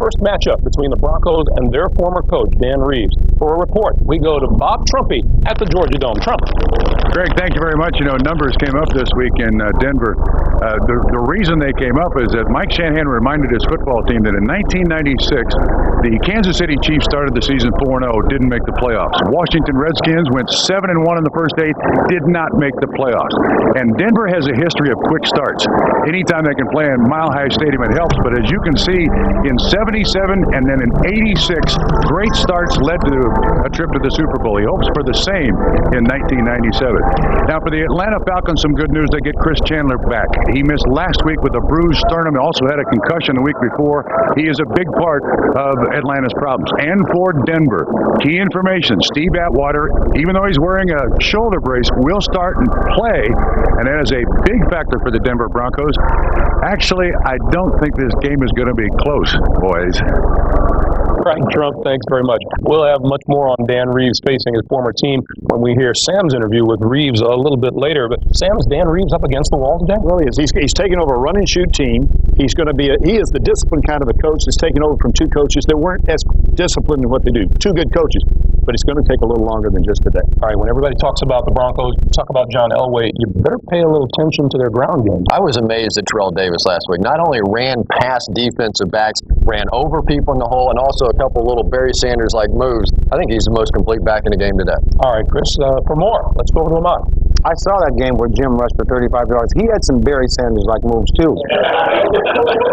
first matchup between the Broncos and their former coach, Dan Reeves. For a report, we go to Bob Trumpy at the Georgia Dome. Trump. Greg, thank you very much. Numbers came up this week in Denver. The reason they came up is that Mike Shanahan reminded his football team that in 1996, the Kansas City Chiefs started the season 4-0, didn't make the playoffs. Washington Redskins went 7-1 in the first 8, did not make the playoffs. And Denver has a history of quick starts. Anytime they can play in Mile High Stadium, it helps. But as you can see, in 77 and then in 86, great starts led to a trip to the Super Bowl. He hopes for the same in 1997. Now, for the Atlanta Falcons, some good news. They get Chris Chandler back. He missed last week with a bruised sternum. He also had a concussion the week before. He is a big part of Atlanta's problems. And for Denver, key information, Steve Atwater, even though he's wearing a shoulder brace, will start and play, and that is a big factor for the Denver Broncos. Actually, I don't think this game is going to be close, boys. Right, Trump, thanks very much. We'll have much more on Dan Reeves facing his former team when we hear Sam's interview with Reeves a little bit later. But Sam, is Dan Reeves up against the wall today? Well, he is. He's taking over a run-and-shoot team. He's going to be he is the disciplined kind of a coach that's taking over from two coaches that weren't as disciplined in what they do. Two good coaches. But it's going to take a little longer than just today. All right, when everybody talks about the Broncos, talk about John Elway, you better pay a little attention to their ground game. I was amazed at Terrell Davis last week. Not only ran past defensive backs, ran over people in the hole, and also a couple little Barry Sanders-like moves. I think he's the most complete back in the game today. All right, Chris, for more, let's go over to Lamont. I saw that game where Jim rushed for 35 yards. He had some Barry Sanders-like moves, too.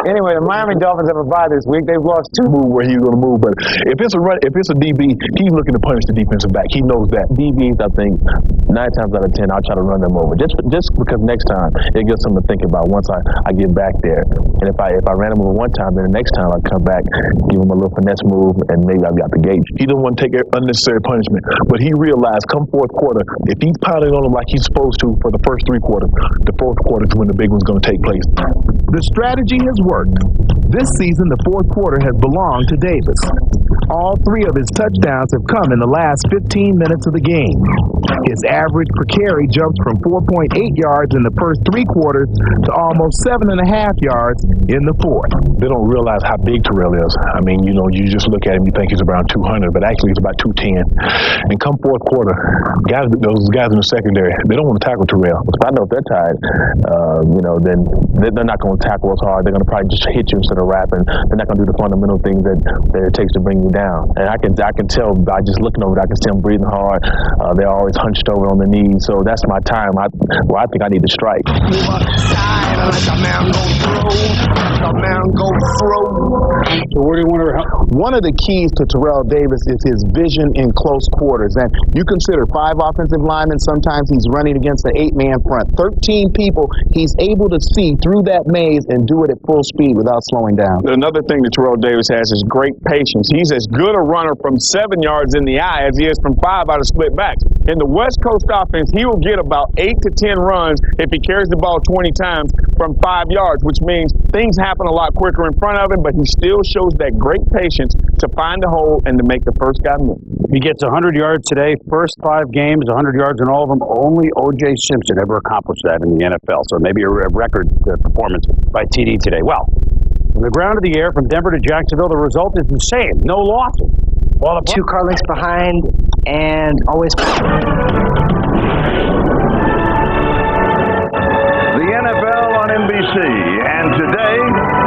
Anyway, the Miami Dolphins have a bye this week. They've lost two. Move where he's going to move, but if it's a DB, he's looking to punish the defensive back. He knows that. DBs, I think, 9 times out of 10, I'll try to run them over. Just because next time it gives something to think about once I get back there. And if I ran him over one time, then the next time I come back, give him a little finesse move, and maybe I've got the gauge. He doesn't want to take unnecessary punishment, but he realized come fourth quarter, if he's piling on him like he's supposed to for the first 3 quarters, the fourth quarter is when the big one's going to take place. The strategy has worked. This season, the fourth quarter has belonged to Davis. All 3 of his touchdowns have come in the last 15 minutes of the game. His average per carry jumps from 4.8 yards in the first 3 quarters to almost 7.5 yards in the fourth. They don't realize how big Terrell is. I mean, you just look at him, you think he's around 200, but actually he's about 210. And come fourth quarter, those guys in the secondary, they don't want to tackle Terrell. I know if they're tired, then they're not going to tackle us hard. They're going to probably just hit you instead of rapping. They're not going to do the fundamental things that it takes to bring you down. And I can tell by just looking over it, I can see them breathing hard. They're always hunched over on their knees. So that's my time. I think I need to strike. Move upside, let the man go through. The man go through. So where do you want to help? One of the keys to Terrell Davis is his vision in close quarters. And you consider 5 offensive linemen, sometimes he's running against an 8-man front. 13 people, he's able to see through that maze and do it at full speed without slowing down. Another thing that Terrell Davis has is great patience. He's as good a runner from 7 yards in the eye as he is from 5 out of split backs. In the West Coast offense, he will get about 8 to 10 runs if he carries the ball 20 times from 5 yards, which means things happen a lot quicker in front of him, but he still shows that great patience to find the hole and to make the first guy move. He gets 100 yards today, first 5 games, 100 yards in all of them. Only O.J. Simpson ever accomplished that in the NFL, so maybe a record performance by TD today. Well, from the ground to the air, from Denver to Jacksonville, the result is the same. No losses. Well, 2 car lengths behind and always... The NFL on NBC, and today,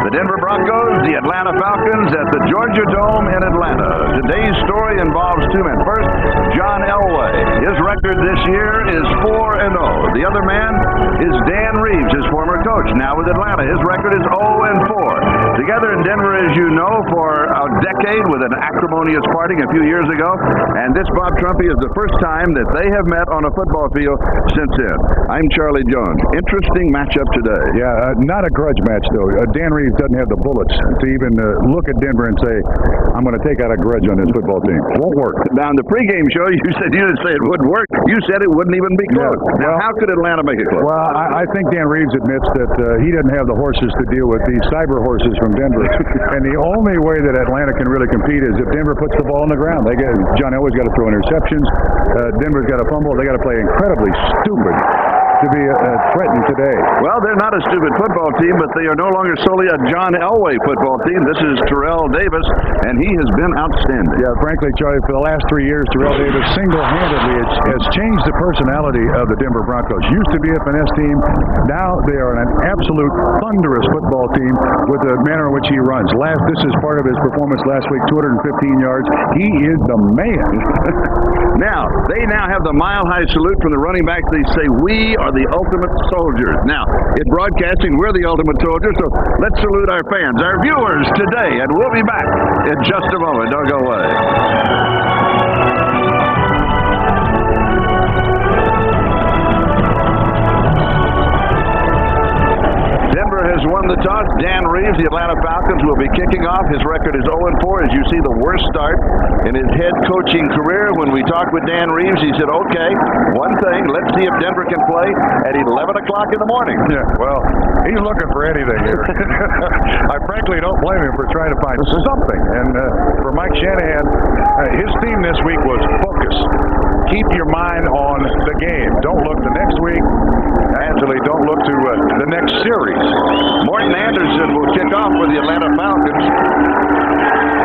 the Denver Broncos, the Atlanta Falcons at the Georgia Dome in Atlanta. Today's story involves 2 men. First, John Elway. His record this year is 4-0. The other man is Dan Reeves, his former coach, now with Atlanta. His record is 0-4. Together in Denver, as you know, for a decade with an acrimonious parting a few years ago. And this, Bob Trumpy, is the first time that they have met on a football field since then. I'm Charlie Jones. Interesting matchup today. Yeah, not a grudge match, though. Dan Reeves doesn't have the bullets to even look at Denver and say, I'm going to take out a grudge on this football team. Won't work. Now, in the pregame show, you didn't say it wouldn't work. You said it wouldn't even be close. Yeah. Now, how could Atlanta make it close? Well, I think Dan Reeves admits that he doesn't have the horses to deal with these cyber horses from Denver. And the only way that Atlanta can really compete is if Denver puts the ball on the ground. John Elway's got to throw interceptions. Denver's got to fumble. They got to play incredibly stupid to be threatened today. Well, they're not a stupid football team, but they are no longer solely a John Elway football team. This is Terrell Davis, and he has been outstanding. Yeah, frankly, Charlie, for the last 3 years, Terrell Davis single-handedly has changed the personality of the Denver Broncos. Used to be a finesse team. Now they are an absolute thunderous football team with the manner in which he runs. This is part of his performance last week, 215 yards. He is the man. They now have the mile-high salute from the running backs. They say, "We are the ultimate soldiers." Now, in broadcasting, we're the ultimate soldiers, so let's salute our fans, our viewers today, and we'll be back in just a moment. Don't go away. Denver has won the toss. Dan Reeves, the Atlanta Falcons, will be kicking off. His record is 0-4. As you see, the worst start in his head coaching career. When we talked with Dan Reeves, he said, "Okay, one thing, let's see if Denver can play at 11 o'clock in the morning." Yeah, well, he's looking for anything here. I frankly don't blame him for trying to find something. And for Mike Shanahan, his theme this week was focus. Keep your mind on the game. Don't look to next week. Actually, don't look to the next series. Morton Anderson will kick off for the Atlanta Falcons.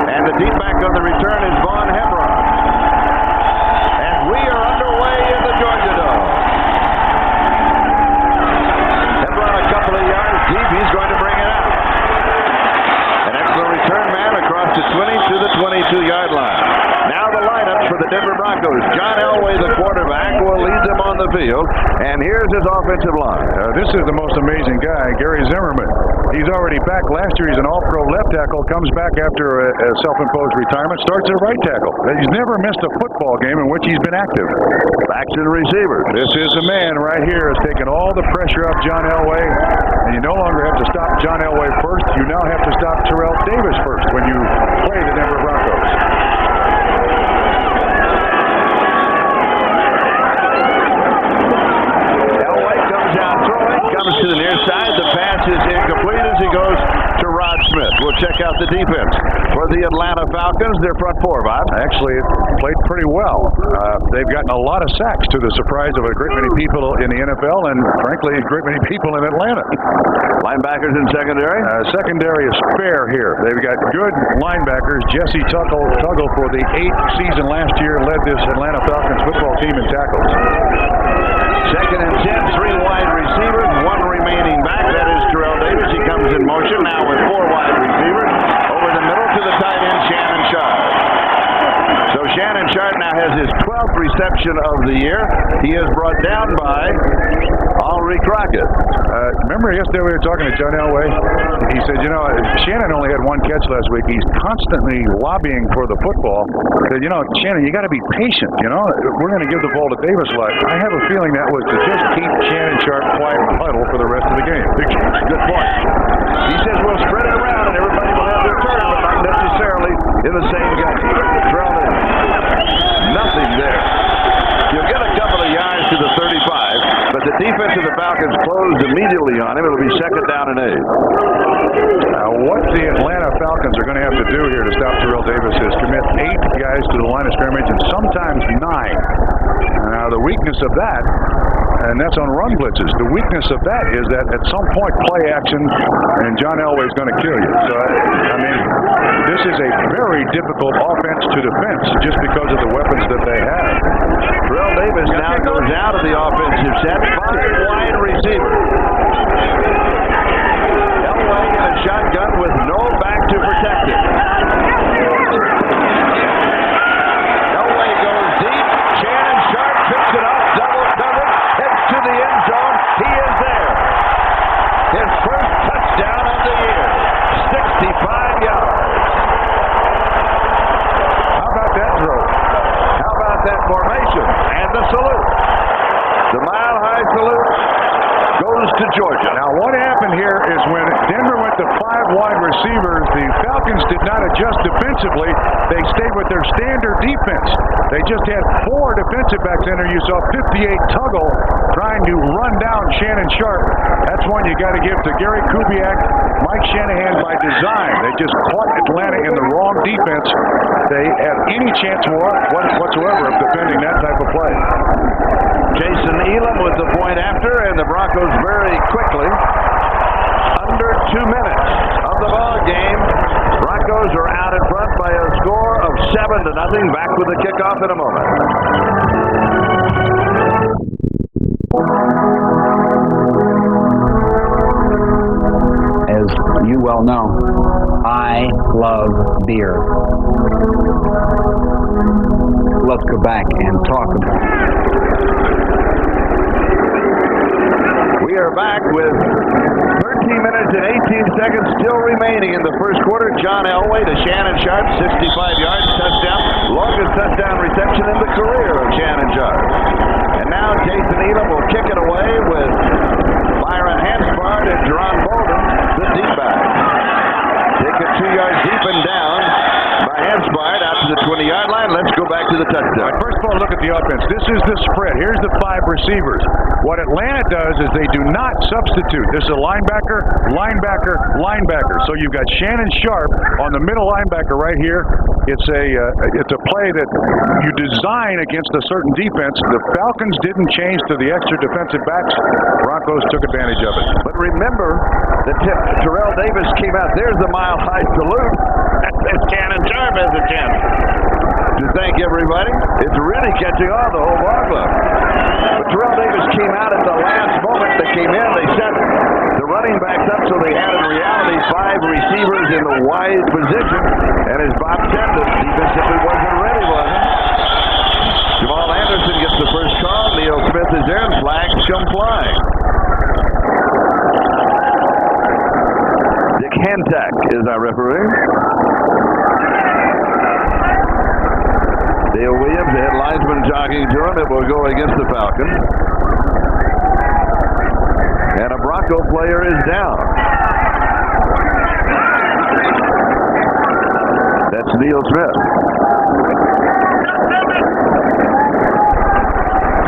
And the deep back on the return is Vaughn Hebron. And we are underway in the Georgia Dome. Hebron a couple of yards deep. He's going to bring it out. An excellent return man across the 20 to the 22-yard line. Now the lineups for the Denver Broncos. John Elway, the quarterback, will lead them on the field. And here's his offensive line. This is the most amazing guy, Gary Zimmerman. He's already back. Last year, he's an all-pro left tackle. Comes back after a self-imposed retirement. Starts at right tackle. He's never missed a football game in which he's been active. Backs and receivers. This is the man right here has taken all the pressure off John Elway. And you no longer have to stop John Elway first. You now have to stop Terrell Davis first when you play the Denver Broncos. Comes to the near side. The pass is incomplete as he goes to Rod Smith. We'll check out the defense for the Atlanta Falcons. Their front four, Bob. Actually, it played pretty well. They've gotten a lot of sacks to the surprise of a great many people in the NFL and, frankly, a great many people in Atlanta. Linebackers in secondary? Secondary is fair here. They've got good linebackers. Jesse Tuggle for the 8th season last year led this Atlanta Falcons football team in tackles. Second and 10, 3 wide receivers, 1 remaining back. That is Terrell Davis. He comes in motion now with 4 wide receivers. Over the middle to the tight end, Shannon Sharp. So Shannon Sharp now has his 12th reception of the year. He is brought down by Henri Crockett. Remember yesterday we were talking to John Elway? He said, Shannon only had 1 catch last week. He's constantly lobbying for the football. He said, Shannon, you got to be patient. We're going to give the ball to Davis. I have a feeling that was to just keep Shannon Sharp quiet and huddle for the rest of the game. Good point. He says we'll spread it around and everybody will have their turn, but not necessarily in the same game. Nothing there. You'll get a couple of yards to the 35, but the defense of the Falcons closed immediately on him. It'll be second down and 8. Now, what the Atlanta Falcons are going to have to do here to stop Terrell Davis is commit 8 guys to the line of scrimmage and sometimes 9. Now, the weakness of that, and that's on run blitzes, the weakness of that is that at some point play action and John Elway is going to kill you. So, this is a very difficult offense to defense just because of the weapons that they have. Terrell Davis now goes out of the offensive set. 5 wide receivers. Elway in a shotgun with no back to protect it. Elway goes deep. Shannon Sharp picks it up. Double covered. Heads to the end zone. He is there. His first touchdown of the year. 65 yards. How about that throw? How about that formation and the salute? The mile-high salute goes to Georgia. Now, what happened here is when Denver went to 5 wide receivers, the Falcons did not adjust defensively. They stayed with their standard defense. They just had 4 defensive backs in there. You saw 58 Tuggle trying to run down Shannon Sharp. That's one you got to give to Gary Kubiak, Mike Shanahan by design. They just caught Atlanta in the wrong defense. They had any chance whatsoever of defending that type of play. Jason Elam with the point after, and the Broncos very quickly, under 2 minutes of the ball game, Broncos are out in front by a score of 7-0. Back with the kickoff in a moment. As you well know, I love beer. Let's go back and talk about it. We are back with 13 minutes and 18 seconds still remaining in the first quarter. John Elway to Shannon Sharp, 65 yards, touchdown. Longest touchdown reception in the career of Shannon Sharp. And now Jason Elam will kick it away with Byron Hanspard and Jerron Bolden, the deep back. Taken 2 yards deep and down by Hanspard out to the 20-yard line. Let's go back to the touchdown. First of all, look at the offense. This is the spread. Here's the 5 receivers. What Atlanta does is they do not substitute. This is a linebacker, linebacker, linebacker. So you've got Shannon Sharp on the middle linebacker right here. It's a play that you design against a certain defense. The Falcons didn't change to the extra defensive backs. Broncos took advantage of it. But remember that Terrell Davis came out. There's the mile-high salute. And Shannon Sharp has a chance to thank everybody. It's really catching on, the whole ball club. But Terrell Davis came out at the last moment. They came in, they set the running backs up, so they had in reality 5 receivers in the wide position. And as Bob said, the defense simply wasn't ready, was it? Jamal Anderson gets the first call. Neil Smith is there, and flags come flying. Dick Hantak is our referee. Dale Williams, the head linesman, jogging to him. It will go against the Falcons. And a Bronco player is down. That's Neil Smith.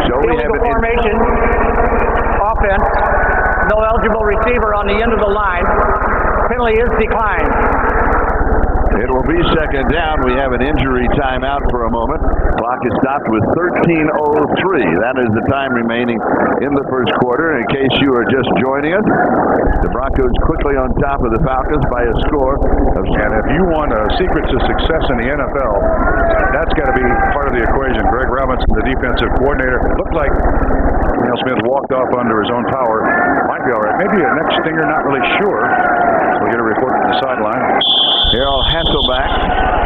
So we have illegal formation. Offense. No eligible receiver on the end of the line. Penalty is declined. It will be second down. We have an injury timeout for a moment. Clock is stopped with 13:03. That is the time remaining in the first quarter. In case you are just joining us, the Broncos quickly on top of the Falcons by a score of 7. And if you want a secret to success in the NFL, that's got to be part of the equation. Greg Robinson, the defensive coordinator, looked like Neil Smith walked off under his own power. Might be all right. Maybe a neck stinger, not really sure. We'll get a report from the sideline. Harold Hasselback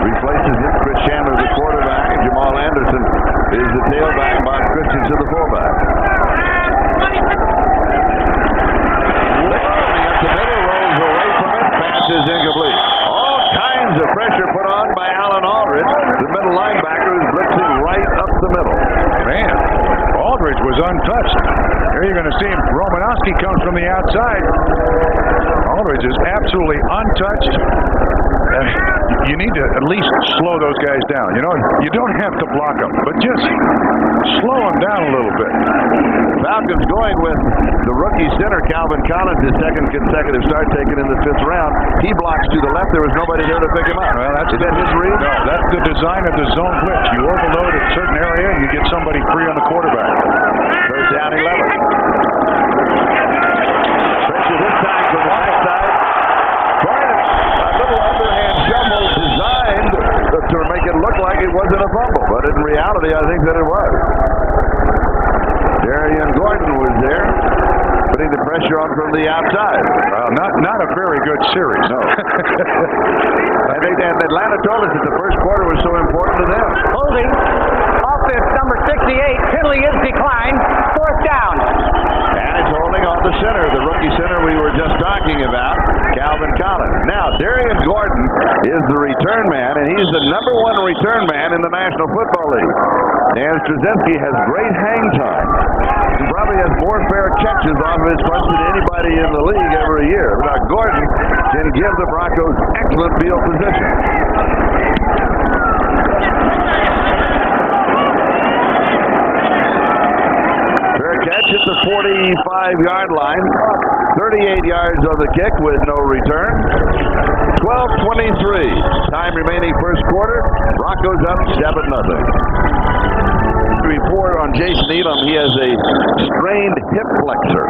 replaces it. Chris Chandler, the quarterback. Jamal Anderson is the tailback. Bob Christensen, the fullback. Lobbing up the middle, rolls away from it. Pass is incomplete. All kinds of pressure put on by Alan Aldridge, the middle linebacker, who's blitzing right up the middle. Man, Aldridge was untouched. Here you're going to see him. Romanowski comes from the outside. Aldridge is absolutely untouched. You need to at least slow those guys down. You know, you don't have to block them, but just slow them down a little bit. Falcons going with the rookie center, Calvin Collins, his second consecutive start taken in the 5th round. He blocks to the left. There was nobody there to pick him up. Well, is that his read? No, that's the design of the zone blitz. You overload a certain area and you get somebody free on the quarterback. Third down 11. Pressure this time from the backside. A little underhand shuffle designed to make it look like it wasn't a fumble, but in reality, I think that it was. Darian Gordon was there, putting the pressure on from the outside. Not a very good series. No. I think that Atlanta told us that the first quarter was so important to them. Holding. Offense number 68. Penalty is declined. 4th down. And it's holding on the center, the rookie center we were just talking about, Calvin Collins. Now, Darian Gordon is the return man, and he's the #1 return man in the National Football League. And Straczynski has great hang time. He probably has more fair catches off of his punch than anybody in the league every year. Now, Gordon can give the Broncos excellent field position. Fair catch at the 45-yard line. 38 yards on the kick with no return. 12:23. Time remaining first quarter. Broncos up 7-0. report on Jason Elam. He has a strained hip flexor.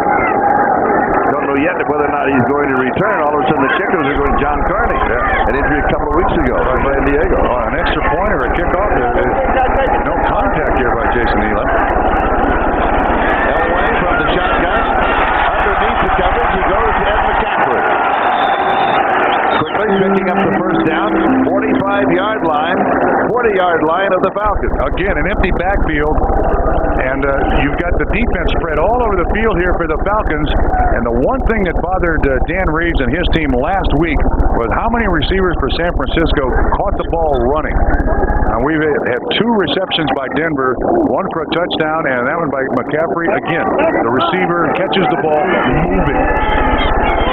Don't know yet whether or not he's going to return. All of a sudden, the Chickens are going John Carney. An injury a couple of weeks ago from San Diego. An extra point or a kickoff. No contact here by Jason Elam. Elway from the shotgun. Underneath the coverage, he goes to Ed McCaffrey. Quickly picking up the first down. 45-yard line. 40-yard line of the Falcons. Again, an empty backfield. And you've got the defense spread all over the field here for the Falcons. And the one thing that bothered Dan Reeves and his team last week was how many receivers for San Francisco caught the ball running. We've had 2 receptions by Denver, one for a touchdown, and that one by McCaffrey. Again, the receiver catches the ball moving.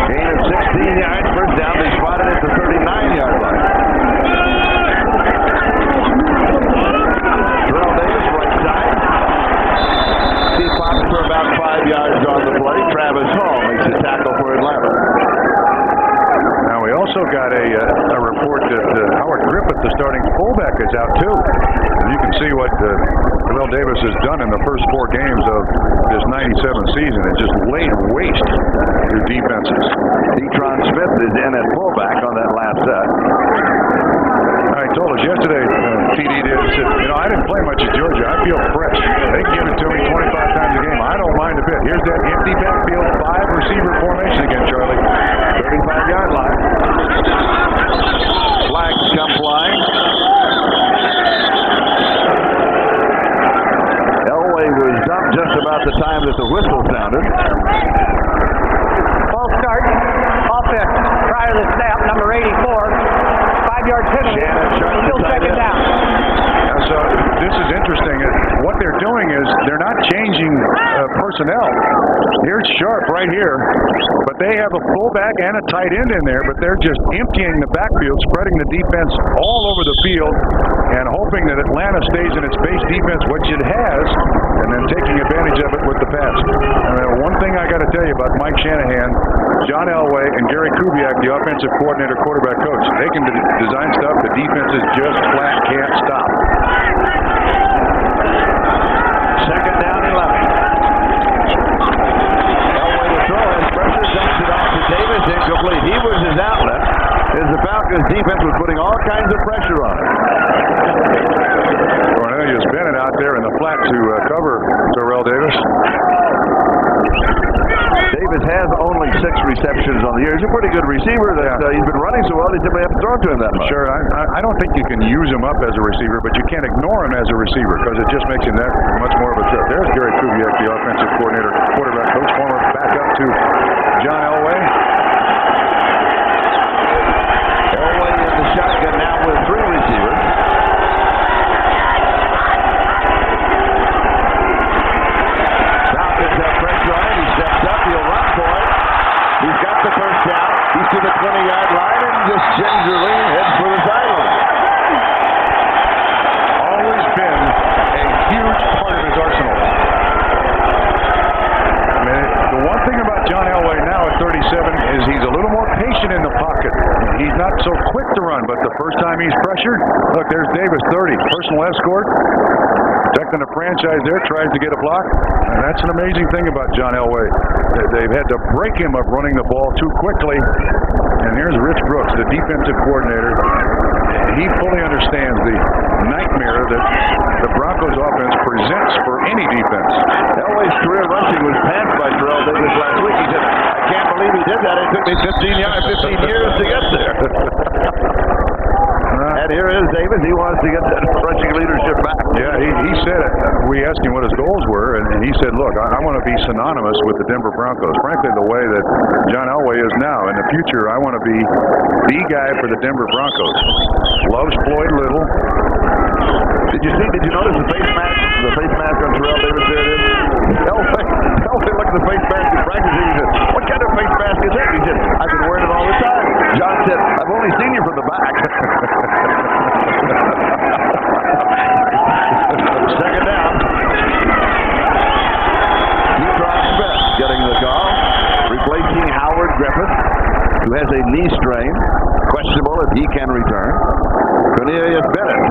Gain of 16 yards, first down. They spotted at the 39-yard line. Terrell Davis, right side. He pops for about 5 yards on the play. Travis Hall makes a tackle for Atlanta. Now we also got a report that Howard Griffith, the starting fullback, is out too. And you can see what Terrell Davis has done in the first 4 games of this 97 season. It's just laid waste to defenses. Detron Smith is in at fullback on that last set. I told us yesterday, TD did, he said, I didn't play much at Georgia. I feel fresh. They give it to me 25 times a game. I don't mind a bit. Here's that empty backfield, 5 receiver formation again, Charlie. 35-yard line. Flags come flying. Elway was dumped just about the time that the whistle sounded. False start. Offense. Prior to the snap, number 84. 5-yard penalty. Still second down. So this is interesting. What they're doing is they're not changing personnel. Here's Sharp right here, but they have a fullback and a tight end in there, but they're just emptying the backfield, spreading the defense all over the field, and hoping that Atlanta stays in its base defense, which it has, and then taking advantage of it with the pass. One thing I got to tell you about Mike Shanahan, John Elway, and Gary Kubiak, the offensive coordinator, quarterback coach, they can design stuff the defenses just flat can't stop. Second down, 11. Elway to throw, has pressure, dumps it off to Davis, incomplete. He was his outlet, as the Falcons defense was putting all kinds of pressure on him. Cornelius Bennett out there in the flat to cover Terrell Davis. Davis has only 6 receptions on the year. He's a pretty good receiver. He's been running so well, they simply haven't thrown to him that much. Sure, I don't think you can use him up as a receiver, but you can't ignore him as a receiver because it just makes him that much more of a threat. There's Gary Kubiak, the offensive coordinator, quarterback coach, former backup to John Elway. Elway in the shotgun now with 3 receivers. Falcons have pressure on him. He steps up. He'll run for it. He's got the first down. He's to the 20-yard line and just gingerly heads for the sideline. Always been a huge part of his arsenal. The one thing about John Elway now at 37 is he's a little more patient in the pocket. He's not so quick to run, but the first time he's pressured, look, there's Davis, 30, personal escort, protecting the franchise there, tries to get a block, and that's an amazing thing about John Elway. They've had to break him of running the ball too quickly, and here's Rich Brooks, the defensive coordinator. He fully understands the nightmare that the Broncos offense presents for any defense. Elway's career rushing was passed by Terrell Davis last week. He said, I can't believe he did that. It took me 15 years to get there. And here is Davis. He wants to get that rushing leadership back. Yeah, he said it. We asked him what his goals were, and he said, look, I want to be synonymous with the Denver Broncos. Frankly, the way that John Elway is now. In the future, I want to be the guy for the Denver Broncos. Loves Floyd Little. Did you notice the face mask on Terrell Davis? There it is. Elway looked at the face mask in practice. He said, what kind of face mask is that? He said, I've been wearing it all the time. John said, I've only seen you from the back. Second down. Detron Smith getting the call, replacing Howard Griffith, who has a knee strain. Questionable if he can return. Cornelius Bennett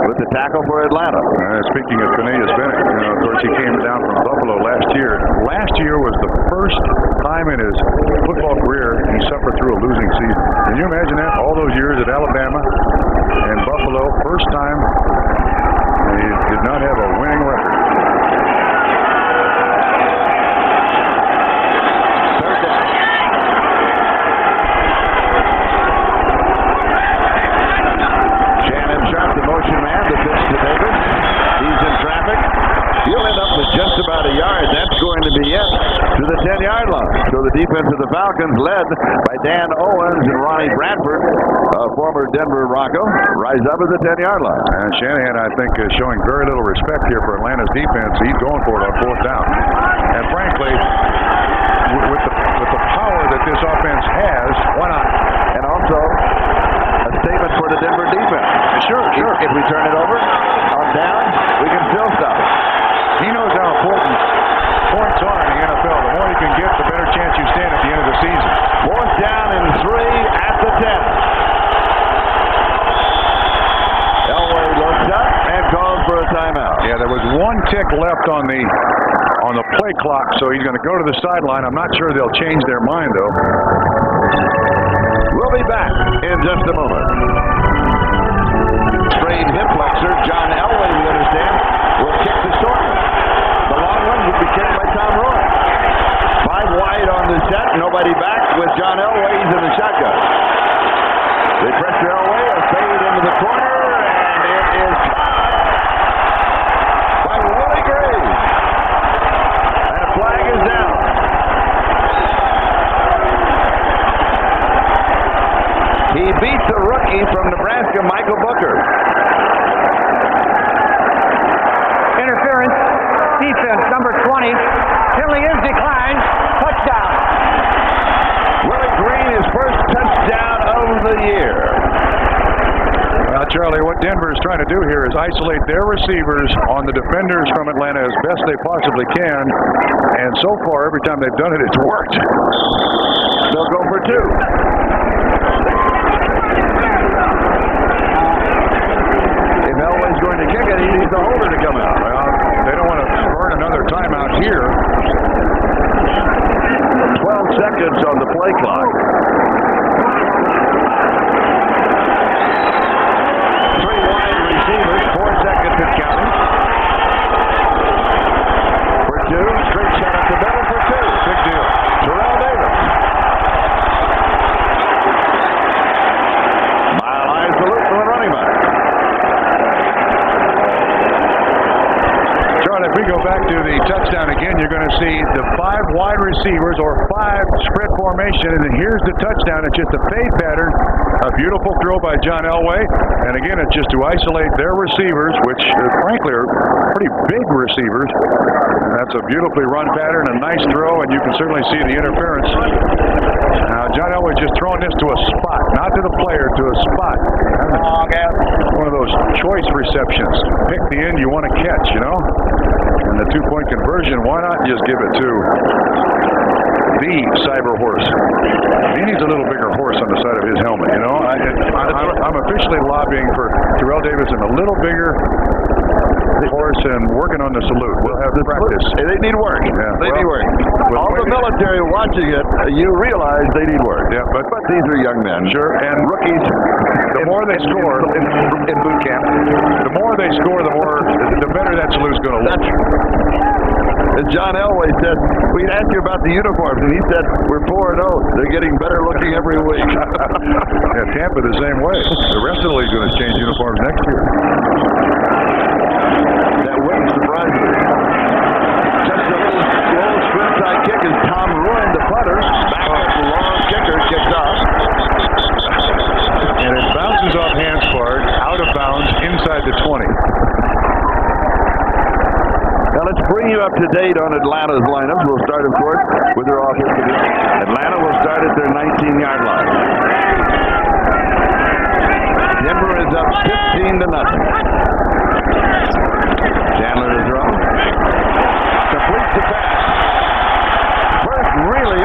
with the tackle. tackle for Atlanta. Speaking of Cornelius Bennett, of course, he came down from Buffalo last year. Last year was the first time in his football career he suffered through a losing season. Can you imagine that? All those years at Alabama and Buffalo, first time he did not have a winning record. Motion man, the pitch to Davis. He's in traffic. He'll end up with just about a yard. That's going to be it to the 10-yard line. So the defense of the Falcons, led by Dan Owens and Ronnie Bradford, former Denver Bronco, rise up at the 10-yard line. And Shanahan, I think, is showing very little respect here for Atlanta's defense. He's going for it on fourth down. And frankly, with the power that this offense has, why not? And also a statement for the Denver defense. Sure. If we turn it over on down, we can still stop it. He knows how important points are in the NFL. The more you can get, the better chance you stand at the end of the season. Fourth down and 3 at the 10. Elway looks up and calls for a timeout. Yeah, there was 1 tick left on the play clock, so he's going to go to the sideline. I'm not sure they'll change their mind, though. We'll be back in just a moment. Strained hip flexor, John Elway, we understand, will kick to Stortman. The long one would be kicked by Tom Roy. 5 wide on the set, nobody back with John Elway. He's in the shotgun. They pressure Elway, a fade into the corner, and it is caught by Willie Graves. And a flag is down. He beats the rookie from Nebraska, Michael Booker. Interference. Defense, number 20. Penalty is declined. Touchdown. Willie Green, his first touchdown of the year. Well, Charlie, what Denver is trying to do here is isolate their receivers on the defenders from Atlanta as best they possibly can. And so far, every time they've done it, it's worked. They'll go for 2. If Elway's going to kick it, he needs the holder to come out. Well, they don't want to burn another timeout here. 12 seconds on the play clock. 3 wide receivers, 4 seconds and counting. For 2, straight shot up the middle for 2. Big deal. Terrell Davis. Mile high salute from the running back. Charlie, if we go back to the touchdown again, you're going to see the 5 wide receivers or 5 spread formation, and then here's the touchdown. It's just a fade pattern. A beautiful throw by John Elway. And again, it's just to isolate their receivers, which frankly are pretty big receivers. And that's a beautifully run pattern, a nice throw, and you can certainly see the interference. Now, John Elway just throwing this to a spot, not to the player, to a spot. One of those choice receptions. Pick the end you want to catch, And the 2-point conversion, why not just give it to the cyber horse? He needs a little bigger horse on the side of his helmet, I'm officially lobbying for Terrell Davis and a little bigger horse and working on the salute. We'll have the practice. They need work. Yeah, they need work. All the military watching it, you realize they need work. Yeah, but these are young men. Sure, and rookies. The more they score in boot camp, the more they score, the better that salute's going to look. As John Elway said, we'd ask you about the uniforms, and he said, we're 4-0. They're getting better looking every week. Yeah, Tampa the same way. The rest of the league's going to change uniforms next year. That wouldn't surprise me. Just a little sprint side kick as Tom ruined the putter. Back up the long kicker, kicks off. And it bounces off Hanspard, out of bounds, inside the 20. Now let's bring you up to date on Atlanta's lineups. We'll start, of course, with their offensive line. Atlanta will start at their 19-yard line. Denver is up 15-0. Chandler to throw. Completes the pass. First really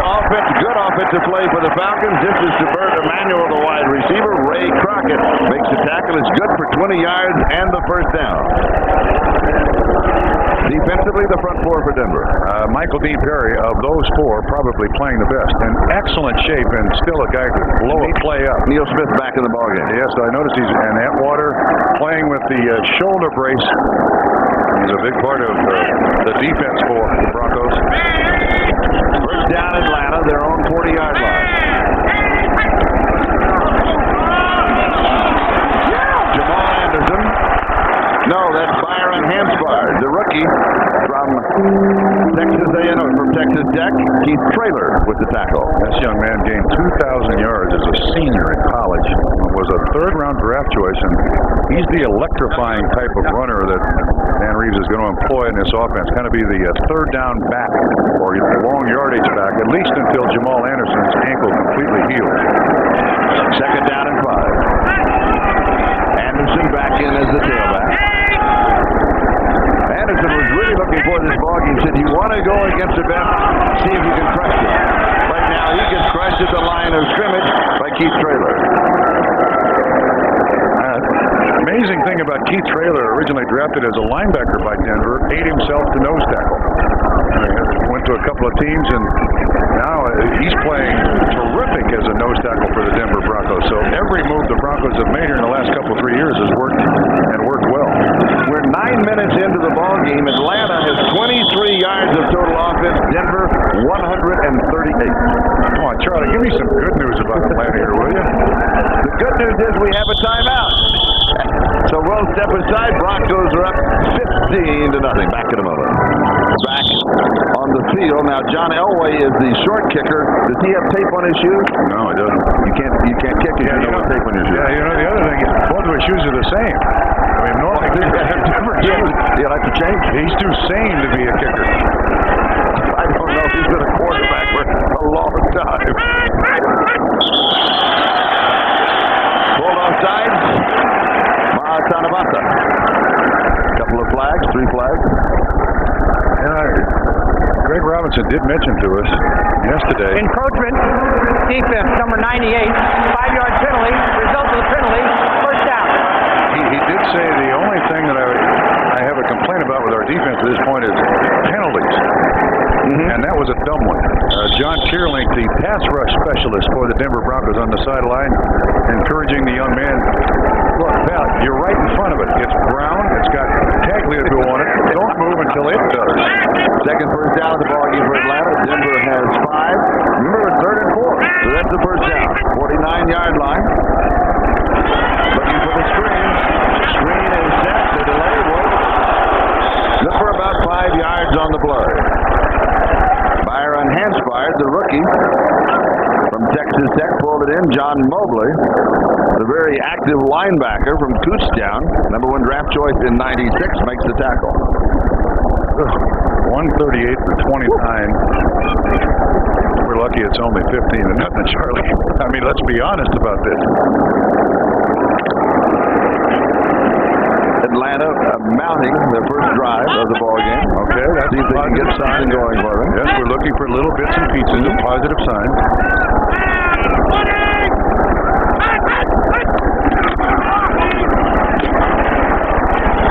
good offensive play for the Falcons. This is to Bert Emanuel, the wide receiver. Ray Crockett makes makes the tackle. It's good for 20 yards and the first down. Defensively, the front four for Denver. Michael D. Perry, of those four, probably playing the best. In excellent shape and still a guy to blow a play up. Neil Smith back in the ballgame. Yes, I noticed he's in Atwater playing with the shoulder brace. He's a big part of the defense for the Broncos. First down Atlanta, their own 40-yard line. Jamal Anderson. No, that's Byron Hanspard, the rookie from Texas A&M, from Texas Tech. Keith Traylor with the tackle. This young man gained 2,000 yards as a senior in college. Was a third-round draft choice, and he's the electrifying type of runner that Dan Reeves is going to employ in this offense. Kind of be the third down back or long yardage back, at least until Jamal Anderson's ankle completely heals. Second down and 5. Anderson back in as the tailback. Anderson was really looking for this ball game. He said, you want to go against the best, see if you can crush it. Right now, he gets crushed at the line of scrimmage by Keith Traylor. Amazing thing about Keith Traylor, originally drafted as a linebacker by Denver, ate himself to nose tackle. Went to a couple of teams, and now he's playing terrific as a nose tackle for the Denver Broncos. So every move the Broncos have made here in the last couple of 3 years has worked and worked well. We're 9 minutes into the ball game. Atlanta has 23 yards of total offense. Denver 138. Come on, Charlie, give me some good news about Atlanta here, will you? The good news is we have a timeout. So we'll step aside. Broncos are up 15-0. Back in a moment. Back on the field. Now, John Elway is the short kicker. Does he have tape on his shoes? No, he doesn't. You can't kick if you don't have tape on your shoes. Yeah, the other thing is both of his shoes are the same. I mean, normally they have different shoes. He'll have to change. He's too sane to be a kicker. I don't know if he's been a quarterback for a long time. Pulled offside. Tanavasa. Couple of flags, 3 flags. Greg Robinson did mention to us yesterday. Encroachment, defense, number 98, 5-yard penalty, result of the penalty, first down. He did say the only thing that I have a complaint about with our defense at this point is penalties. And that was a dumb one. John Kearlink, the pass rush specialist for the Denver Broncos, on the sideline, encouraging the young man, look, pal, you're right in front of it. It's brown. It's got Tagliabue on it. Don't move until it does. Second first down of the ball game for Atlanta. Denver has 5. Remember, it's 3rd and 4. So that's the first down. 49-yard line. Looking for the screen. Screen is set. The delay was good for about 5 yards on the play. Byron Hanspard, the rookie from Texas Tech, pulled it in. John Mobley, the very active linebacker from Kutztown, number 1 draft choice in '96, makes the tackle. 138 for 29. We're lucky it's only 15-0, Charlie. I mean, let's be honest about this. Atlanta mounting their first drive of the ball game. Okay, that's see if they can get something going for them. Yes, we're looking for little bits and pieces of positive signs.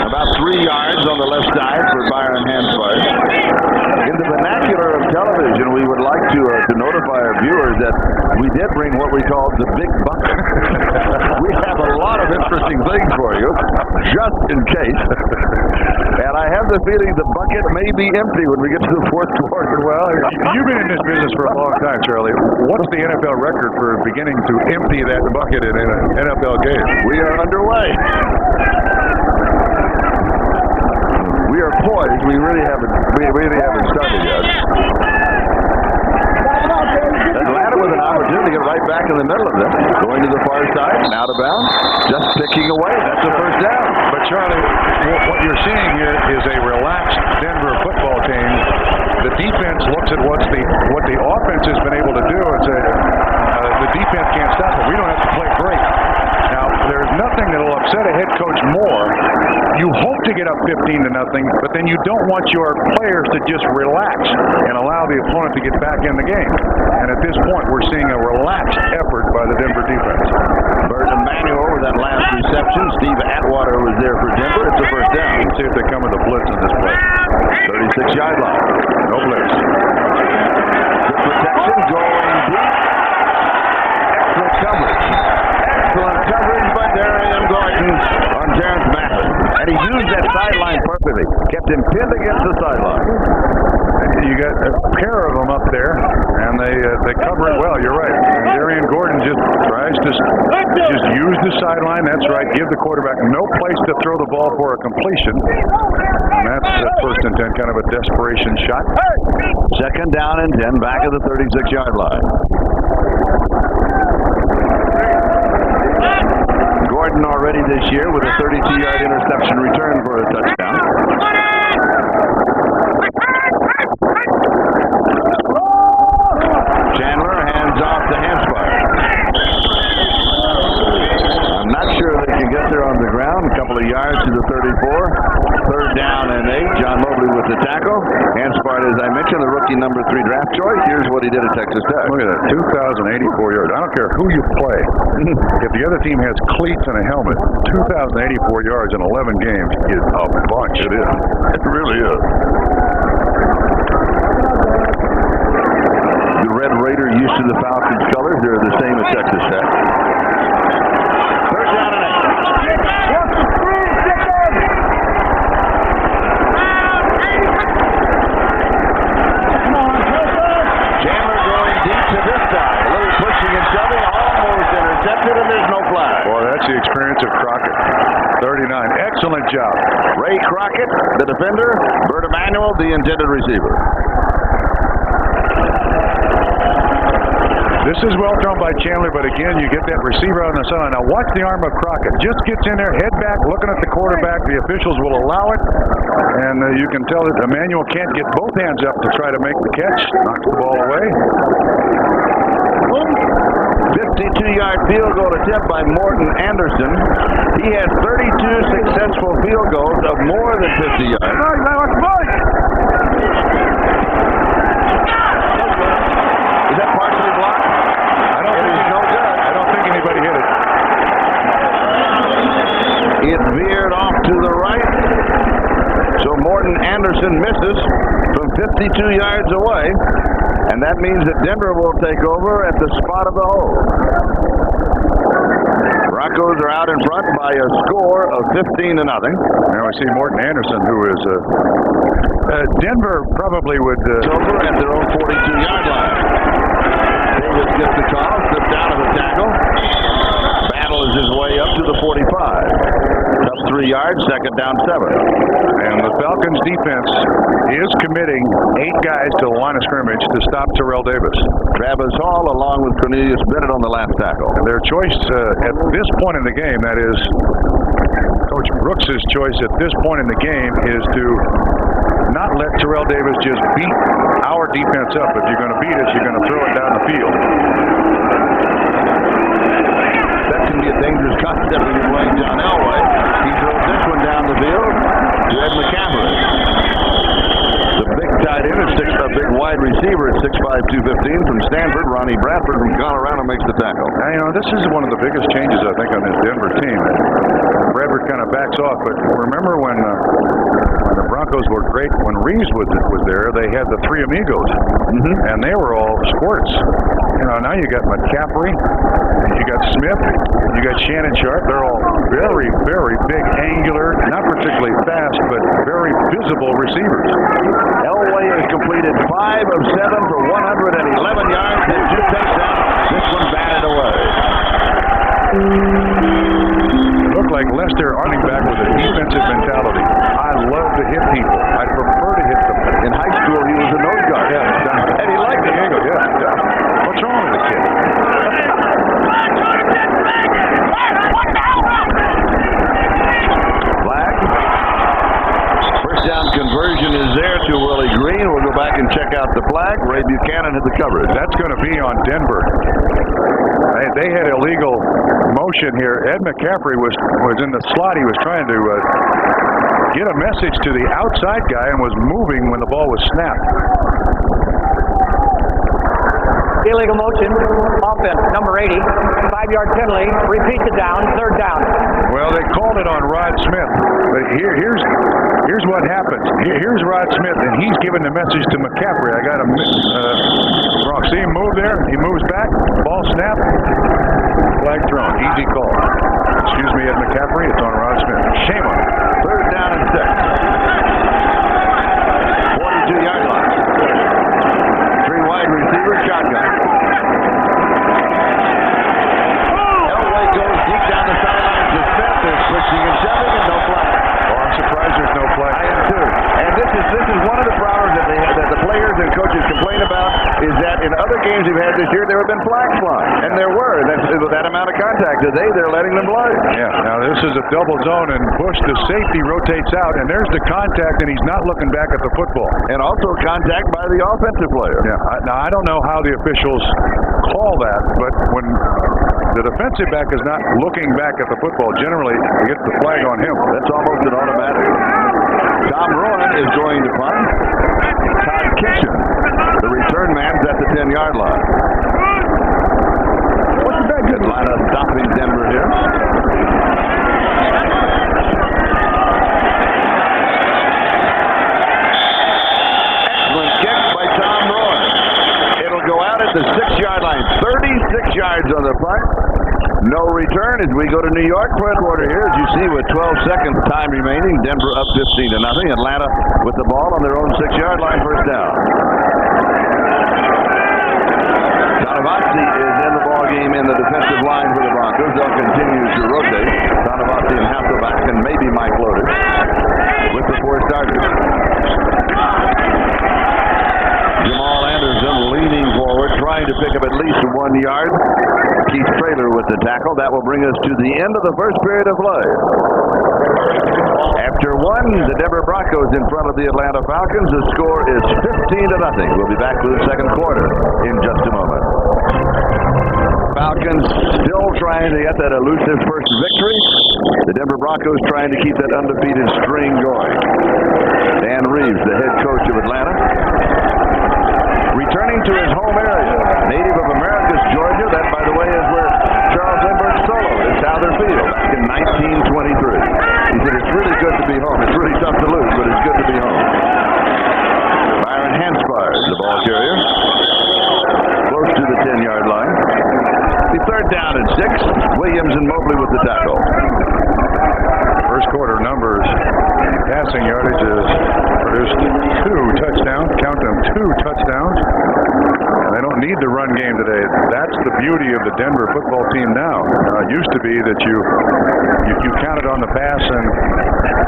About 3 yards on the left side for Byron Hanspard. In the vernacular of television, we would like to notify our viewers that we did bring what we call the big bucket. We have a lot of interesting things for you, just in case. And I have the feeling the bucket may be empty when we get to the 4th quarter. Well, you've been in this business for a long time, Charlie. What's the NFL record for beginning to empty that bucket in an NFL game? We are underway. We are poised. We really haven't started yet. Atlanta with an opportunity to get right back in the middle of this. Going to the far side and out of bounds. Just picking away. That's the first down. But Charlie, what you're seeing here is a relaxed Denver football team. The defense looks at what the offense has been able to do and say, the defense can't stop it. We don't have to play great. Now, there's nothing that will upset a head coach more you hope to get up 15-0, but then you don't want your players to just relax and allow the opponent to get back in the game. And at this point, we're seeing a relaxed effort by the Denver defense. Bert Emanuel with that last reception. Steve Atwater was there for Denver. It's a first down. Let's see if they come with a blitz in this play. 36-yard line. No blitz. Good protection going deep. Excellent coverage. Excellent coverage by Darian Gordon on Terrence Mathis. And he used that sideline perfectly. Kept him pinned against the sideline. You got a pair of them up there, and they cover it well. You're right. And Darian Gordon just tries to just use the sideline. That's right. Give the quarterback no place to throw the ball for a completion. And that's first and 10, kind of a desperation shot. Second down and 10, back of the 36-yard line. Gordon already this year with a 32-yard interception return for a touchdown. Chandler hands off to Hanspire. I'm not sure they can get there on the ground. A couple of yards to the 34. Third down and 8. John Mobley with the tackle. Hanspire, as I mentioned, the rookie number 3 draft choice. Here's what he did at Texas Tech. Look at that, 2,084 yards. I don't care who you play. If the other team has cleats and a helmet, 2,084 yards in 11 games is a bunch. It is. It really is. The Red Raider used to the Falcons colors. They're the same as Texas Tech. Third down and 8. Chandler going deep to this side. A little pushing and shoving. Almost intercepted, and there's no flag. Boy, that's the experience of Crockett. 39. Excellent job. Ray Crockett, the defender. Bert Emanuel, the intended receiver. This is well thrown by Chandler, but again, you get that receiver on the sideline. Now watch the arm of Crockett. Just gets in there, head back, looking at the quarterback. The officials will allow it, and you can tell that Emanuel can't get both hands up to try to make the catch. Knocks the ball away. 52-yard field goal attempt by Morton Anderson. He has 32 successful field goals of more than 50 yards. Is that partially blocked? I don't think anybody hit it. It veered off to the right. So Morton Anderson misses from 52 yards away. And that means that Denver will take over at the spot of the hole. Broncos are out in front by a score of 15-0. Now we see Morton Anderson, who is Denver probably would over at their own 42-yard line. Davis gets the call, slipped out of the tackle. Battles his way up to the 45. Up 3 yards, second down 7. And the Falcons defense is committing 8 guys to the line of scrimmage to stop Terrell Davis. Travis Hall along with Cornelius Bennett on the last tackle. And their choice at this point in the game, that is Coach Brooks' choice at this point in the game, is to not let Terrell Davis just beat our defense up. If you're going to beat us, you're going to throw it down the field. That can be a dangerous concept when you're playing John Elway. He throws this one down the field to Ed McCaffrey. The big tight end is a big wide receiver at 6'5", 215 from Stanford. Ronnie Bradford from Colorado makes the tackle. Now, this is one of the biggest changes, I think, on this Denver team. Bradford kind of backs off, but remember when the Broncos were great, when Reeves was there, they had the 3 amigos, and they were all squirts. Now you got McCaffrey, you got Smith, you got Shannon Sharp. They're all very, very big, angular, not particularly fast, but very visible receivers. Elway has completed 5 of 7 for 111 yards and 2 touchdowns. This one batted away. It looked like Lester running back with a defensive mentality. I love to hit people. I prefer to hit them. In high school, he was a nose guard. Yeah, And he liked it. What's wrong with the kid? Flag. First down conversion is there to Willie Green. We'll go back and check out the flag. Ray Buchanan had the coverage. That's going to be on Denver. They had illegal motion here. Ed McCaffrey was in the slot. He was trying to get a message to the outside guy and was moving when the ball was snapped. Illegal motion, offense, number 80, 5-yard penalty, repeat the down, third down. Well, they called it on Rod Smith, but here's what happens. Here's Rod Smith, and he's giving the message to McCaffrey. I got him wrong. See him move there? He moves back, ball snap, flag thrown, easy call. Excuse me, Ed McCaffrey, it's on Rod Smith. Shame on him. Third down and 6. 42-yard line. Three wide receivers, shotgun. Elway goes deep down the sideline to Smith. There's pushing and shoving and no flag. Oh, I'm surprised there's no flag. I am too. And this is one of the problems that the players and coaches complain about, is that in other games we've had this year, there have been flags flying. And there were. That amount of contact. Today, they're letting them fly. Yeah, now this is a double zone, and Bush, the safety, rotates out, and there's the contact, and he's not looking back at the football. And also contact by the offensive player. Yeah, now I don't know how the officials call that, but when the defensive back is not looking back at the football, generally they get the flag on him. That's almost an automatic. Tom Rowan is going to punt. Todd Kitchen, the return man's at the 10-yard line. Wasn't that good line of stopping Denver here? Excellent kick by Tom Rowan. It'll go out at the 6-yard line. 36 yards on the punt. No return as we go to New York for a quarter here. As you see, with 12 seconds time remaining, Denver up 15-0. Atlanta with the ball on their own 6-yard line, first down. Tanavasi is in the ball game in the defensive line for the Broncos. They'll continue to rotate. Tanavasi and Hasselback and maybe Mike Lotus with the 4 starters. Jamal Anderson leaning forward, trying to pick up at least 1 yard. Keith Traylor with the tackle. That will bring us to the end of the first period of play. After 1, the Denver Broncos in front of the Atlanta Falcons. The score is 15-0. We'll be back with the second quarter in just a moment. Falcons still trying to get that elusive first victory. The Denver Broncos trying to keep that undefeated string going. Dan Reeves, the head coach of Atlanta, returning to his home area, native of Americus, Georgia. That, by the way, is where Charles Lindbergh soloed at Southerfield back in 1923. He said, it's really good to be home. It's really tough to lose, but it's good to be home. Byron Hanspire is the ball carrier. Close to the 10-yard line. The third down and 6. Williams and Mobley with the tackle. First quarter numbers, passing yardage has produced 2 touchdowns. Count them, 2 touchdowns. And they don't need the run game today. That's the beauty of the Denver football team now. It used to be that you counted on the pass and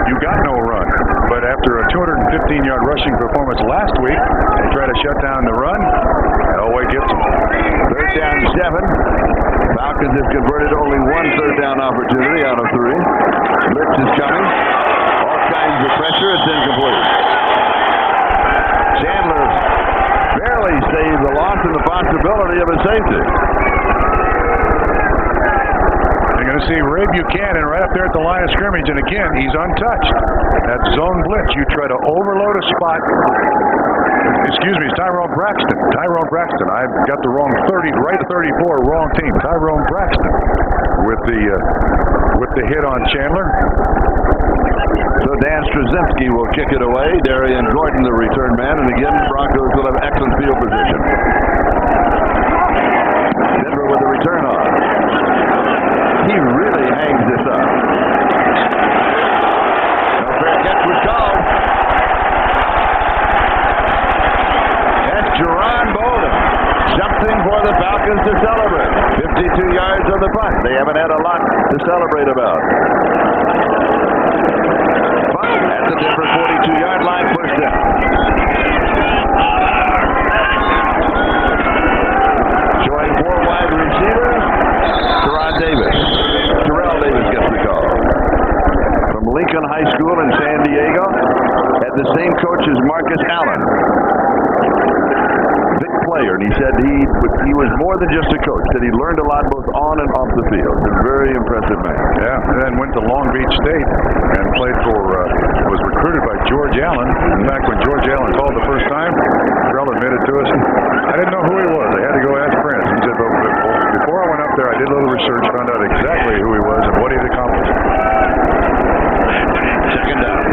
you got no run. But after a 215-yard rushing performance last week, they try to shut down the run. Elway gets them. Third down 7. Falcons have converted only 1 third down opportunity out of 3. Blitz is coming. All kinds of pressure. It's incomplete. Chandler barely saved the loss and the possibility of a safety. You're going to see Ray Buchanan right up there at the line of scrimmage, and again, he's untouched. That zone blitz, you try to overload a spot. Excuse me, it's Tyrone Braxton. I've got the wrong 30, right 34, wrong team. Tyrone Braxton with the hit on Chandler. So Dan Straczynski will kick it away. Darian Gordon, the return man, and again, Broncos will have excellent field position. Denver with the return on. He really hangs this up. No fair catch was called. That's Jerron Bolden. Something for the Falcons to celebrate. 52 yards on the punt. They haven't had a lot to celebrate about. At the Denver 42-yard line, first down. Showing 4 wide receivers. Terrell Davis gets the call. From Lincoln High School in San Diego. Had the same coach as Marcus Allen. Big play player, and he said he was more than just a coach. That he learned a lot both on and off the field. A very impressive man. Yeah, and then went to Long Beach State and played for, was recruited by George Allen. In fact, when George Allen called the first time, Terrell admitted to us, I didn't know who he was. I had to go ask Prince. He said, before I went up there, I did a little research, found out exactly who he was and what he had accomplished. Second down.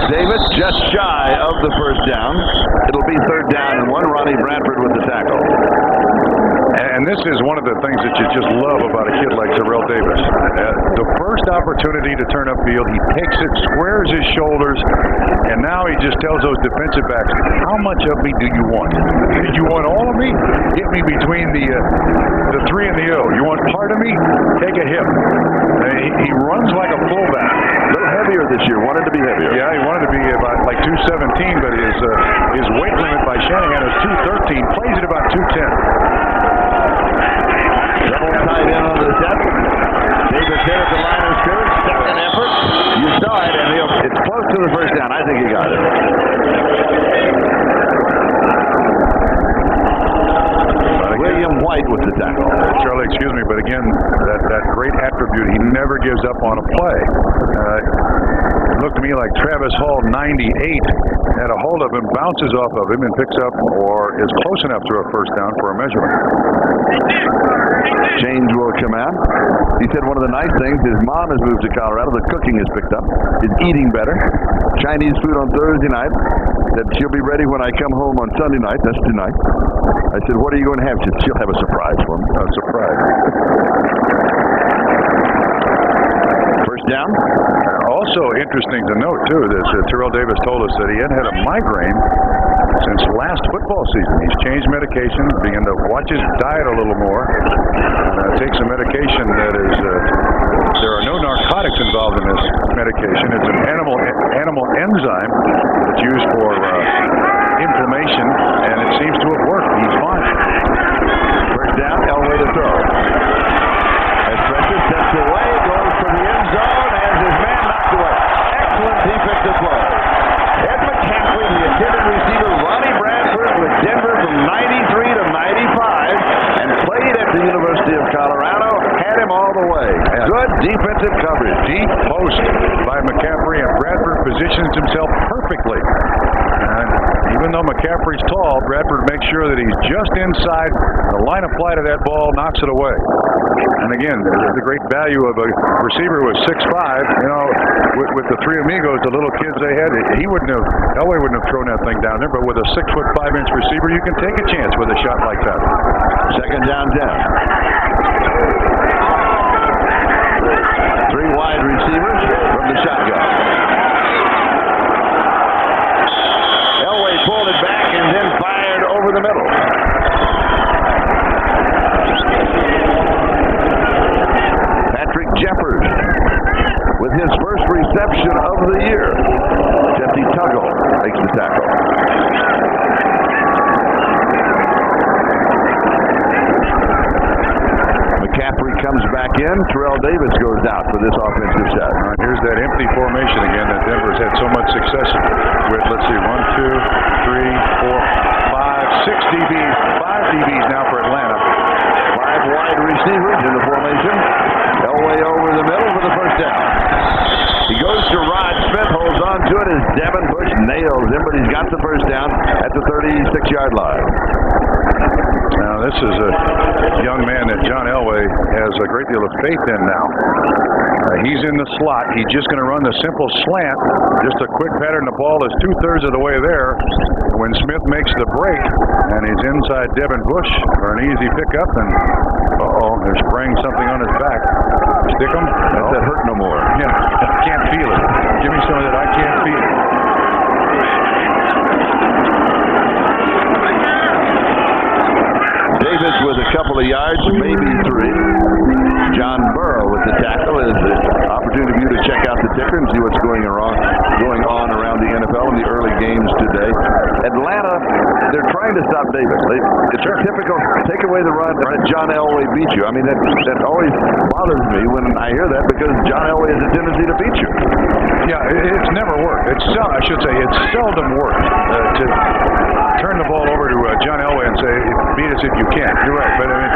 Davis just shy of the first down. It'll be third down and 1. Ronnie Bradford with the tackle. And this is one of the things that you just love about a kid like Terrell Davis. The first opportunity to turn upfield, he takes it, squares his shoulders, and now he just tells those defensive backs, how much of me do you want? Do you want all of me? Hit me between the 3 and the O. You want part of me? Take a hit. He runs like a fullback. A little heavier this year. Wanted to be heavier. Yeah, he wanted to be about like 217, but his weight limit by Shanahan is 213. Plays at about 210. Double tight end on the set. Davis hit at the line of scrimmage. Second effort. You saw it, and it's close to the first down. I think he got it. William White with the tackle. Charlie, excuse me, but again, that great attribute, he never gives up on a play. It looked to me like Travis Hall, 98, had a hold of him, bounces off of him, and picks up or is close enough to a first down for a measurement. Change will come out. He said one of the nice things, his mom has moved to Colorado. The cooking is picked up. He's eating better. Chinese food on Thursday night. Said she'll be ready when I come home on Sunday night. That's tonight. I said, what are you going to have? She said, she'll have a surprise for me. A surprise. First down. Also interesting to note, too, that Terrell Davis told us that he had had a migraine since last football season. He's changed medication, began to watch his diet a little more, take some medication that is, there are no narcotics involved in this medication. It's an animal enzyme that's used for inflammation, and it seems to have worked. He's fine. First down, Elway to throw. As Precious steps away, goes for the end zone, has his man knocked away. Excellent defensive play. Ed McCaffrey, the intended receiver, Ronnie Bradford with Denver from 93 to 95, and played at the University of Colorado, had him all the way. Good defensive coverage. Deep post by McCaffrey, and Bradford positions himself perfectly. And even though McCaffrey's tall, Bradford makes sure that he's just inside the line of flight of that ball, knocks it away. And again, the great value of a receiver who was 6'5", you know, with the three amigos, the little kids they had, Elway wouldn't have thrown that thing down there, but with a 6'5" receiver, you can take a chance with a shot like that. Second down, 10. Three wide receivers from the shotgun. Elway pulled it back and then fired over the middle. Patrick Jeffers with his first reception of the year. Jesse Tuggle makes the tackle. McCaffrey comes back in. Terrell Davis goes out for this offensive set. Here's that empty formation again that Denver's had so much success with. Let's see, 1, 2, 3, 4, 5, 6 DBs, 5 DBs now for Atlanta. 5 wide receivers in the formation. Elway over the middle for the first down. He goes to Rod Smith, holds on to it as Devin Bush nails him, but he's got the first down at the 36-yard line. Now, this is a young man that John Elway has a great deal of faith in now. He's in the slot. He's just going to run the simple slant. Just a quick pattern. The ball is 2/3 of the way there. When Smith makes the break, and he's inside Devin Bush for an easy pickup, and they're spraying something on his back. Stick him? That doesn't hurt no more. Yeah, I can't feel it. Give me some of that. I can't feel it. Davis with a couple of yards, maybe 3. John Burrow with the tackle is the opportunity for you to check out the ticker and see what's going on around the NFL in the early games today. Atlanta, they're trying to stop Davis. It's a typical take away away the run, let John Elway beat you. I mean, that always bothers me when I hear that because John Elway has a tendency to beat you. Yeah, it's never worked. It's seldom worked to turn the ball over to John Elway and say, beat us if you can. You're right, but I mean,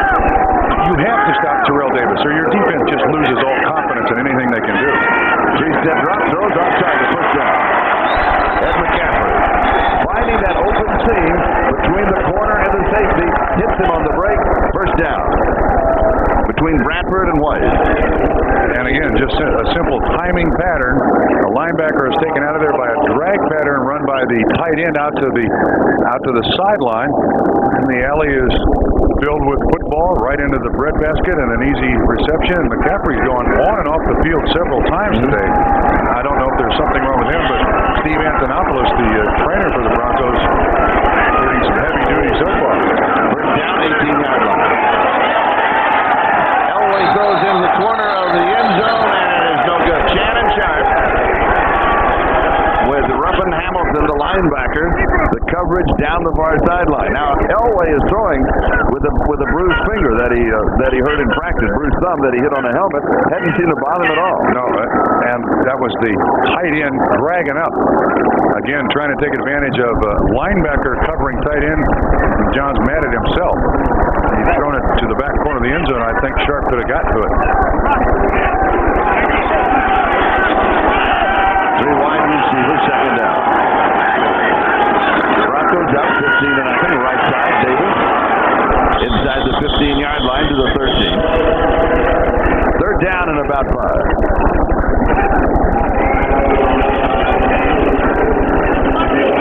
you have to stop Terrell Davis, or your defense just loses all confidence in anything they can do. Three-step drop, throws outside the first down. Ed McCaffrey finding that open seam between the corner and the safety, hits him on the break, first down. Between Bradford and White. And again, just a simple timing pattern. A linebacker is taken out of there by a drag pattern run by the tight end out to the sideline. And the alley is filled with football right into the breadbasket and an easy reception. And McCaffrey's gone on and off the field several times today. I don't know if there's something wrong with him, but Steve Antonopoulos, the trainer for the Broncos, getting some heavy duty so far. First down, 18-yard line. Elway throws in the corner of the end zone, and it is no good. Shannon Sharp with Ruffin Hamilton, the linebacker, the coverage down the far sideline. Now Elway is throwing with a bruised finger that he hurt in practice, bruised thumb that he hit on the helmet. Hadn't seen the bottom at all. No, and that was the tight end dragging up. Again, trying to take advantage of linebacker covering tight end. John's mad at himself. He's thrown it to the back corner of the end zone. I think Sharp could have got to it. Three wide receivers, second down. Broncos up 15-0, right side. Davis inside the 15-yard line to the 13. Third down and about 5.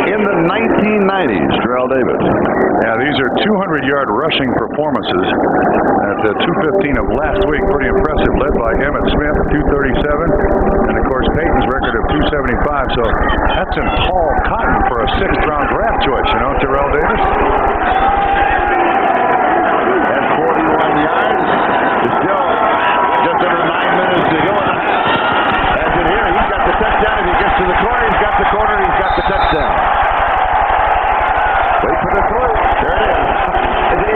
In the 1990s, Terrell Davis. Yeah, these are 200-yard rushing performances at the 215 of last week. Pretty impressive, led by Emmitt Smith, 237. And, of course, Peyton's record of 275. So that's some tall cotton for a sixth-round draft choice, you know, Terrell Davis. At 41 yards. Still just under 9 minutes to go in the half. As in here, he's got the touchdown. If he gets to the corner, he's got the corner, he's got the touchdown. Wait for the throw. There it is.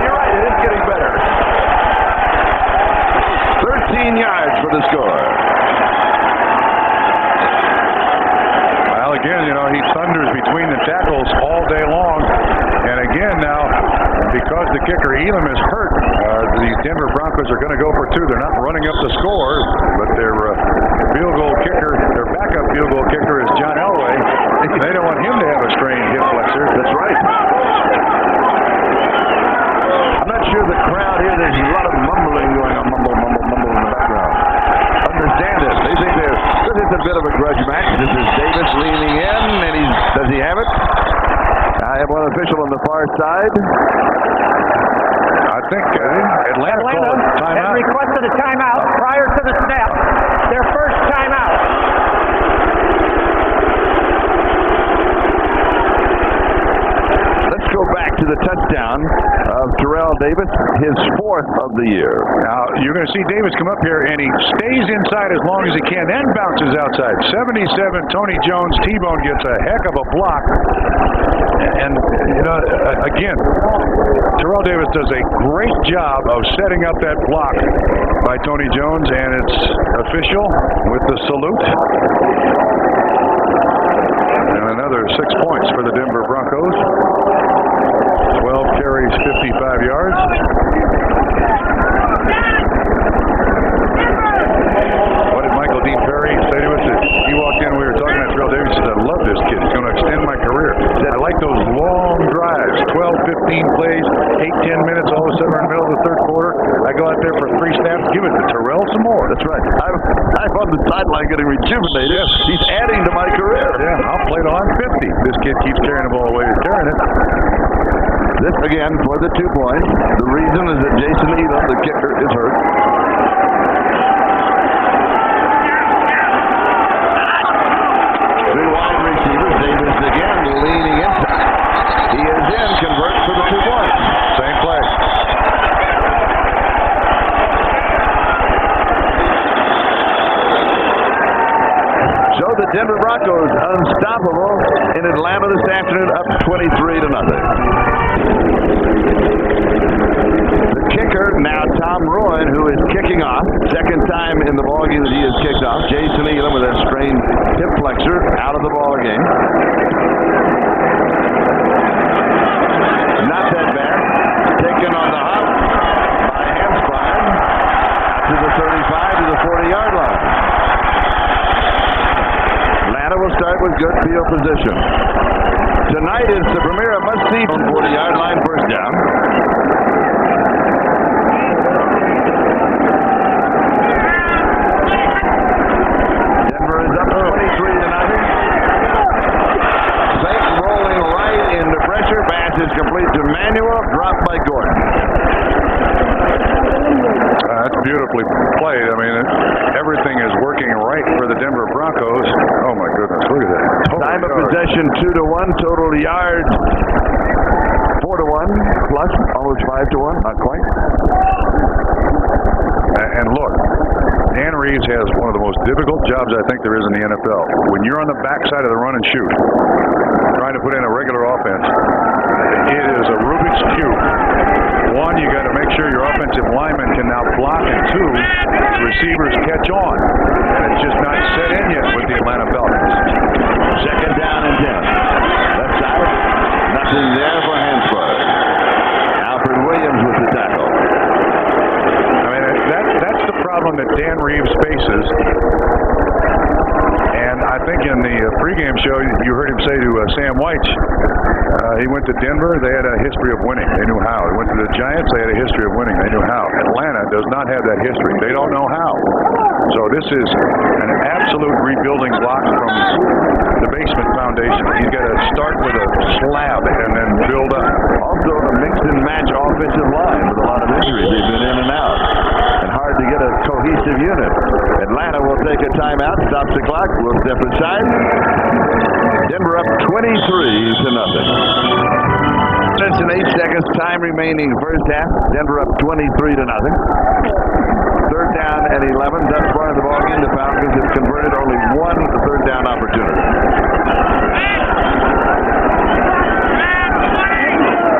You're right, it is getting better. 13 yards for the score. Well, again, you know, he thunders between the tackles all day long. And again, now, because the kicker Elam is hurt, the Denver Broncos are going to go for two. They're not running up the score, but their field goal kicker, their backup field goal kicker is John Elway. They don't want him to have a strained hip flexor. That's right. I'm not sure the crowd here, there's a lot of mumbling going on, mumble in the background. Understand it. They think this is a bit of a grudge match. This is Davis leaning in, and does he have it? I have one official on the far side. I think Atlanta called a timeout. Has requested a timeout prior to the snap. Their first timeout. Let's go back to the touchdown of Terrell Davis, his fourth of the year. Now, you're going to see Davis come up here, and he stays inside as long as he can, then bounces outside. 77, Tony Jones, T-Bone gets a heck of a block. And, you know, again, Terrell Davis does a great job of setting up that block by Tony Jones, and it's official with the salute. And another 6 points for the Denver Broncos. 12 carries, 55 yards. What did Michael Dean Perry say to us? He walked in, we were talking to Terrell Davis, he said, I love this kid. He's going to extend my career. I like those long drives, 12, 15 plays, 8, 10 minutes, all of a sudden in the middle of the third quarter. I go out there for 3 snaps, give it to Terrell some more. That's right. I'm on the sideline getting rejuvenated. Yes. He's adding to my career. Yeah, I'll play till I'm 50. This kid keeps carrying the ball away. He's carrying it. This, again, for the 2 points. The reason is that Jason Elam, the kicker, is hurt. Three wide receivers. Davis again leaning inside. He is in, converts for the 2 points. Same play. So the Denver Broncos unstoppable in Atlanta this afternoon, up 23-0. The kicker, now Tom Rowan, who is kicking off. Second time in the ballgame that he has kicked off. Jason Elam with a strained hip flexor out of the ballgame. Not that bad. Taken on the hop by Hanscline to the 35 to the 40-yard line. Atlanta will start with good field position. Tonight is the premier must-see on 40-yard line, first down. Denver is up 23-0. Saints rolling right into pressure. Pass is complete to Manuel, dropped by Gordon. That's beautifully played. I mean, everything is working right for the Denver Broncos. Oh my goodness, look at that. Time of possession 2-1. Total yards 4-1 plus almost 5-1. Not quite. And look, Dan Reeves has one of the most difficult jobs I think there is in the NFL. When you're on the backside of the run and shoot, trying to put in a regular offense, it is a Rubik's Cube. One, you got to make sure your offensive lineman can now block, and two, the receivers catch on. And it's just not set in yet with the Atlanta Falcons. Second down and 10. Left side, nothing there for Hansford. Alfred Williams with the tackle. I mean, that's the problem that Dan Reeves faces. And I think in the pregame show, you heard him say to Sam White, he went to Denver, they had a history of winning. They knew how. He went to the Giants, they had a history of winning. They knew how. Atlanta does not have that history. They don't know how. So this is an absolute rebuilding block from the basement foundation. He's got to start with a slab and then build up. Also a mix and match offensive line with a lot of injuries. They've been in and out. And hard to get a cohesive unit. Atlanta will take a timeout, stops the clock, will step aside. Denver up 23-0. Minutes and 8 seconds, time remaining first half. Denver up 23-0. Third down and 11. Thus far in the ballgame, the Falcons have converted only one third down opportunity.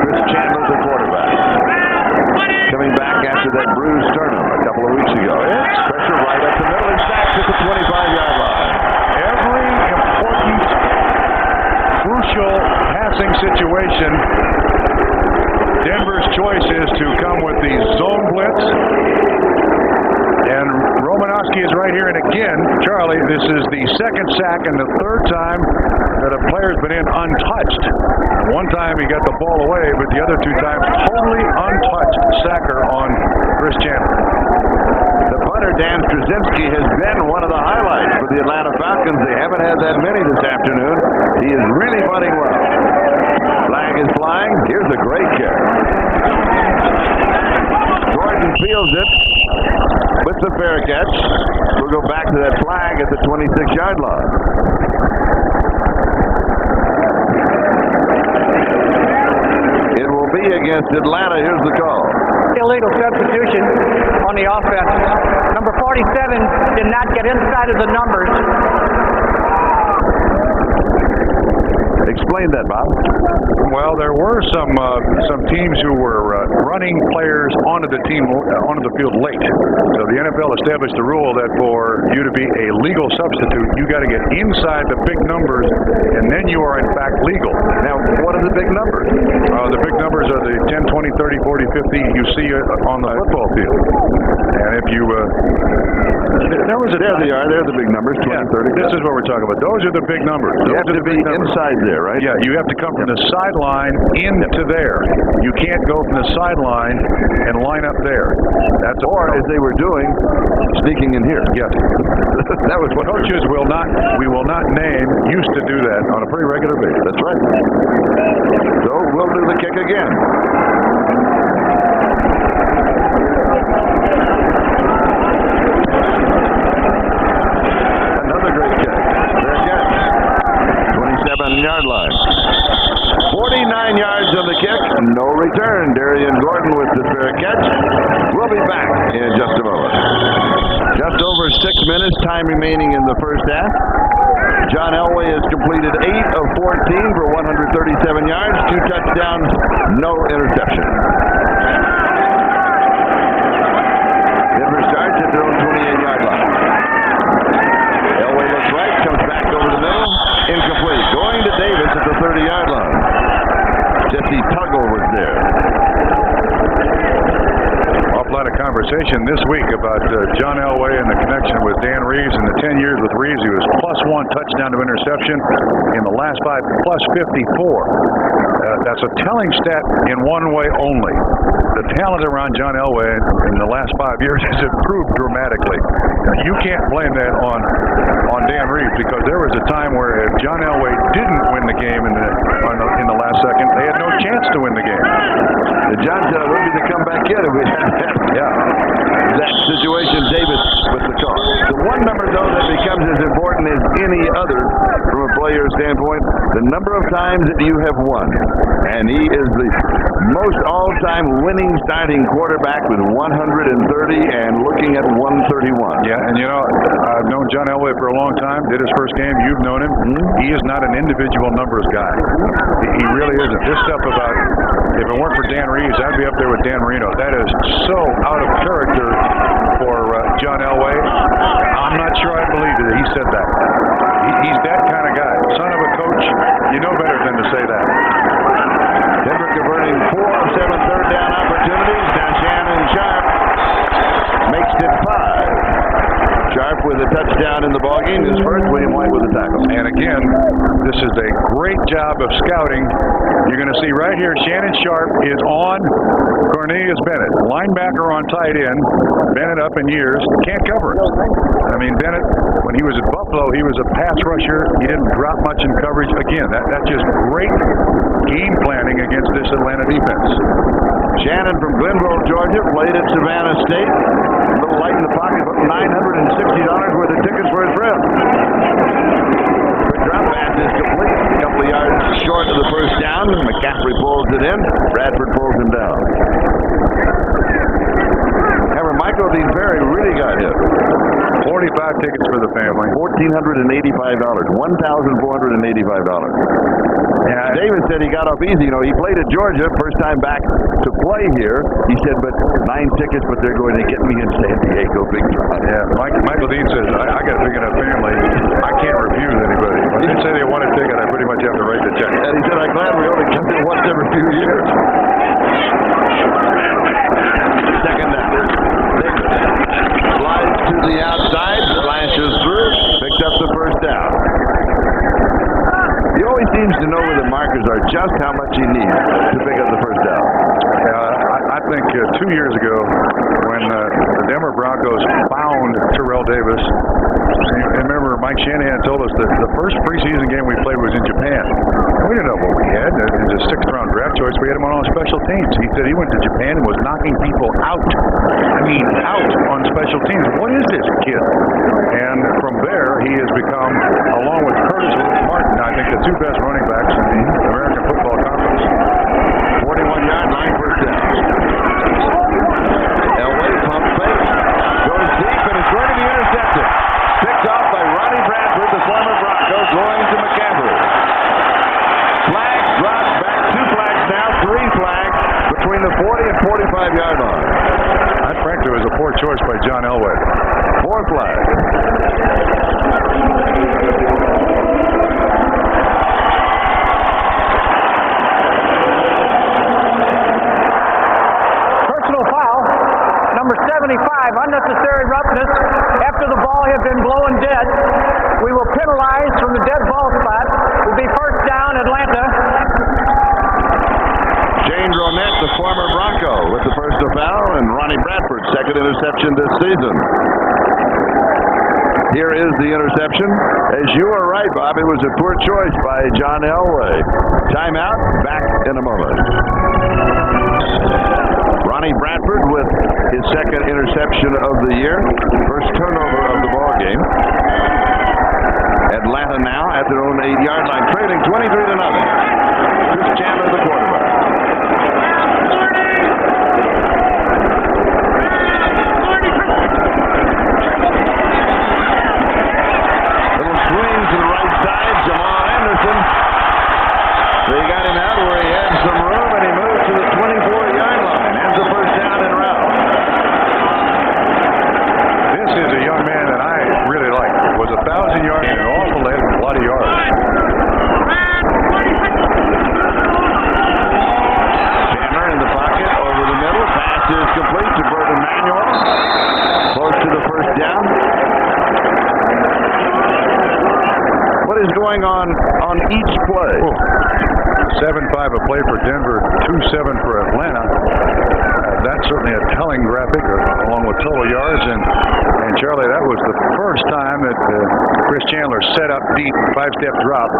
Chris Chandler, the quarterback. Coming back after that bruised sternum a couple of weeks ago. It's pressure right up the middle and sacks at the 25-yard line. Every important, crucial passing situation, Denver's choice is to come with the zone blitz. And Romanowski is right here. And again, Charlie, this is the second sack and the third time that a player's been in untouched. One time he got the ball away, but the other two times totally untouched sacker on Chris Chandler. The punter, Dan Straczynski, has been one of the highlights for the Atlanta Falcons. They haven't had that many this afternoon. He is really punting well. Flag is flying. Here's a great kick. Gordon fields it with the fair catch. We'll go back to that flag at the 26-yard line. It will be against Atlanta. Here's the call. Illegal substitution on the offense. Number 47 did not get inside of the numbers. Explain that, Bob. Well, there were some teams who were running players onto the field late. So the NFL established a rule that for you to be a legal substitute, you got to get inside the big numbers, and then you are in fact legal. Now, what are the big numbers? The big numbers are the 10, 20, 30, 40, 50 you see on the football field. And if you there they are. They're the big numbers, 20, 30. This is what we're talking about. Those are the big numbers. You have to be inside there, right? Yeah, you have to come from the sideline into there. You can't go from the sideline and line up there. Or as they were doing, sneaking in here. Yes. That was what coaches will not name used to do that on a pretty regular basis. That's right. So we'll do the kick again. Another great kick. There it gets. 27-yard line. 49 yards on the kick. No return. Darian Gordon with the fair catch. We'll be back in just a moment. Just over 6 minutes, time remaining in the first half. John Elway has completed 8 of 14 for 137 yards, 2 touchdowns, no interception. Denver starts at their own 28-yard line. Elway looks right, comes back over the middle, incomplete. Going to Davis at the 30-yard line. Jesse Tuggle was there. Awful lot of conversation this week about John Elway and the connection with Dan Reeves. In the 10 years with Reeves, he was +1 touchdown to interception. In the last 5, +54. That's a telling stat in one way only. The talent around John Elway in the last 5 years has improved dramatically. You can't blame that on Dan Reeves, because there was a time where if John Elway didn't win the game in the last second, they had no chance to win the game. John said, I wouldn't be the comeback kid if we had that situation. Davis with the call. The one number, though, that becomes as important as any other from a player's standpoint, the number of times that you have won. And he is the most all-time winning starting quarterback with 130 and looking at 131. Yeah, and I've known John Elway for a long time. Did his first game. You've known him. He is not an individual numbers guy. He really isn't. This stuff about, if it weren't for Dan Reeves, I'd be up there with Dan Marino. That is so out of character for John Elway. I'm not sure I believe that he said that. He's that kind of guy. Son of a coach, you know better than to say that. Denver converting 4 of 7 third down opportunities. Now Shannon Sharp makes it 5. Sharp with a touchdown in the ballgame. His first, William White with a tackle. And again, this is a great job of scouting. You're going to see right here, Shannon Sharp is on Cornelius Bennett. Linebacker on tight end. Bennett up in years. Can't cover it. I mean, Bennett, when he was at Buffalo, he was a pass rusher. He didn't drop much in coverage. Again, that's just great game planning against this Atlanta defense. Shannon from Glenville, Georgia, played at Savannah State. A little light in the pocket, but $960 worth of tickets for his trip. Quick drop pass is complete. A couple of yards short of the first down. McCaffrey pulls it in. Bradford pulls him down. However, Michael Dean Perry really got hit. 45 tickets for the family. $1,485. $1,485. Yeah. David said he got off easy. He played at Georgia, first time back to play here. He said, but 9 tickets, but they're going to get me in San Diego big time. Yeah, Michael Dean says, I got a big enough family. I can't refuse anybody. When they say they want a ticket, I pretty much have to write the check. And he said, I'm glad we only come here once every few years. Second down. Davis slides to the outside, slashes through, picks up the first down. He always seems to know where the markers are, just how much he needs to pick up the first down. I think 2 years ago, when the Denver Broncos found Terrell Davis, and remember Mike Shanahan told us that the first preseason game we played was in Japan. And we didn't know what we had. It was a 6th-round draft choice. We had him on all special teams. He said he went to Japan and was knocking people out. I mean, out on special teams. What is this kid? And from there, he has become, along with Curtis Martin, I think the 2 best running backs in the American Football Conference. 41-yard line, first down. Elway pump fake, goes deep, and it's going to be intercepted. Picked off by Ronnie Bradford, the former Bronco, going to McCaffrey. Flags dropped back, 2 flags now, 3 flags between the 40 and 45-yard line. That frankly was a poor choice by John Elway. 4 flags. Number 75, unnecessary roughness after the ball had been blown dead. We were penalized from the dead ball spot. It will be first down, Atlanta. James Ronette, the former Bronco, with the first foul, and Ronnie Bradford, second interception this season. Here is the interception. As you are right, Bob, it was a poor choice by John Elway. Timeout, back in a moment. Ronnie Bradford with his second interception of the year. First turnover of the ball game. Atlanta now at their own 8-yard line, trailing 23-0. Chris Chandler, the quarterback. Little swing to the right going on each play? 7-5 a play for Denver, 2-7 for Atlanta. That's certainly a telling graphic, along with total yards. And Charlie, that was the first time that Chris Chandler set up deep, 5-step drop,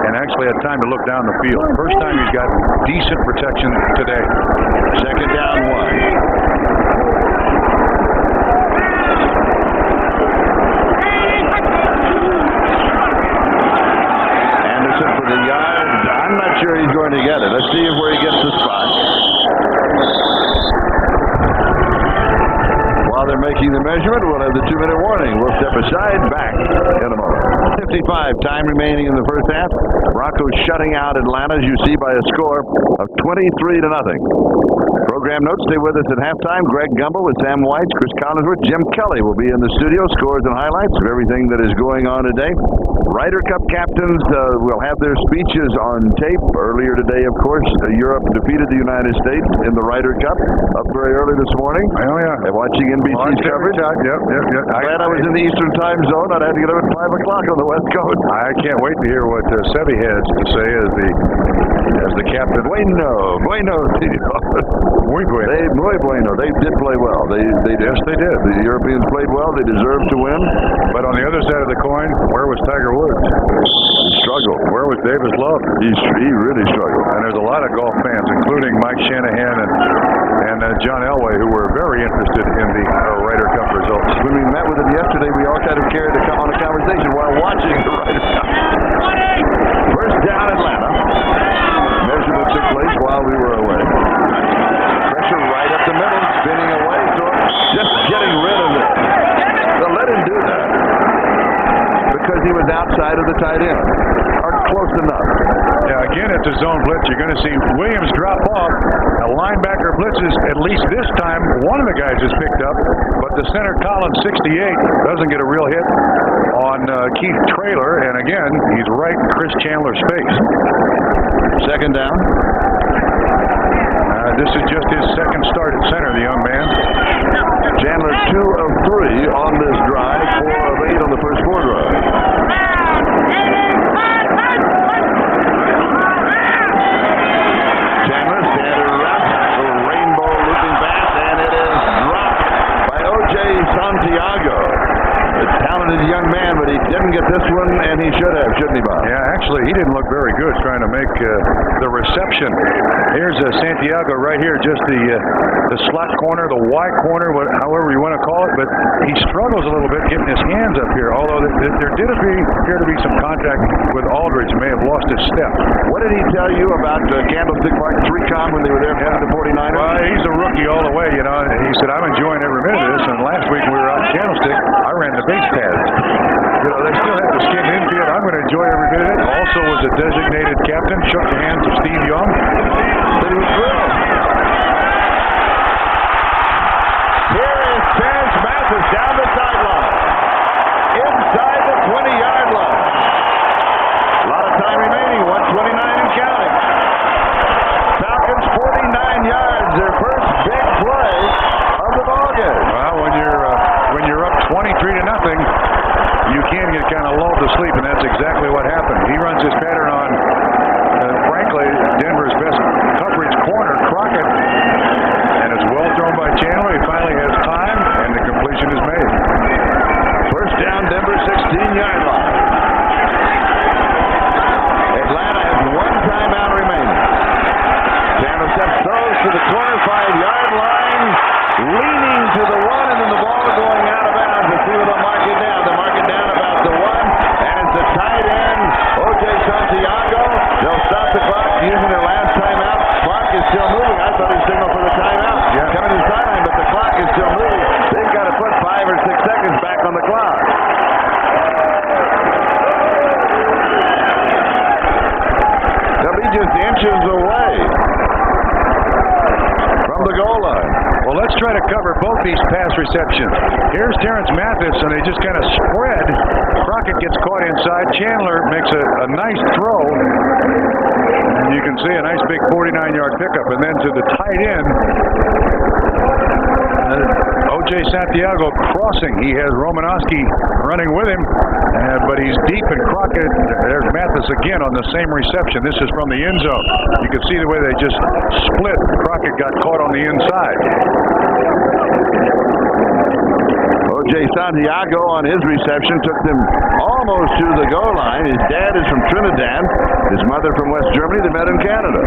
and actually had time to look down the field. First time he's got decent protection today. Second down, 1. Anderson for the yard. I'm not sure he's going to get it. Let's see where he gets the spot. While they're making the measurement, we'll have the 2-minute warning. We'll step aside, back in a moment. 55 time remaining in the first half. Broncos shutting out Atlanta, as you see, by a score of 23-0. Program notes, stay with us at halftime. Greg Gumbel with Sam White, Chris Collinsworth, Jim Kelly will be in the studio. Scores and highlights of everything that is going on today. Ryder Cup captains will have their speeches on tape. Earlier today, of course, Europe defeated the United States in the Ryder Cup up very early this morning. Oh, yeah. And watching NBC's coverage. Yep. Glad I was in the Eastern time zone. I'd have to get up at 5 o'clock on the West Coast. I can't wait to hear what Sevi has to say as the captain. Bueno. Muy bueno. They did play well. Yes, they did. The Europeans played well. They deserved to win. But on the other side of the coin, where was Tiger Woods? He struggled. Where was Davis Love? He really struggled. And there's a lot of golf fans, including Mike Shanahan and John Elway, who were very interested in the Ryder Cup results. When we met with him yesterday, we all kind of carried on a conversation while watching the Ryder Cup. First down, Atlanta. Measurement took place while we were away. Pressure right up the middle, spinning away. So just getting rid of it. They'll let him do that because he was outside of the tight end, or close enough. Yeah, again, it's a zone blitz. You're going to see Williams drop off. A linebacker blitzes. At least this time, one of the guys is picked up, but the center, Collins, 68, doesn't get a real hit on Keith Traylor. And again, he's right in Chris Chandler's face. Second down. This is just his second start at center, the young man. Chandler 2 of 3 on this drive, 4 of 8 on the first 4 drive. Chandler standing up, the rainbow looping pass, and it is dropped by O.J. Santiago. A talented young man, but he didn't get this one, and he should have, shouldn't he, Bob? Yeah, actually, he didn't look very good trying to make the reception. Here's Santiago right here, just the slot corner, the Y corner, however you want to call it, but he struggles a little bit getting his hands up here, although there did appear to be some contact with Aldridge, may have lost his step. What did he tell you about Candlestick Park 3-com when they were there playing the 49ers? Well, he's a rookie all the way, you know. He said, I'm enjoying every minute of this, and last week when we were out in Candlestick, I ran the base pads. You know, they still have to skin infield. I'm going to enjoy every bit of it. Also was a designated captain, shook the hands of Steve Young. But he was thrilled. Here is Terrence Mathis down the sideline. Inside the 20-yard line. A lot of time remaining, 1:29 and counting. Falcons 49 yards, their first big play of the ballgame. Well, when you're up 23-0, you can get kind of lulled to sleep, and that's exactly what happened. He runs his pattern on, frankly, Denver's best coverage corner, Crockett, and it's well thrown by Chandler. He finally has time, and the completion is made. First down, Denver 16-yard line. Atlanta has 1 timeout remaining. Chandler steps, throws to the corner, 5-yard line, leaning to the 1, and then the ball going out of bounds. Let's see where they'll mark it down. They'll mark it down about the 1, and it's the tight end, O.J. Santiago. They'll stop the clock using their last timeout. Clock is still moving. I thought he signaled for the timeout. Yeah. Coming to the sideline, but the clock is still moving. They've got to put 5 or 6 seconds back on the clock. They'll be just inches away from the goal line. Well, let's try to cover both these pass receptions. Here's Terrence Mathis, and they just kind of spread. Crockett gets caught inside. Chandler makes a nice throw. And you can see a nice big 49-yard pickup. And then to the tight end, O.J. O.J. Santiago crossing. He has Romanowski running with him, but he's deep, and Crockett, there's Mathis again on the same reception. This is from the end zone. You can see the way they just split. Crockett got caught on the inside. O.J. Santiago on his reception took them almost to the goal line. His dad is from Trinidad. His mother from West Germany. They met in Canada.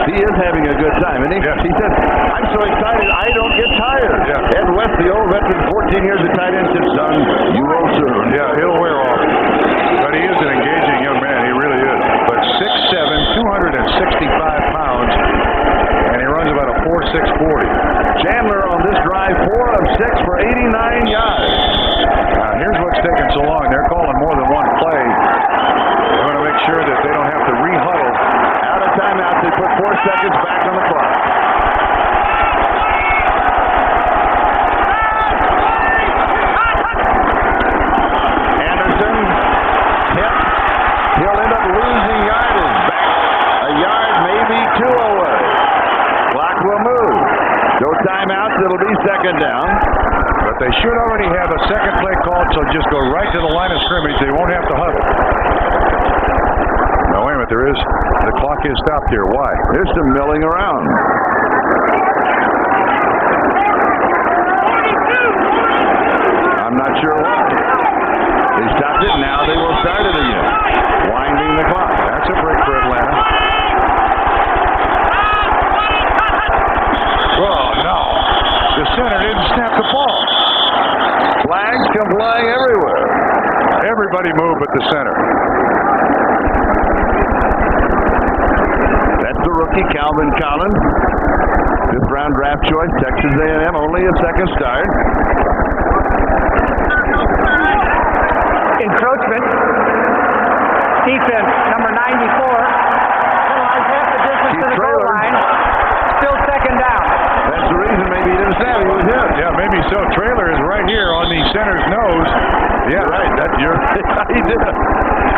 He is having a good time. And he said, I'm so excited, I don't get tired. Yeah. Ed West, the old veteran, 14 years of tight end, said, son, you will soon. Yeah, he'll wear off. But he is an engaging young man. He really is. But 6'7", 265 pounds, and he runs about a 4.6 40. Chandler on this drive, 4 of 6 for 89 yards. Now, here's what's taking so long. They're calling more than one play. They want to make sure that they don't have to re-huddle. Out of timeout, they put 4 seconds back on the clock. Anderson hit. He'll end up losing yardage. Back a yard, maybe 2 away. Clock will move. No timeouts, it'll be second down. But they should already have a second play called, so just go right to the line of scrimmage. They won't have to huddle. No, wait a minute, the clock is stopped here. Why? There's some milling around. I'm not sure why. They stopped it, now they will start it again. Winding the clock. That's a break for Atlanta. Oh, no. The center didn't snap the ball. Flags come flying everywhere. Everybody moved but the center. That's the rookie, Calvin Collins. 5th round draft choice, Texas A&M, only a second start. Encroachment. Defense, number 94. Penalized half the distance to the goal line. Still second down. That's the reason maybe he didn't snap. He was hit. Yeah, maybe so. Trailer is right here on the center's nose. Yeah, right. He did.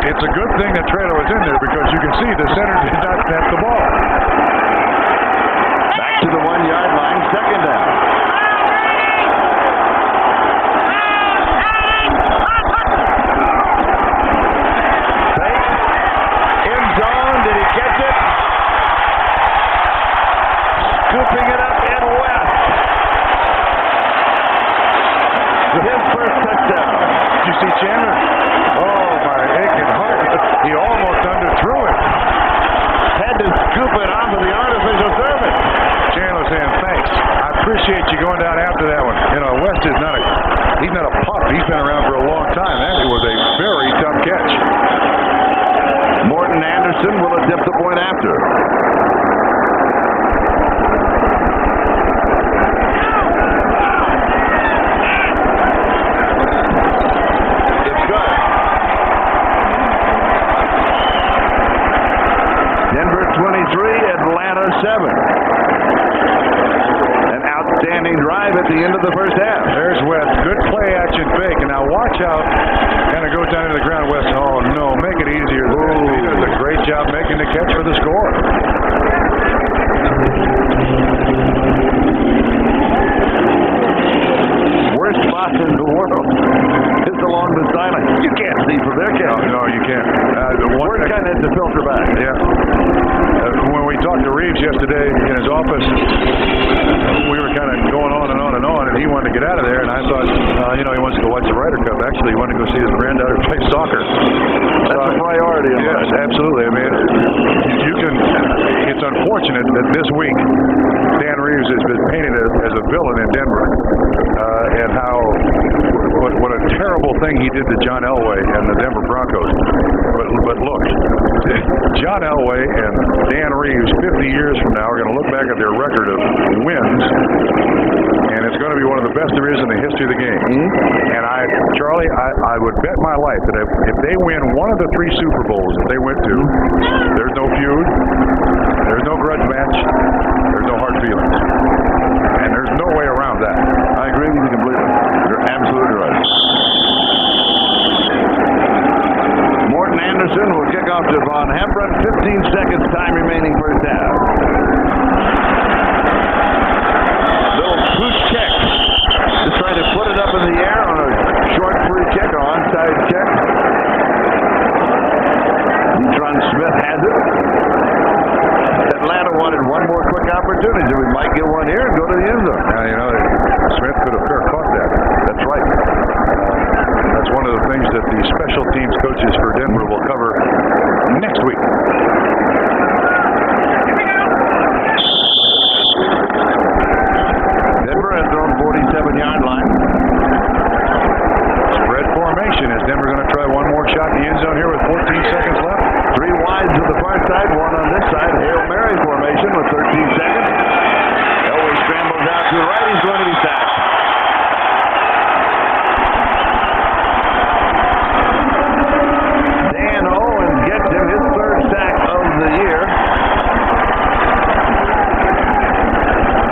It's a good thing that Trailer was in there because you can see the center did not snap the ball. Back to the 1-yard line, second down. Fake. End zone. Did he catch it? Scooping it up in West. His first touchdown. Did you see Chandler? Oh, my aching heart. He almost underthrew it. Had to scoop it onto the artificial surface. Chandler saying, thanks. I appreciate you going down after that one. You know, West is he's not a pup. He's been around for a long time. That was a very tough catch. Morton Anderson will attempt the point after. It's good. Denver 23, Atlanta 7. An outstanding drive at the end of the first half. There's West. Good play action fake. And now watch out. Kind of goes down to the ground. West. Oh, no. Make it easier. He does a great job making the catch for the score. Worst spot in the world is along the sideline. You can't see from there, can you? No, you can't. We're kind of to filter back. Yeah. When we talked to Reeves yesterday in his office, we were kind of going on and on and on, and he wanted to get out of there, and I thought, he wants to go watch the Ryder Cup. Actually, he wanted to go see his granddaughter play soccer. That's a priority. Yes, absolutely. I mean, it's unfortunate that this week Dan Reeves has been painted as a villain in Denver, and what a terrible thing he did to John Elway and the Denver Broncos. But look, John Elway and Dan Reeves 50 years from now are going to look back at their record of wins, and it's going to be one of the best there is in the history of the game. And Charlie, I would bet my life that if they win one of the 3 Super Bowls that they went to, there's no feud, there's no grudge match, there's no hard feelings. And there's no way around that. I agree with you completely. You're absolutely right. Morton Anderson will kick off to Von Hembrun. 15 seconds time remaining first half. Little opportunities. We might get one here and go to the end zone. Smith could have caught that. That's right. That's one of the things that the special teams coaches for Denver will cover next week. Denver has their own 47-yard line. Spread formation. Is Denver going to try one more shot in the end zone here with 14 seconds left? 3 wides to the far side, 1 on this side. Hail Mary formation with 13 seconds. Elway scrambles out to the right. He's going to be sacked. Dan Owens gets him his 3rd sack of the year.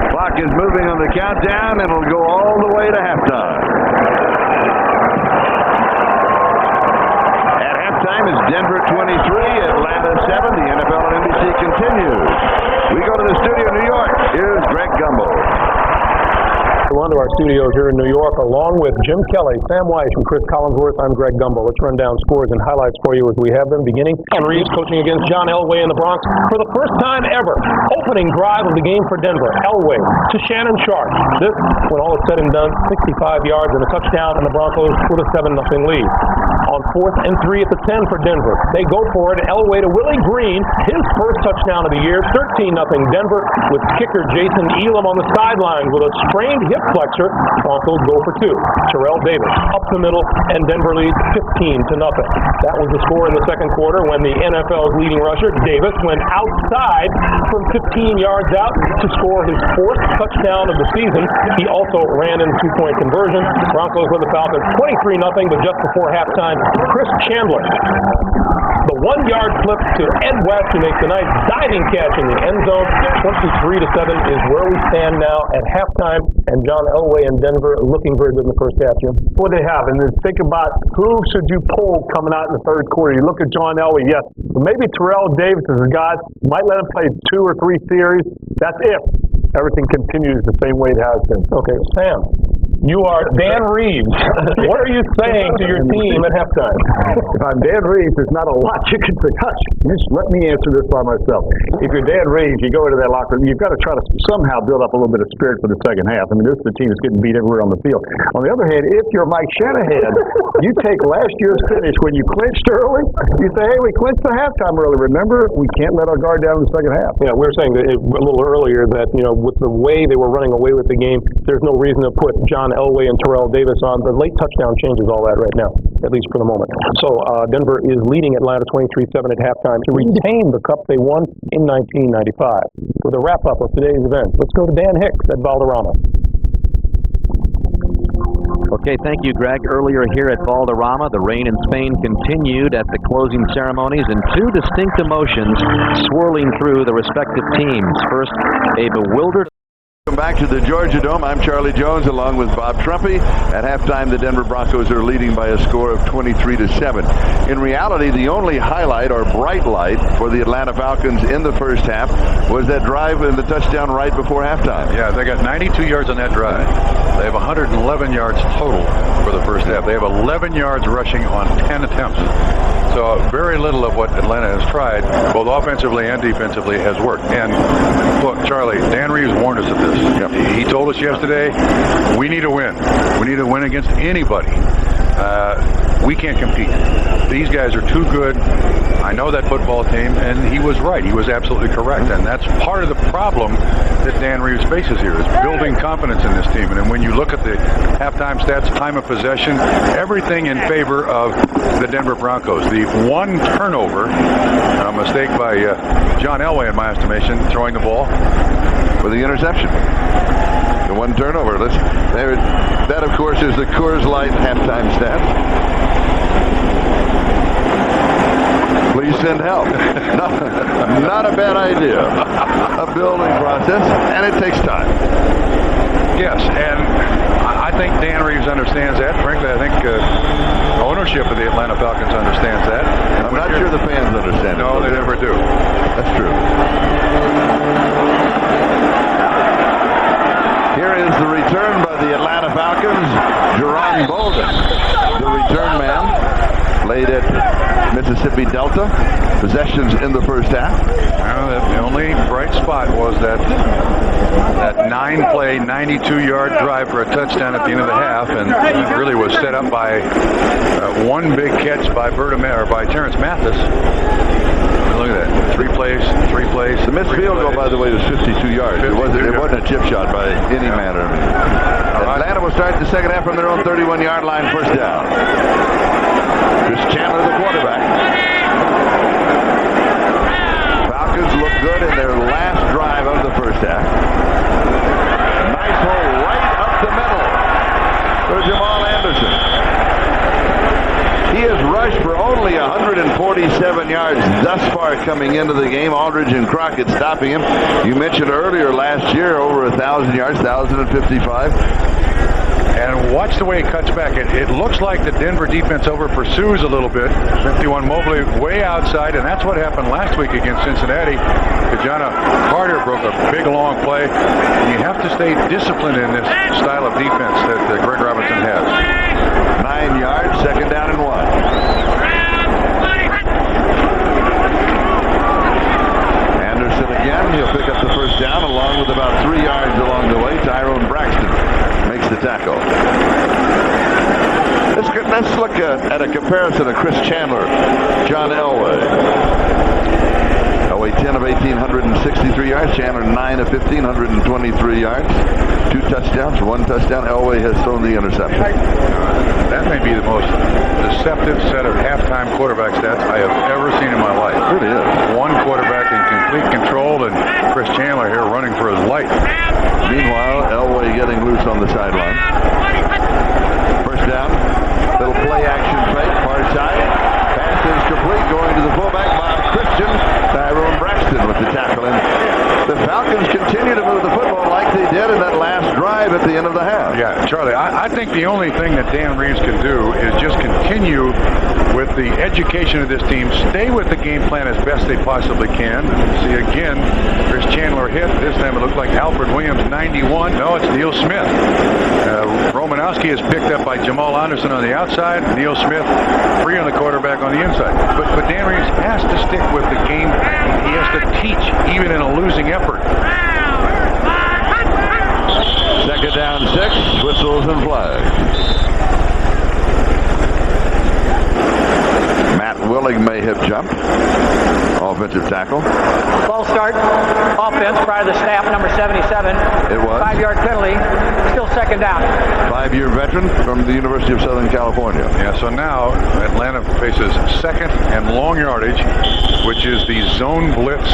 Clock is moving on the countdown, and it'll go all the way to halftime. At halftime is Denver 23, Atlanta 7. The NFL on NBC continues. We go to the studio in New York. Here's Greg Gumbo. We're on to our studios here in New York, along with Jim Kelly, Sam Weiss, and Chris Collinsworth. I'm Greg Gumbo. Let's run down scores and highlights for you as we have them. Beginning, Dan Reeves coaching against John Elway in the Bronx for the first time ever. Opening drive of the game for Denver. Elway to Shannon Sharp. This, when all is said and done, 65 yards and a touchdown, and the Broncos with a 7-0 lead. On 4th and 3 at the 10 for Denver. They go for it. Elway to Willie Green, his first touchdown of the year. 13-0 Denver, with kicker Jason Elam on the sideline with a sprained hip flexor. Broncos go for 2. Terrell Davis up the middle, and Denver leads 15-0. That was the score in the second quarter when the NFL's leading rusher, Davis, went outside from 15 yards out to score his 4th touchdown of the season. He also ran in 2-point conversion. Broncos with the Falcons 23-0, but just before halftime, Chris Chandler, the 1-yard flip to Ed West, who makes a nice diving catch in the end zone. 23-7 is where we stand now at halftime, and John Elway and Denver looking very good in the first half, Jim. What they have, and then think about who should you pull coming out in the third quarter. You look at John Elway, yes, but maybe Terrell Davis is a guy, might let him play 2 or 3 series. That's if everything continues the same way it has been. Okay, Sam, you are Dan Reeves. What are you saying to your team at halftime? Dan Reeves, there's not a lot you can say. Hush, just let me answer this by myself. If you're Dan Reeves, you go into that locker room, you've got to try to somehow build up a little bit of spirit for the second half. I mean, this is the team that's getting beat everywhere on the field. On the other hand, if you're Mike Shanahan, you take last year's finish when you clinched early, you say, hey, we clinched the halftime early. Remember, we can't let our guard down in the second half. Yeah, we were saying that a little earlier that, with the way they were running away with the game, there's no reason to put John Elway and Terrell Davis on. The late touchdown changes all that right now, at least for the moment. So Denver is leading Atlanta 23-7 at halftime to retain the cup they won in 1995. For the wrap-up of today's event, let's go to Dan Hicks at Valderrama. Okay, thank you, Greg. Earlier here at Valderrama, the rain in Spain continued at the closing ceremonies, and 2 distinct emotions swirling through the respective teams. First, a bewildered... Welcome back to the Georgia Dome. I'm Charlie Jones along with Bob Trumpy. At halftime, the Denver Broncos are leading by a score of 23-7. In reality, the only highlight or bright light for the Atlanta Falcons in the first half was that drive and the touchdown right before halftime. Yeah, they got 92 yards on that drive. They have 111 yards total for the first half. They have 11 yards rushing on 10 attempts. So very little of what Atlanta has tried, both offensively and defensively, has worked. And look, Charlie, Dan Reeves warned us of this. Yep. He told us yesterday, we need a win. We need to win against anybody. We can't compete. These guys are too good. I know that football team, and he was right. He was absolutely correct. And that's part of the problem that Dan Reeves faces here, is building confidence in this team. And when you look at the halftime stats, time of possession, everything in favor of the Denver Broncos. The 1 turnover, a mistake by John Elway, in my estimation, throwing the ball. With the interception. The 1 turnover. That, of course, is the Coors Light halftime stat. Please send help. Not a bad idea. A building process, and it takes time. Yes, and I think Dan Reeves understands that. Frankly, I think ownership of the Atlanta Falcons understands that. I'm not sure the fans understand it. No, they never do. That's true. Here is the return by the Atlanta Falcons, Jerron Bolden, the return man. played at Mississippi Delta. Possessions in the first half. Well, the only bright spot was that 9-play, 92-yard drive for a touchdown at the end of the half, and it really was set up by one big catch by Terrence Mathis. Look at that. Three plays. The missed field goal, by the way, was 52 yards. It wasn't a chip shot by any manner. Atlanta will start the second half from their own 31-yard line, first down. Chris Chandler, the quarterback. Falcons look good in their last drive of the first half. Nice hole right up the middle for Jamal Anderson. He has rushed for only 147 yards thus far coming into the game. Aldridge and Crockett stopping him. You mentioned earlier last year over 1,000 yards, 1,055. And watch the way he cuts back. It looks like the Denver defense over pursues a little bit. 51 Mobley way outside, and that's what happened last week against Cincinnati. Kajana Carter broke a big long play. And you have to stay disciplined in this style of defense that Greg Robinson has. 9 yards, second down and 1. Anderson again. He'll pick up the first down along with about 3 yards along the way. Tyrone Braxton makes the tackle. Let's look at a comparison of Chris Chandler, John Elway. Elway 10 of 1,863 yards. Chandler 9 of 1,523 yards. 2 touchdowns, 1 touchdown. Elway has thrown the interception. That may be the most deceptive set of halftime quarterback stats I have ever seen in my life. It really is. One quarterback in complete control, and Chris Chandler here running for his life. Meanwhile, Elway getting loose on the sideline. First down. Little play action fake. Far side. Pass is complete. Going to the fullback. Bob Christian. Tyrone Braxton with the tackle. And the Falcons continue to move the football like they did in that last drive at the end of the half. Yeah, Charlie, I think the only thing that Dan Reeves can do is just continue with the education of this team, stay with the game plan as best they possibly can. See again, Chris Chandler hit. This time it looked like Alfred Williams, 91. No, it's Neil Smith. Romanowski is picked up by Jamal Anderson on the outside. Neil Smith free on the quarterback on the inside. But Dan Reeves has to stick with the game. He has to teach even in a losing effort. Second down, 6. Whistles and flags. Matt Willing may have jumped. Offensive tackle. False start. Offense prior to the snap, number 77. It was. 5-yard penalty. Still second down. 5-year veteran from the University of Southern California. Yeah, so now Atlanta faces second and long yardage, which is the zone blitz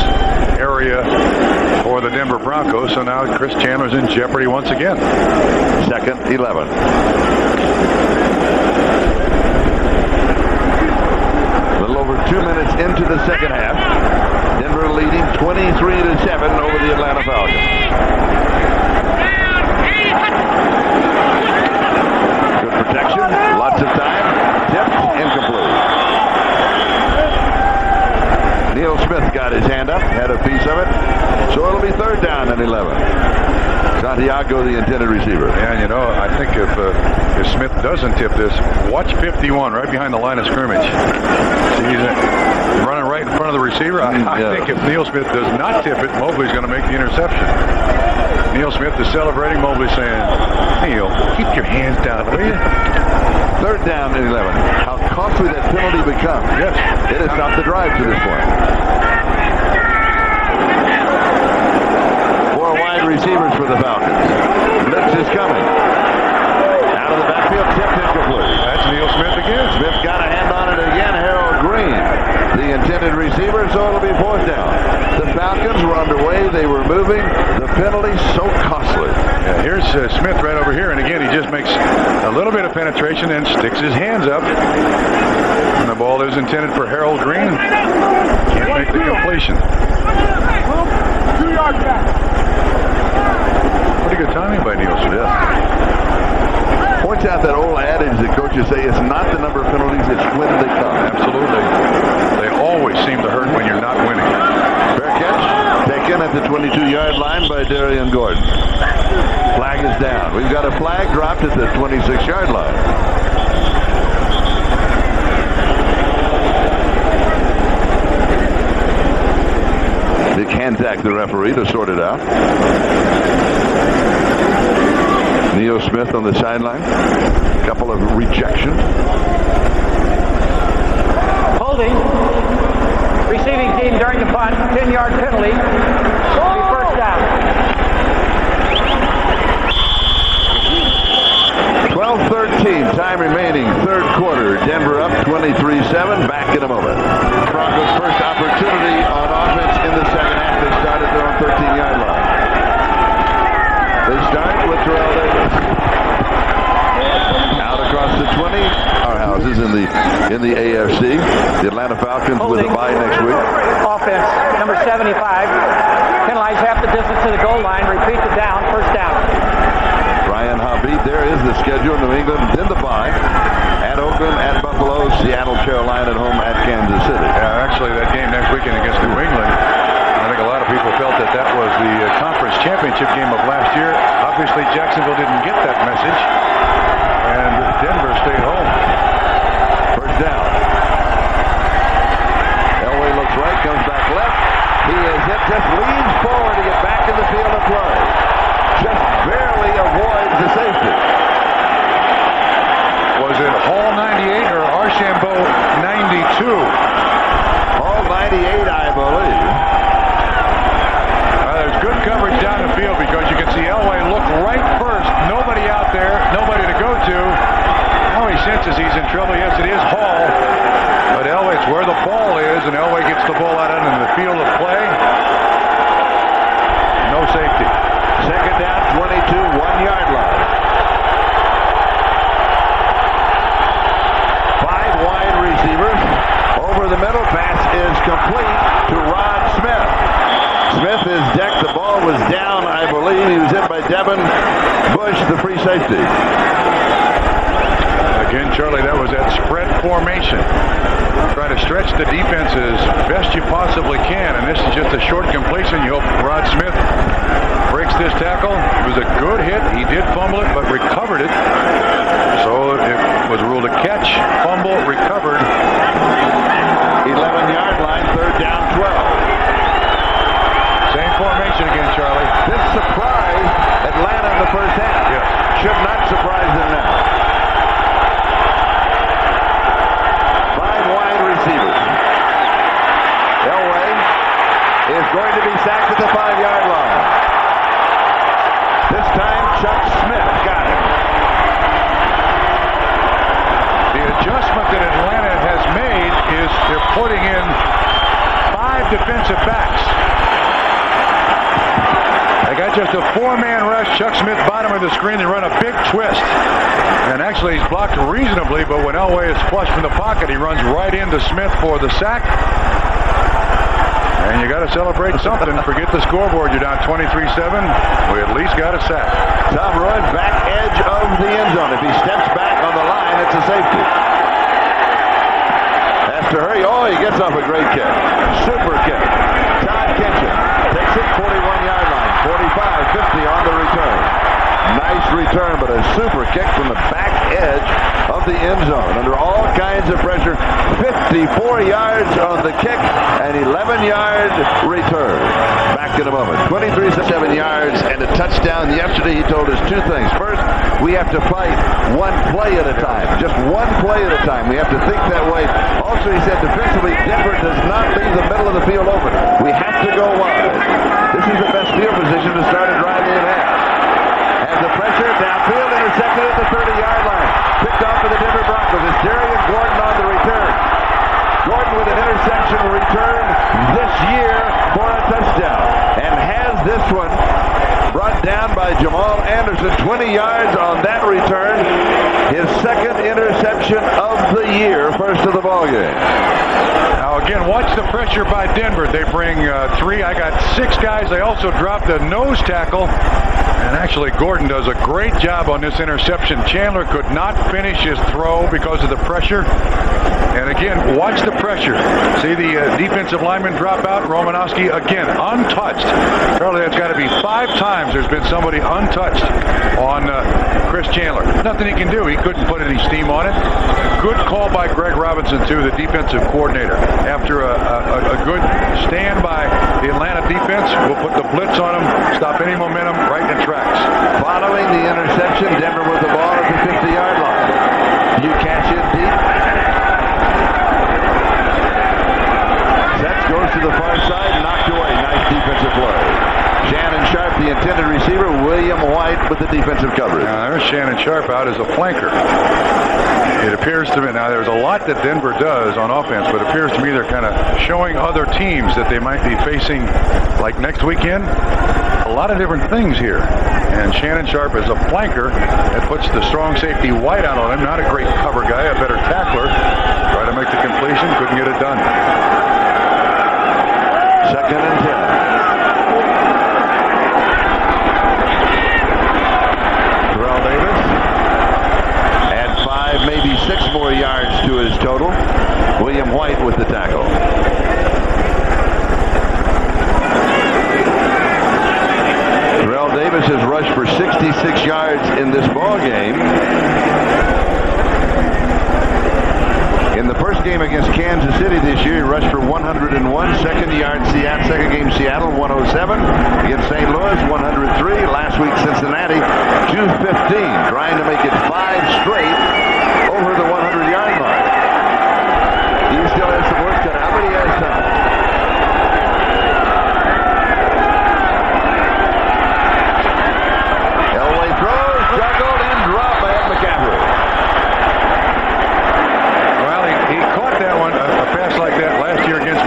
area for the Denver Broncos. So now Chris Chandler's in jeopardy once again. Second, 11. A little over 2 minutes into the second half. Denver leading 23-7 over the Atlanta Falcons. Good protection, lots of time. Tipped, incomplete. Neil Smith got his hand up, had a piece of it. So it'll be third down and 11. Santiago, the intended receiver. And you know, I think if Smith doesn't tip this, watch 51 right behind the line of scrimmage. See, he's running right in front of the receiver. I think if Neil Smith does not tip it, Mobley's going to make the interception. Neil Smith is celebrating. Mobley saying, Neil, keep your hands down, will you? Third down and 11. How costly that penalty becomes. Yes. It has stopped the drive to this point. 4 wide receivers for the Falcons. Blitz is coming. Out of the backfield, tipped incomplete. That's Neil Smith again. Smith got a hand on it again. Harold Green, the intended receiver, so it'll be fourth down. The Falcons were underway. They were moving. The penalty so costly. Yeah, here's Smith right over here, and again, he just makes a little bit of penetration and sticks his hands up. And the ball is intended for Harold Green. Can't make the completion. 2 yards back. Pretty good timing by Neil Smith. Points out that old adage that coaches say it's not the number of penalties, it's when they come. Absolutely. They always seem to hurt when you're not winning. Fair catch, taken at the 22-yard line by Darian Gordon. Flag is down. We've got a flag dropped at the 26-yard line. hand-tack the referee to sort it out. Neo Smith on the sideline. A couple of rejections. Holding. Receiving team during the punt. 10-yard penalty. It'll be first down. 12:13, time remaining, third quarter. Denver up 23-7. Back in a moment. Broncos' first opportunity on offense in the second half. They start at their own 13-yard line. They start with Terrell Davis. Out across the 20. Our houses in the AFC. The Atlanta Falcons with a bye next week. Offense, number 75. Penalize half the distance to the goal line. Repeat the down. First down. Ryan Habib, there is the schedule. New England in the bye. At Oakland, at Buffalo, Seattle, Carolina, at home at Kansas City. Yeah, actually, that game next weekend against New England, I think a lot of people felt that was the conference championship game of last year. Obviously, Jacksonville didn't get that message, and Denver stayed home. First down. Elway looks right, comes back left. He is hit, just leans forward to get back in the field of play. Just barely avoids the safety. Was it Hall 98 or Archambault 92? Hall 98, I believe. There's good coverage down the field because you can see Elway look right first. Nobody out there, nobody to go to. Now he senses he's in trouble. Yes, it is Hall. But Elway, it's where the ball is, and Elway gets the ball out into the field of play. No safety. Second down, 22, 1-yard line. 5 wide receivers. Over the middle, pass is complete to Rod Smith. Smith is decked. The ball was down, I believe. He was hit by Devin Bush, the free safety. Again, Charlie, that was that spread formation. Try to stretch the defense as best you possibly can, and this is just a short completion. You hope Rod Smith breaks this tackle. It was a good hit. He did fumble it, but recovered it. So it was ruled a catch, fumble, recovered. 11-yard line, third down, 12. Same formation again, Charlie. This surprised Atlanta in the first half. Yes. Should not surprise them now. 5 wide receivers. Elway is going to be sacked at the 5-yard line. This time, Chuck Smith got him. The adjustment that Atlanta has made is they're putting in 5 defensive backs. They got just a 4-man rush. Chuck Smith bottom of the screen. They run a big twist. And actually he's blocked reasonably, but when Elway is flush from the pocket, he runs right into Smith for the sack. And you got to celebrate something. Forget the scoreboard. You're down 23-7. We at least got a sack. Tom Roy, back edge of the end zone. If he steps back on the line, it's a safety. Has to hurry. Oh, he gets off a great kick. Super kick. Todd Kinchin takes it 41-yard line. 45-50 on the return. Nice return, but a super kick from the back edge of the end zone. Under all kinds of pressure. 54 yards on the kick, an 11-yard return. Back in a moment. 23-7 yards and a touchdown. Yesterday he told us 2 things. First, we have to fight one play at a time. Just one play at a time. We have to think that way. Also, he said defensively, Denver does not leave the middle of the field open. We have to go wide. This is the best field position to start a drive in half. Has the pressure, downfield, intercepted at the 30-yard line. Picked off for the Denver Broncos. It's Darian Gordon on the return. Gordon with an interception return this year for a touchdown. And has this one brought down by Jamal Anderson. 20 yards on that return. His second interception of the year. First of the ballgame. Now again, watch the pressure by Denver. They bring 3. I got 6 guys. They also drop the nose tackle. And actually, Gordon does a great job on this interception. Chandler could not finish his throw because of the pressure. And again, watch the pressure. See the defensive lineman drop out. Romanowski, again, untouched. Charlie, that's got to be 5 times there's been somebody untouched on Chris Chandler. Nothing he can do. He couldn't put any steam on it. good call by Greg Robinson, too, the defensive coordinator. After a good stand by the Atlanta defense, we'll put the blitz on them, stop any momentum, right in the tracks. Following the interception, Denver with the ball at the 50-yard line. You catch it deep. Sets goes to the far side, knocked away. Nice defensive play. Shannon Sharp, the intended receiver. William White with the defensive coverage. Now, there's Shannon Sharp out as a flanker. It appears to me, now there's a lot that Denver does on offense, but it appears to me they're kind of showing other teams that they might be facing, like next weekend, a lot of different things here. And Shannon Sharp as a flanker, that puts the strong safety White out on him. Not a great cover guy, a better tackler. Try to make the completion, couldn't get it done. 2nd and 10. Terrell Davis had 5, maybe 6 more yards to his total. William White with the tackle. Terrell Davis has rushed for 66 yards in this ball game. In the first game against Kansas City this year, he rushed for 101. Second game Seattle, 107. Against St. Louis, 103. Last week Cincinnati, 215. Trying to make it 5 straight over the 100-yard mark. He still has some work cut out, but he has time. Elway throws, juggled, and dropped by Ed McCaffrey. He caught that one, a pass like that last year against,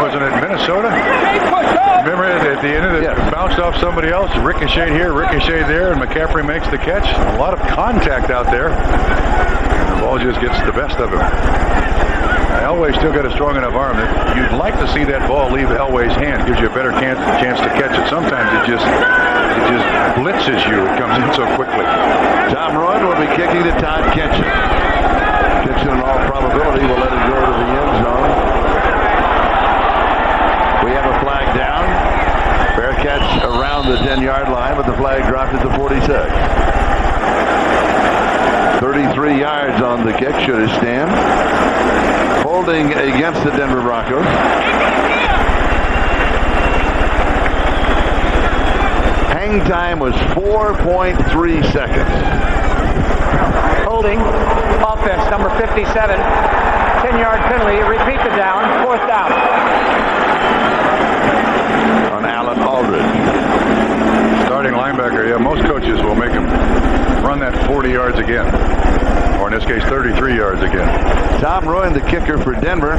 wasn't it Minnesota? Remember at the end of it, bounced off somebody else, ricocheted here, ricocheted there, and McCaffrey makes the catch. A lot of contact out there. And the ball just gets the best of him. Elway's still got a strong enough arm that you'd like to see that ball leave Elway's hand. Gives you a better chance to catch it. Sometimes it just blitzes you. It comes in so quickly. Tom Rowan will be kicking to Todd Kitchen. Kitchen, in all probability, will let it go to the end zone. We have a flag down. Bearcats around the 10-yard line, but the flag dropped at the 46. 33 yards on the kick, should it stand. Holding against the Denver Broncos. Hang time was 4.3 seconds. Holding, offense, number 57, 10-yard penalty. Repeat the down, 4th down. On Alan Aldridge. Starting linebacker, yeah, most coaches will make him run that 40 yards again. Or in this case, 33 yards again. Tom Rowan, the kicker for Denver.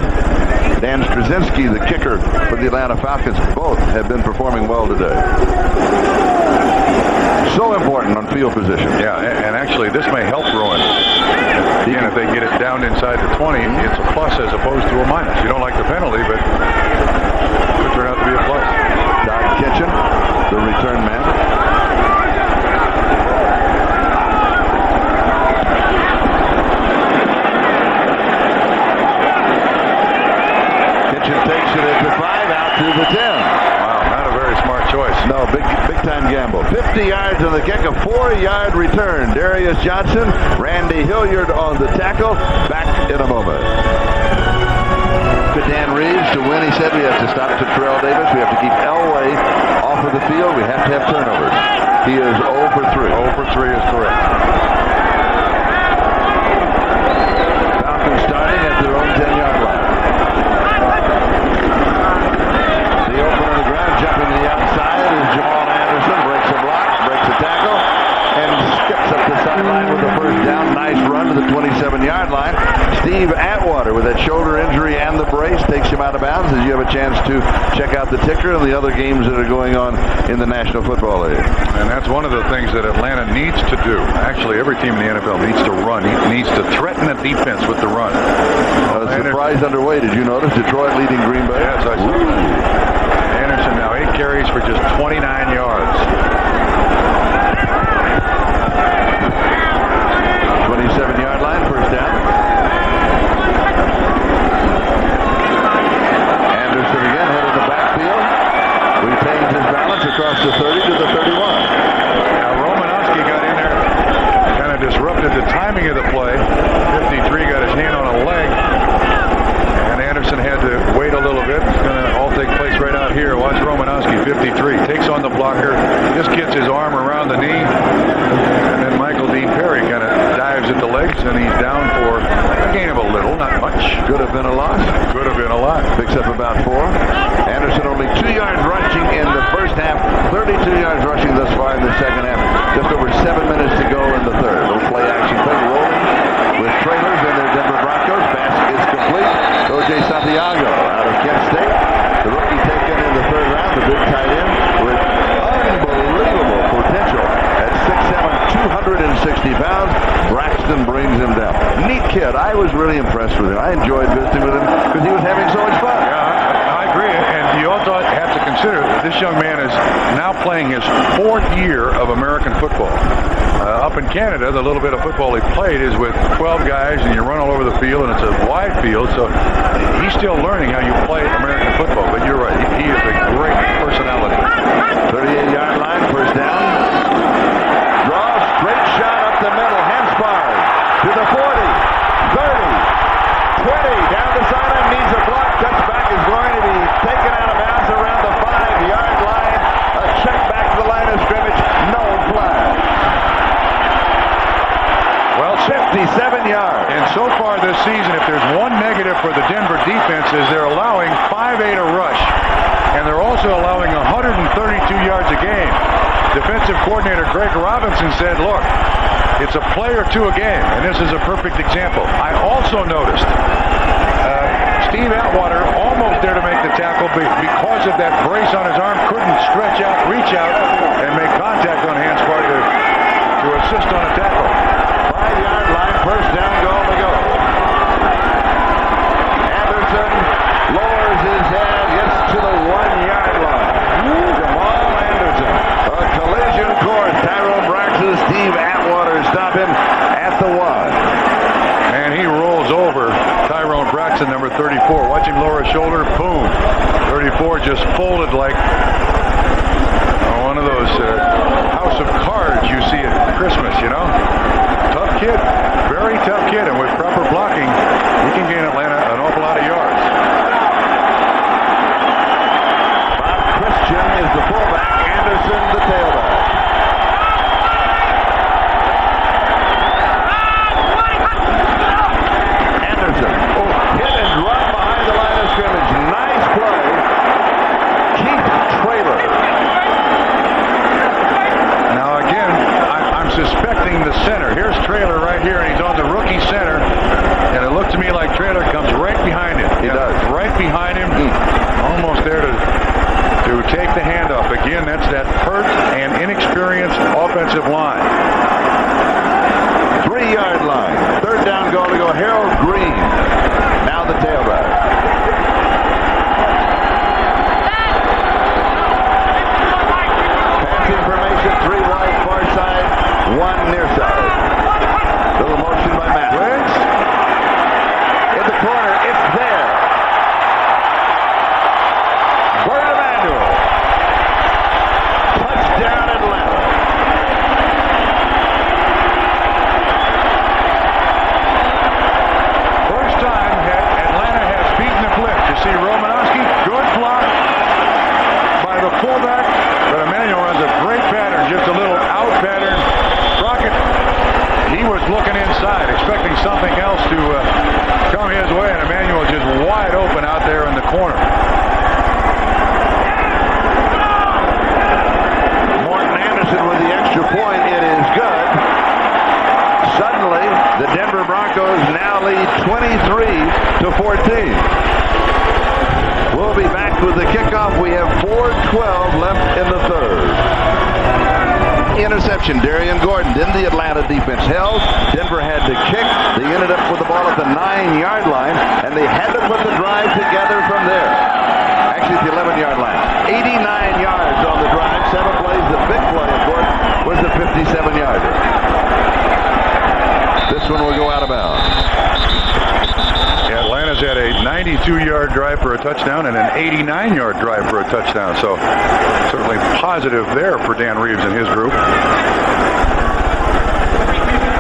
Dan Straczynski, the kicker for the Atlanta Falcons. Both have been performing well today. So important on field position. Yeah, and actually this may help Rowan. Again, if they get it down inside the 20, it's a plus as opposed to a minus. You don't like the penalty, but it could turn out to be a plus. Todd Kitchen, the return man. Kitchen takes it at the 5, out to the 10. Wow, not a very smart choice. No, big time gamble. 50 yards on the kick, a 4-yard return. Darius Johnson, Randy Hilliard on the tackle. Back in a moment. To Dan Reeves to win, he said we have to stop to Terrell Davis. We have to keep Elway off of the field. We have to have turnovers. He is 0 for 3. 0 for 3 is correct. Falcons starting at their own 10-yard line. The open on the ground, jumping to the outside is Jamal Anderson. Breaks a block, breaks a tackle, and skips up the sideline with the first down. Nice run to the 27-yard line. Steve Atwater with that shoulder injury and the brace takes him out of bounds as you have a chance to check out the ticker and the other games that are going on in the National Football League. And that's one of the things that Atlanta needs to do. Actually, every team in the NFL needs to run. He needs to threaten the defense with the run. Surprise underway. Did you notice Detroit leading Green Bay? Yes, I saw. Anderson now 8 carries for just 29 yards. 27-yard line, first down. Anderson again headed the backfield. Retains his balance across the 30 to the 31. Now Romanowski got in there, kind of disrupted the timing of the play. 53 got his down for a gain of a little, not much. Could have been a loss. Could have been a lot. Picks up about 4. Anderson only 2 yards rushing in the first half, 32 yards rushing thus far in the second half. Just over 7 minutes to go in the third. Little play action play rolling with trailers in the Denver Broncos. Pass is complete. O.J. Santiago out of Kent State. The rookie taken in the third round, the big tight end with unbelievable potential at 6'7", 260 pounds. Braxton brings him down. Neat kid. I was really impressed with him. I enjoyed visiting with him because he was having so much fun. Yeah, I agree. And you also have to consider that this young man is now playing his 4th year of American football. Up in Canada, the little bit of football he played is with 12 guys, and you run all over the field, and it's a wide field, so he's still learning how you play American football. But you're right, he is a great personality. 38-yard line, first down. Draw, straight shot up the middle, Hanspard to the 40, 30, 20, down the sideline, needs a block. Touchback is going to be taken out of bounds around the 5-yard line. A check back to the line of scrimmage, no flag. Well, 57 yards. And so far this season, if there's one negative for the Denver defense is they're allowing 5-8 a rush, and they're also allowing 132 yards a game. Defensive coordinator Greg Robinson said, look, it's a play or two a game, and this is a perfect example. I also noticed Steve Atwater almost there to make the tackle, but because of that brace on his arm, couldn't stretch out, reach out, and make contact on Hanspard to assist on a tackle. 5-yard line, first down, goal to go. Anderson lowers his head, gets to the 1-yard line. Jamal Anderson, a collision course. Tyrone Braxton, Steve Atwater stop him at the 1. And he rolls over Tyrone Braxton, number 34. Watch him lower his shoulder, boom. 34 just folded like one of those house of cards you see at Christmas, you know. Tough kid, very tough kid, and with proper blocking, he can gain Atlanta an awful lot of yards. Bob Christian is the fullback, Anderson the tailback. Anderson, hit and run behind the line of scrimmage. Nice play. Keith Traylor. Now again, I'm suspecting the center. Here's Traylor right here, and he's on the rookie center. And it looked to me like Traylor comes right behind him. He does. Right behind him. Almost there to take the handoff. Again, that's that hurt and inexperienced offensive line. 3-yard line. Third down goal to go. Harold Green. Now the tailback. Passing formation, 3 wide, far side, 1 near side. Little motion by Matt. Wentz. In the corner, it's there. Bert Emanuel. Touchdown Atlanta. First time Atlanta has beaten the blitz. You see Romanowski, good block by the fullback, but Emanuel runs a great pattern, just a little out pattern. Crockett, he was looking inside, expecting something else to come his way, and Emanuel just wide open out there in the corner. Morton Anderson with the extra point. It is good. Suddenly, the Denver Broncos now lead 23-14. We'll be back with the kickoff. We have 4:12 left in the third. Interception, Darian Gordon. Then the Atlanta defense held. Denver had to kick. They ended up with the ball at the 9-yard line, and they had to put the drive together from there. Actually, at the 11-yard line. 89 yards on the drive, 7 plays. The big play, of course, was the 57-yarder. This one will go out of bounds. Atlanta's had a 92-yard drive for a touchdown and an 89-yard drive for a touchdown. So certainly positive there for Dan Reeves and his group. All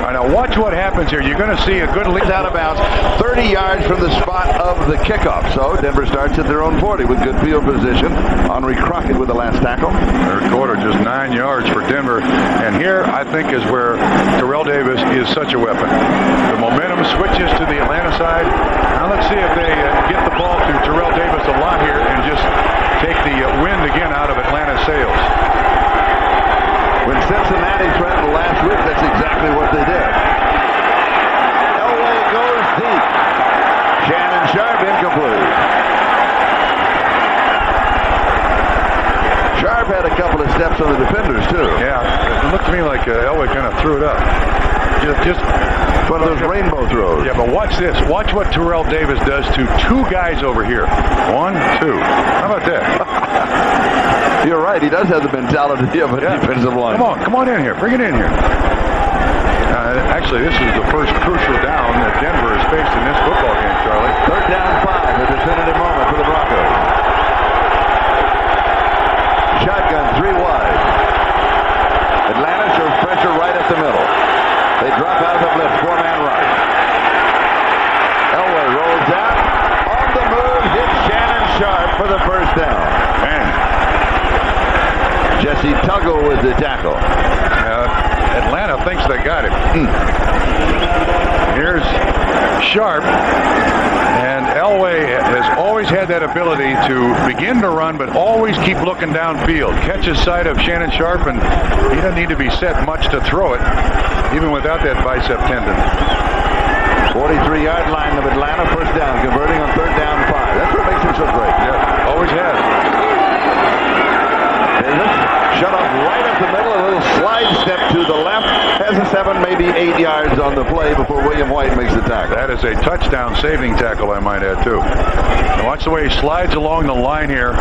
right, now Now watch what happens here. You're going to see a good lead. Out of bounds, 30 yards from the spot of the kickoff. So Denver starts at their own 40 with good field position. Henry Crockett with the last tackle. Third quarter, just 9 yards for Denver. And here, I think, is where Terrell Davis is such a weapon. The momentum switches to the Atlanta side. Now let's see if they get the ball to Terrell Davis a lot here and just take the wind again out of Atlanta's sails. When Cincinnati threatened last week, that's exactly what they did. Elway goes deep. Shannon Sharp incomplete. Sharp had a couple of steps on the defenders, too. Yeah, it looked to me like Elway kind of threw it up. Just one of those rainbow throws. Yeah, but watch this. Watch what Terrell Davis does to two guys over here. 1, 2. How about that? You're right. He does have the mentality of a defensive line. Come on in here. Bring it in here. Actually, this is the first crucial down that Denver has faced in this football game, Charlie. Third down 5, a definitive moment for the Broncos. Shotgun 3 wide. Atlanta shows pressure right up the middle. They drop out of the blitz, 4-man rush. Elway rolls out. On the move, hits Shannon Sharp for the first down. Man. Jesse Tuggle with the tackle. Atlanta thinks they got him. Here's Sharp. And Elway has always had that ability to begin to run, but always keep looking downfield. Catches sight of Shannon Sharp, and he doesn't need to be set much to throw it, even without that bicep tendon. 43-yard line of Atlanta, first down, converting on third down 5. That's what makes him so great. Yeah, always has. Davis shut off right up the middle, a little slide step to the left, has a 7, maybe 8 yards on the play before William White makes the tackle. That is a touchdown saving tackle, I might add, too. Now watch the way he slides along the line here.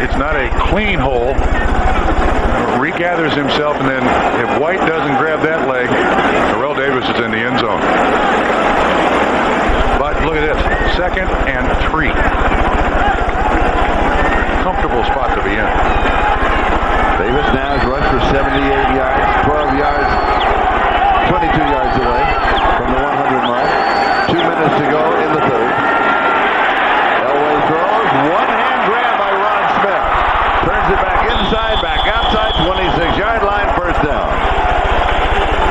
It's not a clean hole. Regathers himself, and then if White doesn't grab that leg, Terrell Davis is in the end zone. But look at this, 2nd and 3. Comfortable spot to be in. Davis now has rushed for 78 yards, 12 yards, 22 yards away from the 100 mark. 2 minutes to go in the third. Elway throws, one-hand grab by Ron Smith. Turns it back inside, back outside, 26-yard line, first down.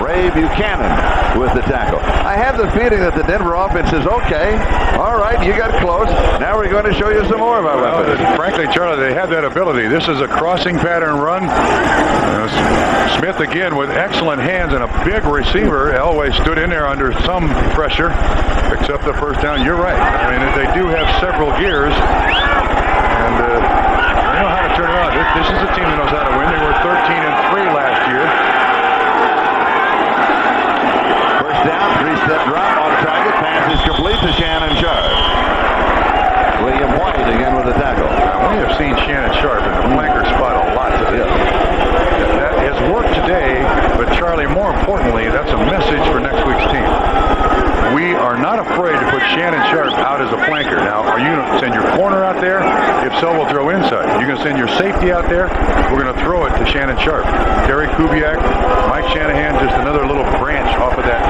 Ray Buchanan with the tackle. I have the feeling that the Denver offense is okay. All right, you got close. Now we're going to show you some more of our weapons. Frankly, Charlie, they have that ability. This is a crossing pattern run. Smith again with excellent hands and a big receiver. Elway stood in there under some pressure. Picks up the first down. You're right. I mean, they do have several gears. And they know how to turn it on. This is a team that knows how to win. They were 13-3 last year. First down, 3-step drop on target. Pass is complete to Shannon Sharp. William White again with the tackle. Now, we have seen Shannon Sharp in the flanker spot a lot today. That has worked today, but Charlie, more importantly, that's a message for next week's team. We are not afraid to put Shannon Sharp out as a flanker. Now, are you going to send your corner out there? If so, we'll throw inside. You're going to send your safety out there? We're going to throw it to Shannon Sharp. Terry Kubiak, Mike Shanahan, just another little branch off of that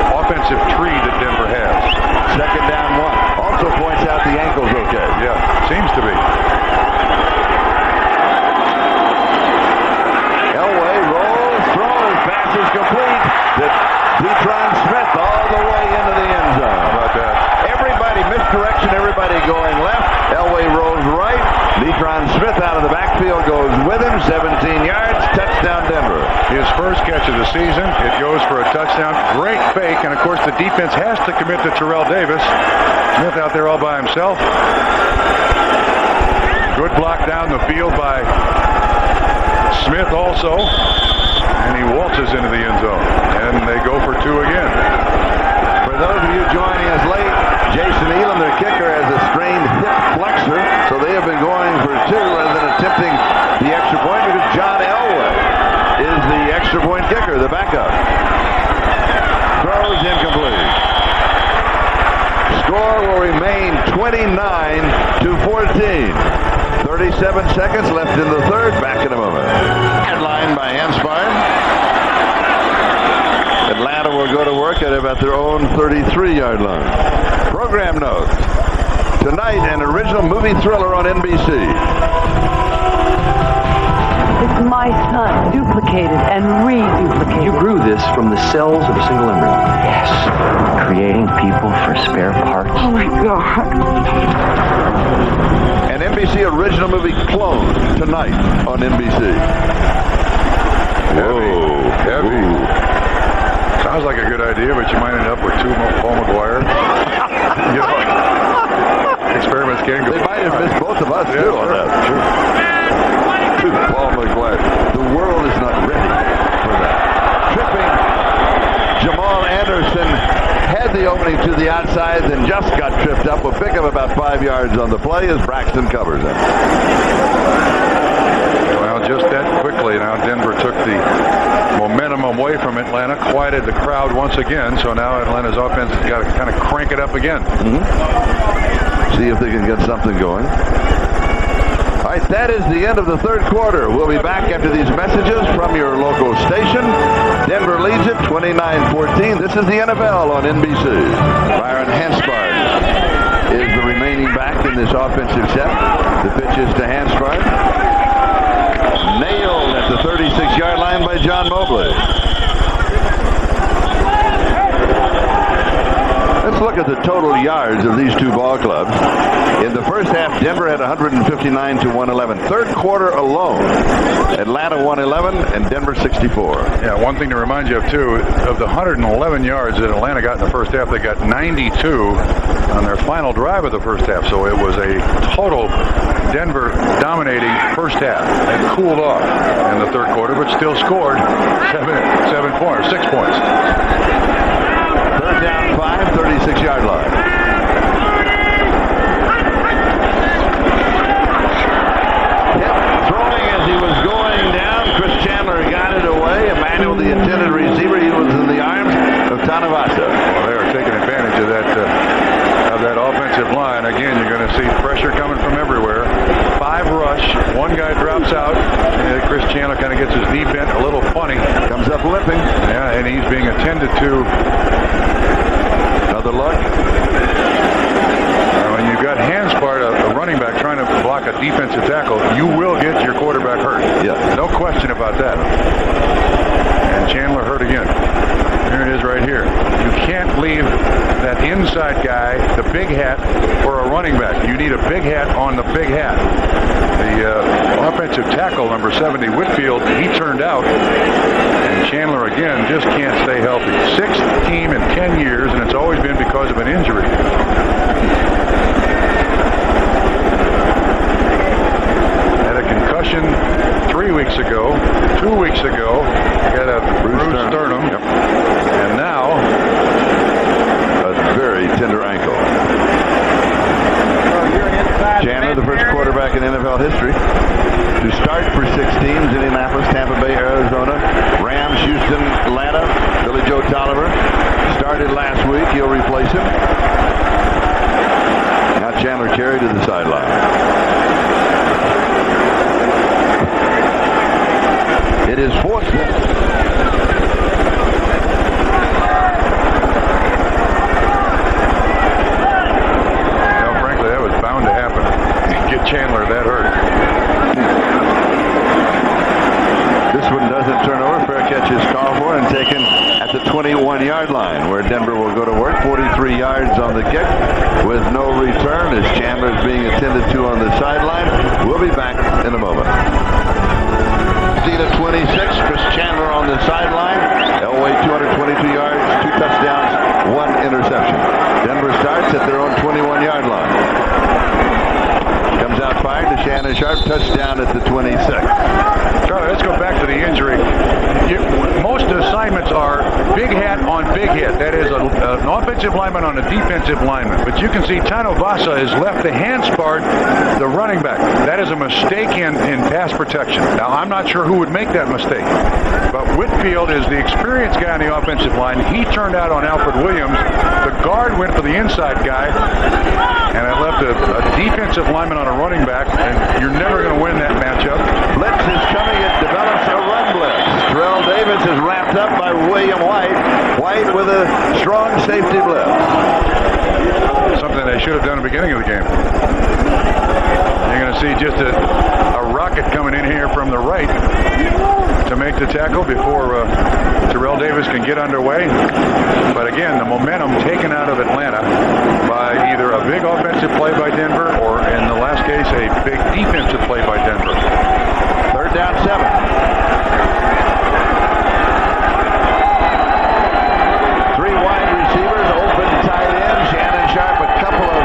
offensive tree that Denver has. Second down 1. Also points out the ankle's okay. Yeah, seems to be. Elway rolls, throws, pass is complete. Detron Smith all the way into the end zone. How about that? Everybody misdirection, everybody going left. Elway rolls right. Detron Smith out of the backfield goes with him. 17 yards, touchdown Denver. His first catch of the season. It goes for a touchdown. Great fake, and of course the defense has to commit to Terrell Davis. Smith out there all by himself. Good block down the field by Smith also. And he waltzes into the end zone. And they go for 2 again. For those of you joining us late, Jason Elam, their kicker, has a strained hip flexor. So they have been going for 2 rather than attempting the extra point because John Elway is the extra point kicker, the backup. Throws incomplete. Score will remain 29-14. 37 seconds left in the third. Back in a moment. Headline by Hanspire. Atlanta will will go to work at about their own 33-yard line. Program notes. Tonight, an original movie thriller on NBC. It's my son, duplicated and reduplicated. You grew this from the cells of a single embryo. Yes. Creating people for spare parts. Oh my God. An NBC original movie Clone tonight on NBC. Whoa. Heavy. Sounds like a good idea, but you might end up with two Paul McGuire. You know, experiments can go. They might have missed both of us, too, on that. Sure. Paul McGuire. The world is not ready for that. Tripping, Jamal Anderson had the opening to the outside and just got tripped up. A pick of about 5 yards on the play as Braxton covers him. Well, just that quickly now Denver took the momentum away from Atlanta, quieted the crowd once again, so now Atlanta's offense has got to kind of crank it up again. See if they can get something going. All right, that is the end of the third quarter. We'll be back after these messages from your local station. Denver leads it 29-14. This is the NFL on NBC. Byron Hanspard is the remaining back in this offensive set. The pitch is to Hanspard. Nailed at the 36-yard line by John Mobley. Let's look at the total yards of these two ball clubs. In the first half, Denver had 159 to 111. Third quarter alone, Atlanta 111 and Denver 64. Yeah, one thing to remind you of, too, of the 111 yards that Atlanta got in the first half, they got 92 on their final drive of the first half. So it was a total Denver dominating first half. They cooled off in the third quarter, but still scored 6 points. Third down 5, 36-yard line. He was going down. Chris Chandler got it away. Emmanuel, the intended receiver, he was in the arms of Tanavasa. Well, they are taking advantage of that offensive line. Again, you're going to see pressure coming from everywhere. 5 rush. One guy drops out. And Chris Chandler kind of gets his knee bent a little funny. Comes up limping. Yeah, and he's being attended to. Another look. When you've got Hanspard, a running back, trying to block a defensive tackle, you will get your quarterback hurt. Yeah. No question about that. And Chandler hurt again. Here it is right here. You can't leave that inside guy, the big hat, for a running back. You need a big hat on the big hat. The offensive tackle, number 70, Whitfield, he turned out. And Chandler, again, just can't stay healthy. 6th team in 10 years, and it's always been because of an injury. Concussion 3 weeks ago, 2 weeks ago, got a bruised sternum, and now a very tender ankle. Chandler, the first quarterback in NFL history to start for 6 teams: Indianapolis, Tampa Bay, Arizona, Rams, Houston, Atlanta. Billy Joe Tolliver started last week. He'll replace him. Now Chandler carried to the sideline. It is 4th. Well, frankly, that was bound to happen. Get Chandler that hurt. This one doesn't turn over. Fair catch is called for and taken at the 21-yard line, where Denver will go to work. 43 yards on the kick with no return as Chandler is being attended to on the sideline. We'll be back in a moment. At 26, Chris Chandler on the sideline. Elway 222 yards, 2 touchdowns, 1 interception. Denver starts at their own 21-yard line. Comes out fired to Shannon Sharp, touchdown at the 26. Charlie, let's go back to the injury. Most assignments are big hat on big hat. That is an offensive lineman on a defensive lineman. But you can see Tanavasa has left the Hanspard, the running back. That is a mistake in pass protection. Now, I'm not sure who would make that mistake. But Whitfield is the experienced guy on the offensive line. He turned out on Alfred Williams. The guard went for the inside guy. And it left a defensive lineman on a running back. And you're never going to win that matchup. Blitz is coming. It develops a run blitz. Terrell Davis is wrapped up by William White. White with a strong safety blitz. Something they should have done at the beginning of the game. You're going to see just a rocket coming in here from the right to make the tackle before Terrell Davis can get underway. But again, the momentum taken out of Atlanta by either a big offensive play by Denver or, in the last case, a big defensive play by Denver. Third down 7. Three wide receivers, open tight end. Shannon Sharp a couple of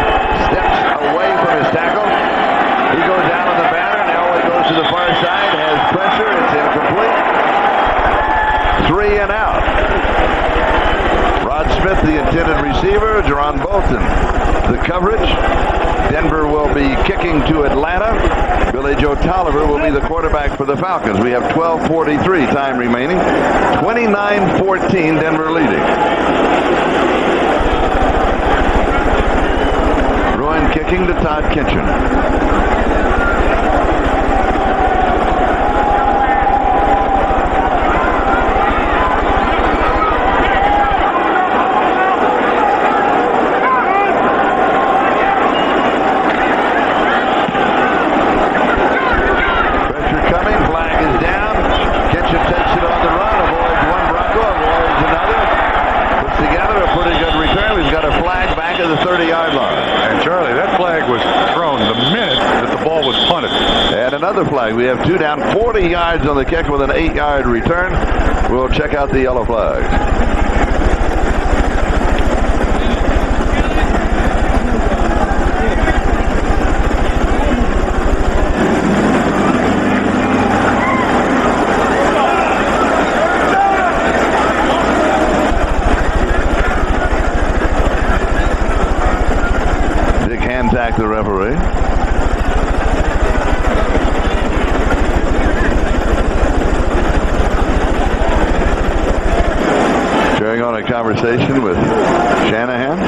steps away from his tackle. He goes down on the batter, and Elway goes to the far side, has pressure, it's incomplete. 3 and out. Rod Smith, the intended receiver. Jerron Bolton, the coverage. Denver will be kicking to Atlanta. Billy Joe Tolliver will be the quarterback for the Falcons. We have 12:43 time remaining. 29-14, Denver leading. Bruin kicking to Todd Kitchen. Another flag. We have 2 down, 40 yards on the kick with an 8-yard return. We'll check out the yellow flags. Dick Hantack, the referee. On a conversation with Shanahan.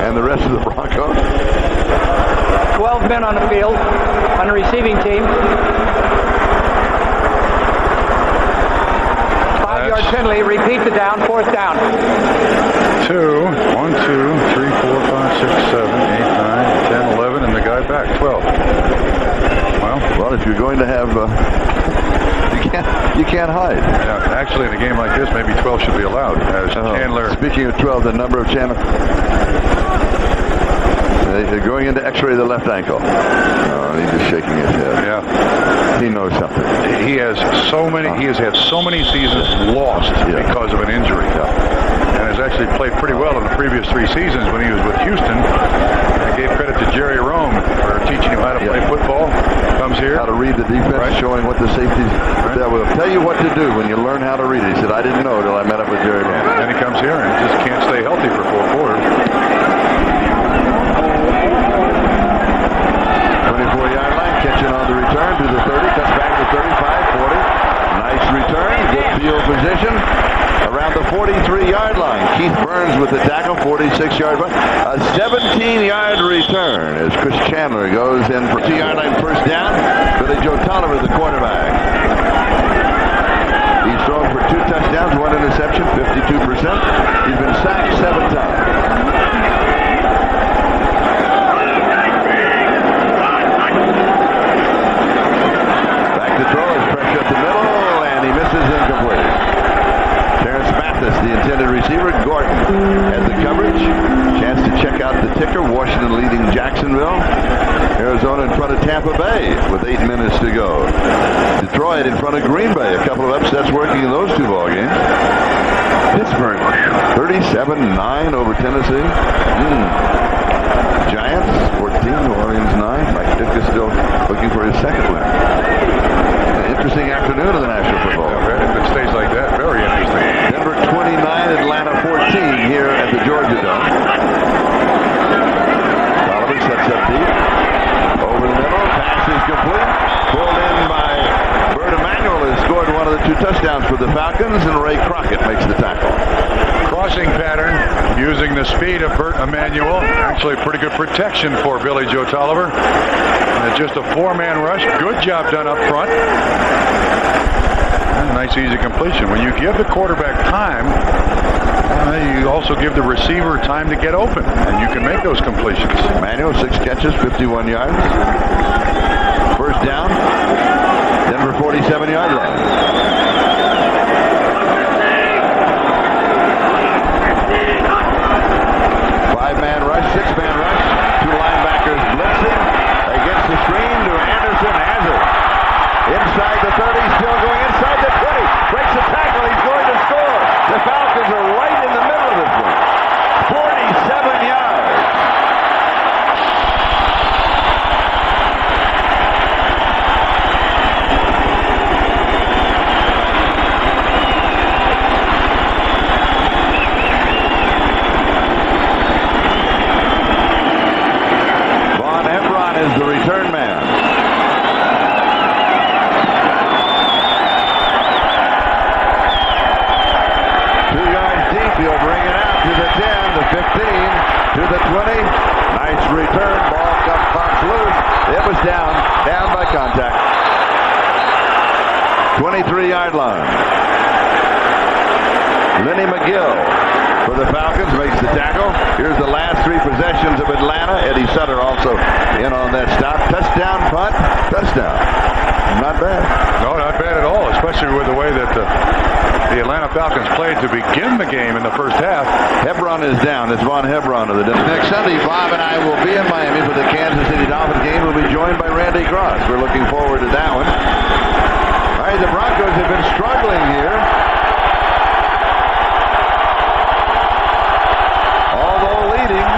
And the rest of the Broncos. 12 men on the field on the receiving team. 5-yard penalty. Repeat the down. 4th down. 2, 1, 2, 3, 4, 5, 6, 7, 8, 9, 10, 11, and the guy back. 12. Well, if you're going to have, you can't hide. Yeah, actually, in a game like this, maybe 12 should be allowed. Chandler. Speaking of 12, the number of Chandler. They're going into X-ray the left ankle. Oh, he's just shaking his head. Yeah, he knows something. He has so many. He has had so many seasons lost because of an injury. And has actually played pretty well in the previous 3 seasons when he was with Houston. I gave credit to Jerry Rome for teaching him how to play football. Comes here. How to read the defense, showing what the safeties. That will tell you what to do when you learn how to read it. He said, I didn't know until I met up with Jerry Rome. Then he comes here and he just can't stay healthy for 4 quarters. 24-yard line, catching on the return to the 30, cuts back to 35, 40. Nice return, good field position. Around the 43-yard line. Keith Burns with the tackle, 46-yard run. A 17-yard return as Chris Chandler goes in for 2-yard line first down. Billy Joe Tolliver, the quarterback. He's thrown for 2 touchdowns, 1 interception, 52%. He's been sacked 7 times. Back to throw, his pressure at the middle, and he misses incomplete. Terrence Mathis, the intended receiver. Gordon has the coverage. Chance to check out the ticker. Washington leading Jacksonville. Arizona in front of Tampa Bay with 8 minutes to go. Detroit in front of Green Bay. A couple of upsets working in those 2 ball games. Pittsburgh 37-9 over Tennessee. Giants 14, New Orleans 9. Mike Ditka still looking for his second win. An interesting afternoon of the National Football. If it stays like that, very interesting. Denver 29, Atlanta 14 here at the Georgia Dome. Tolliver sets up deep. Over the middle, pass is complete. Pulled in by Bert Emanuel, has scored one of the 2 touchdowns for the Falcons, and Ray Crockett makes the tackle. crossing pattern using the speed of Bert Emanuel. Actually, pretty good protection for Billy Joe Tolliver. And it's just a 4-man rush. Good job done up front. And a nice easy completion. When you give the quarterback time, you also give the receiver time to get open, and you can make those completions. Emanuel, 6 catches, 51 yards. First down. Denver 47-yard line. Five-man rush, 6-man rush. 2 linebackers blitzing against the screen to Anderson. Has it. Inside the 30, still going inside the 20. Breaks the tackle, he's going to score. The Falcons are right in the middle of this one. 47 yards. Von Hebron is the return man. He'll bring it out to the 10, the 15, to the 20. Nice return. Ball comes loose. It was down by contact. 23-yard line. Lenny McGill for the Falcons makes the tackle. Here's the last 3 possessions of Atlanta. Eddie Sutter also in on that stop. Touchdown, punt, touchdown. Not bad. No, not bad at all, especially with the way that the Atlanta Falcons played to begin the game in the first half. Hebron is down. It's Von Hebron of the next Sunday. Bob and I will be in Miami for the Kansas City Dolphins game. We'll be joined by Randy Cross. We're looking forward to that one. All right, the Broncos have been struggling here. Although leading,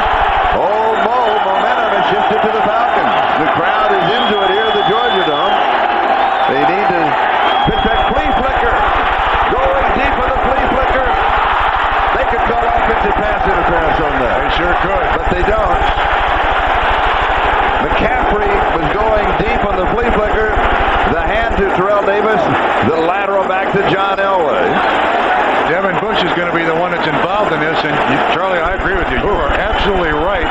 old Mo, momentum has shifted to the Falcons. The crowd is into it here at the Georgia Dome. They need to pitch that flea flicker. Going deep for the flea flicker. They could call offensive pass interference on that. They sure could. But they don't. McCaffrey was going deep on the flea flicker. The hand to Terrell Davis. The lateral back to John Elway. Devin Bush is going to be the one that's involved in this. And Charlie, I agree with you. You are absolutely right.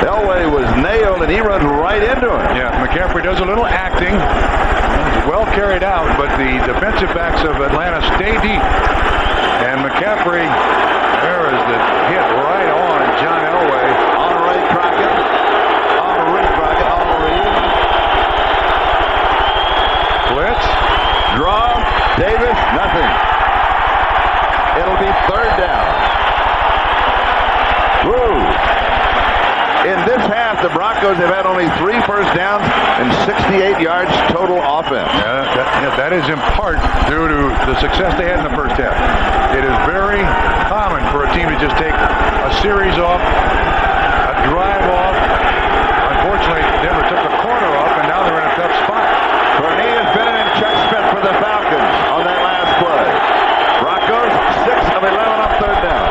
Elway was nailed, and he runs right into him. Yeah, McCaffrey does a little acting. Well carried out, but the defensive backs of Atlanta stay deep. And McCaffrey, there is the hit right on John Elway. On Ray Crockett. On Ray Crockett. On Reed. Blitz. Draw. Davis. Nothing. It'll be 3rd down. Woo. In this half, the Broncos have had only 3 first downs and 68 yards total offense. That is in part due to the success they had in the first half. It is very common for a team to just take a series off, a drive off. Unfortunately, Denver took the corner off, and now they're in a tough spot. Cornelius Bennett and Chuck Smith for the Falcons on that last play. Broncos, 6 of 11 on 3rd down.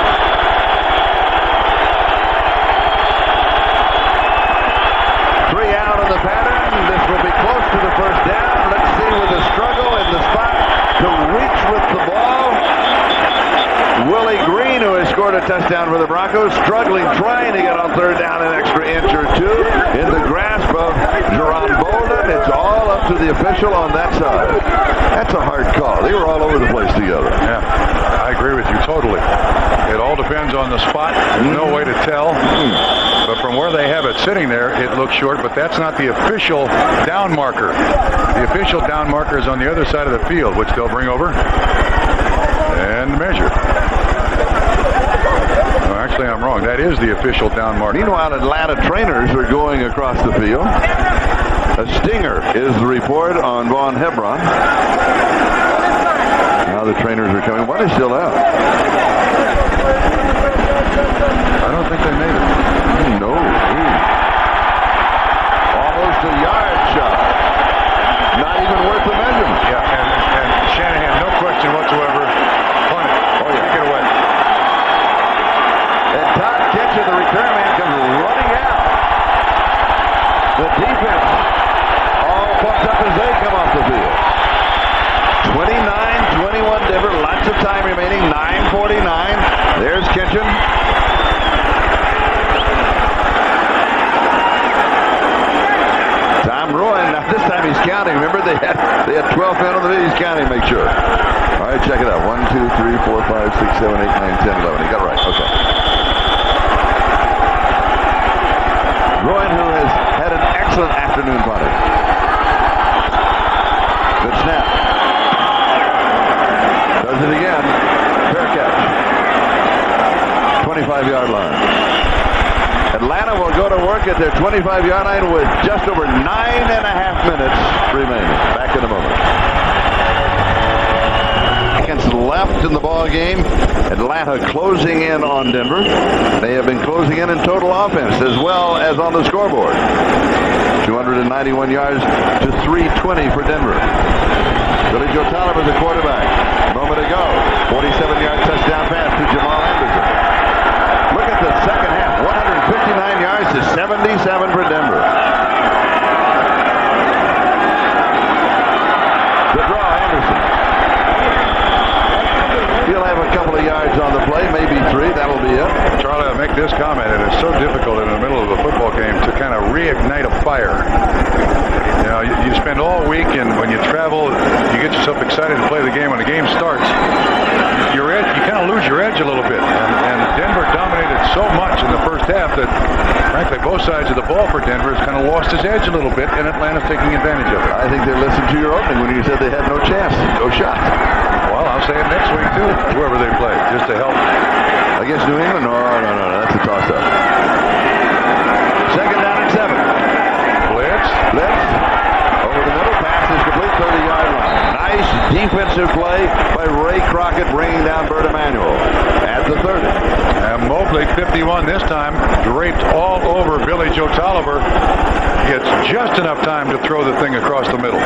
Out of the pattern. This will be close to the first down. Let's see with the struggle in the spot to reach with the ball. Willie Green, who has scored a touchdown for the Broncos, struggling, trying to get on 3rd down an extra inch or 2 in the grasp of Jerron Bolden. It's all up to the official on that side. That's a hard call. They were all over the place together. Yeah, I agree with you totally. It all depends on the spot. There's no way to tell. But from where they have it sitting there, it looks short, but that's not the official down marker. The official down marker is on the other side of the field, which they'll bring over and measure. No, actually, I'm wrong. That is the official down marker. Meanwhile, Atlanta trainers are going across the field. A stinger is the report on Von Hebron. Now the trainers are coming. One is still out. I don't think they made it. No. Almost a yard shot. Not even worth the measurement. Yeah, and Shanahan, no question whatsoever. Punt it. Oh, yeah. Take it away. And Todd Kitchen, the return man, comes running out. The defense all pumped up as they come off the field. 29-21 Denver. Lots of time remaining. 9:49. off in on the V. He's counting, make sure. All right, check it out. 1, 2, 3, 4, 5, 6, 7, 8, 9, 10, 11. He got it right. Okay. Rowan, who has had an excellent afternoon punting. Good snap. Does it again. Fair catch. 25-yard line. Atlanta will go to work at their 25-yard line with just over 9.5 minutes remaining. Back in a moment. Seconds left in the ball game. Atlanta closing in on Denver. They have been closing in total offense as well as on the scoreboard. 291 yards to 320 for Denver. Billy Joe Tolliver, the quarterback. A moment ago, 47-yard touchdown pass to Jamal Anderson. Look at the second half. 159 yards to 77 for Denver. The draw, Anderson. He'll have a couple of yards on the play, maybe 3. That'll be it. Charlie, I'll make this comment. It is so difficult in the middle of a football game to kind of reignite a fire. You know, you spend all week, and when you travel, you get yourself excited to play the game. When the game starts, you kind of lose your edge a little bit. And Denver dominated so much in the first half that, frankly, both sides of the ball for Denver has kind of lost its edge a little bit, and Atlanta's taking advantage of it. I think they listened to your opening when you said they had no chance, no shot. Well, I'll say it next week, too, whoever they play, just to help. Against New England? No, that's a toss-up. Second down and 7. Blitz. Over the middle, pass is complete, 30-yard line. Nice defensive play by Ray Crockett, bringing down Bert Emanuel at the 30. And Mobley, 51 this time, draped all over Billy Joe Tolliver. Gets just enough time to throw the thing across the middle.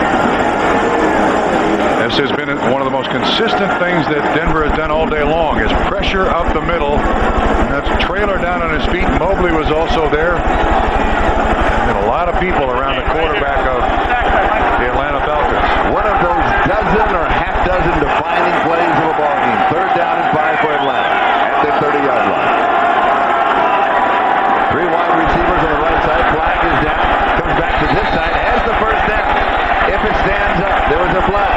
This has been one of the most consistent things that Denver has done all day long, is pressure up the middle. And that's Trailer down on his feet. Mobley was also there. And a lot of people around the quarterback of the Atlanta Falcons. One of those dozen or half dozen defining plays of a ball game. Third down and 5 for Atlanta at their 30-yard line. 3 wide receivers on the right side. Flag is down. Comes back to this side. Has the first down. If it stands up, there was a flag.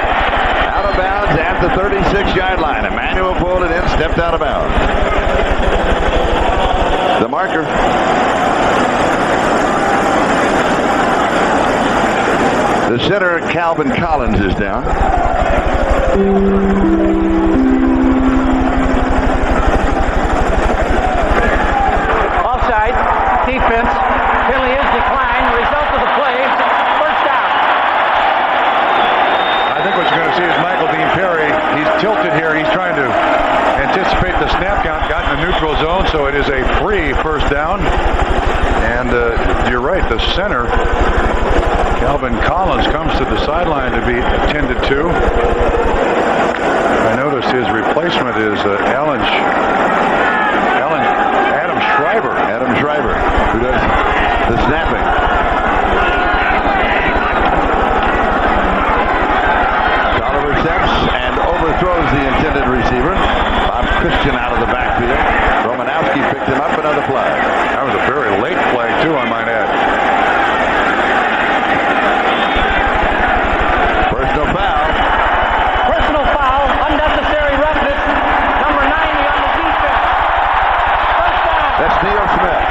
Out of bounds at the 36-yard line. Emmanuel pulled it in, stepped out of bounds. The marker. The center, Calvin Collins, is down. Offside. Defense. Penalty is declined. The result of the play, first down. I think what you're going to see is Michael Dean Perry. He's tilted here. He's trying to anticipate the snap count. Got in the neutral zone, so it is a free first down. And you're right, the center, Calvin Collins, comes to the sideline to be attended to. I noticed his replacement is Adam Schreiber. Adam Schreiber, who does the snapping. Tolliver steps and overthrows the intended receiver. Bob Christian out of the backfield. Romanowski picked him up, another flag. That was a very late flag, too, I might add. Personal foul. Personal foul. Unnecessary roughness. Number 90 on the defense. First down. That's Neil Smith.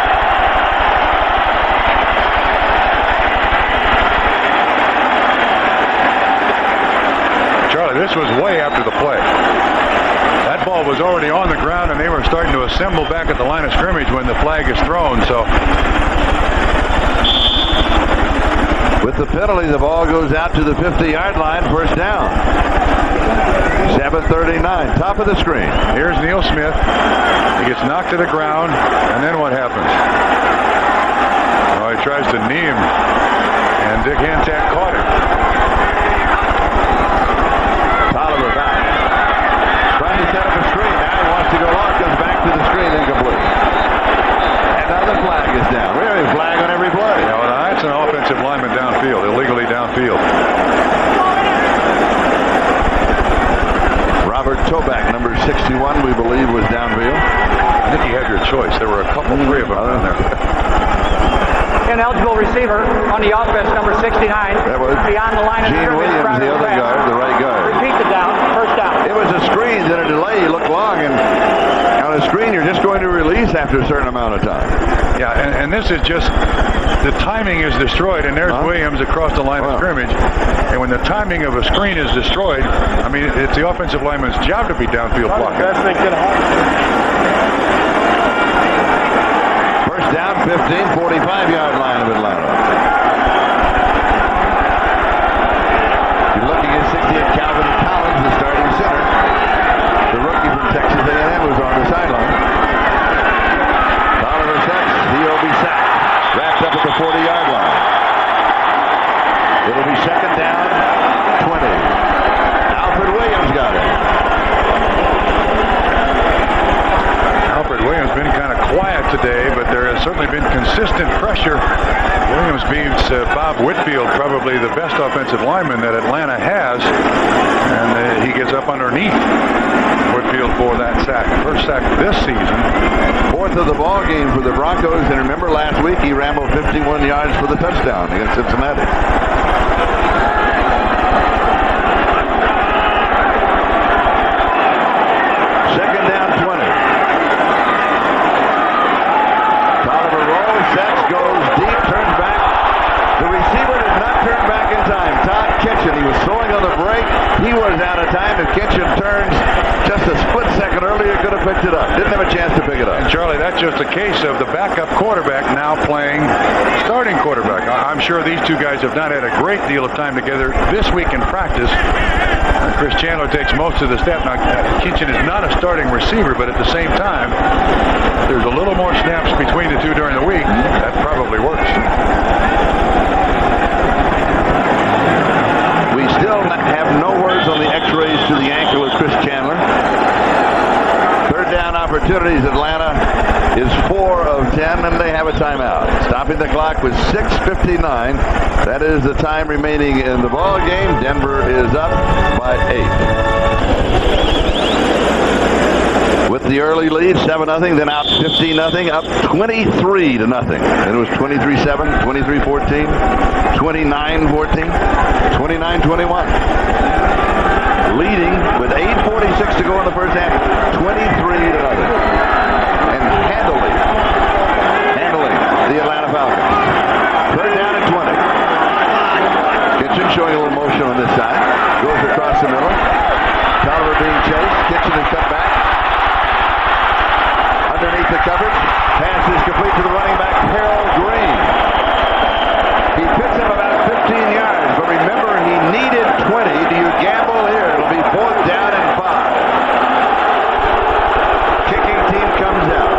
Charlie, this was way after the play. That ball was already on the ground, and they were starting to assemble back at the line of scrimmage when the flag is thrown. So, with the penalty, the ball goes out to the 50-yard line, first down. 7:39, top of the screen. Here's Neil Smith. He gets knocked to the ground, and then what happens? Well, he tries to knee him, and Dick Hantak caught him. Tolliver back. Trying to set up a screen. Now he wants to go long. Comes back to the screen. Incomplete. Another flag is down. We have a flag on every play. Now, that's an offensive lineman downfield, illegally downfield. Robert Toback, number 61, we believe, was downfield. I think you had your choice. There were a couple, 3 of them down there. ineligible receiver on the offense, number 69. That was beyond the line of Gene scrimmage. Williams, the other guard, the right guard. Repeat the down, first down. It was a screen, then a delay. You look long, and on a screen, you're just going to release after a certain amount of time. Yeah, and this is just, the timing is destroyed, and there's Williams across the line of scrimmage. And when the timing of a screen is destroyed, I mean, it's the offensive lineman's job to be downfield blocking. Best thing could happen. First down, 15, 45-yard line of Atlanta. You're looking at 68 Calvin Collins, the starting center. The rookie from Texas A&M was on the sideline. Oliver Sacks, he'll be sacked. Wrapped up at the 40-yard line. It'll be second down, 20. Alfred Williams got it. Alfred Williams been kind of quiet today, but there has certainly been consistent pressure. Williams beats Bob Whitfield, probably the best offensive lineman that Atlanta has, and he gets up underneath Whitfield for that sack. First sack this season. Fourth of the ball game for the Broncos, and remember last week he rambled 51 yards for the touchdown against Cincinnati. Second down, 20. Tolliver rolls, sets, goes deep, turns back. The receiver did not turn back in time. Todd Kitchen, he was throwing on the break. He was out of time. If Kitchen turns just a split second earlier, could have picked it up. Didn't have a chance to pick it up. And Charlie, that's just a case of the backup quarterback now playing starting quarterback. I'm sure these two guys have not had a great deal of time together this week in practice. Chris Chandler takes most of the snap. Now, Kitchen is not a starting receiver, but at the same time, there's a little more snaps between the two during the week. That probably works. We still have no words on the x-rays to the ankle of Chris Chandler. Third down opportunities, Atlanta is 4 of 10, and they have a timeout. Stopping the clock with 6:59. That is the time remaining in the ball game. Denver is up by 8. With the early lead, 7-0, then out 15-0, up 23-0. Then it was 23-7, 23-14, 29-14, 29-21. Leading with 8:46 to go in the first half, 23-0. And handling the Atlanta Falcons. Third down and 20. Kitchen showing a little motion on this side. Goes across the middle. Tolliver being chased. Kitchen is cut back. Underneath the coverage. Pass is complete to the running back, Harold Green. He picks him about 15 yards, but remember, he needed 20. Do you gamble here? It'll be 4th down and 5. Kicking team comes out.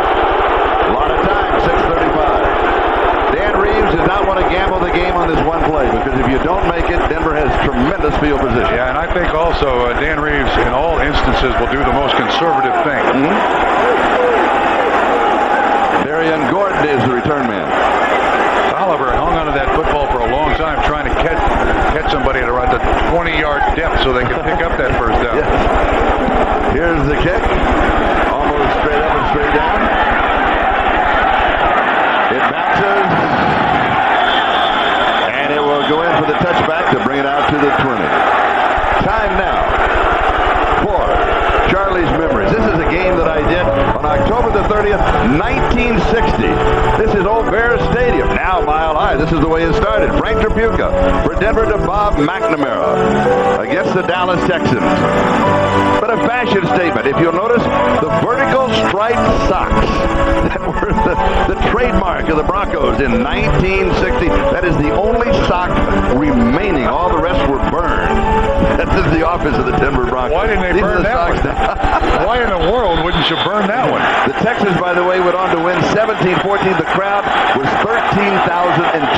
A lot of time, 6:35. Dan Reeves does not want to gamble the game on this one play, because if you don't make it, Denver has tremendous field position. Yeah, and I think also Dan Reeves, in all instances, will do the most conservative thing. Darian Gordon is the return man. Oliver hung onto that football for a long time, trying to catch somebody at around the 20-yard depth so they can pick up that first down. Yes. Here's the kick. Almost straight up and straight down. It bounces. And it will go in for the touchback to bring it out to the 20. Time now for Charlie's Memories. This is a game that I did on October the 30th, 1960. This is Old Bears Stadium, now Mile High. This is the way it started. Frank Tripucka for Denver to Bob McNamara against the Dallas Texans. But a fashion statement. If you'll notice, the vertical striped socks that were the trademark of the Broncos in 1960. That is the only sock remaining. All the rest were burned. This is the office of the Denver Broncos. Why didn't they burn that one? Why in the world wouldn't you burn that one? The Texans, by the way, went on to win 17-14. The crowd was 13,002.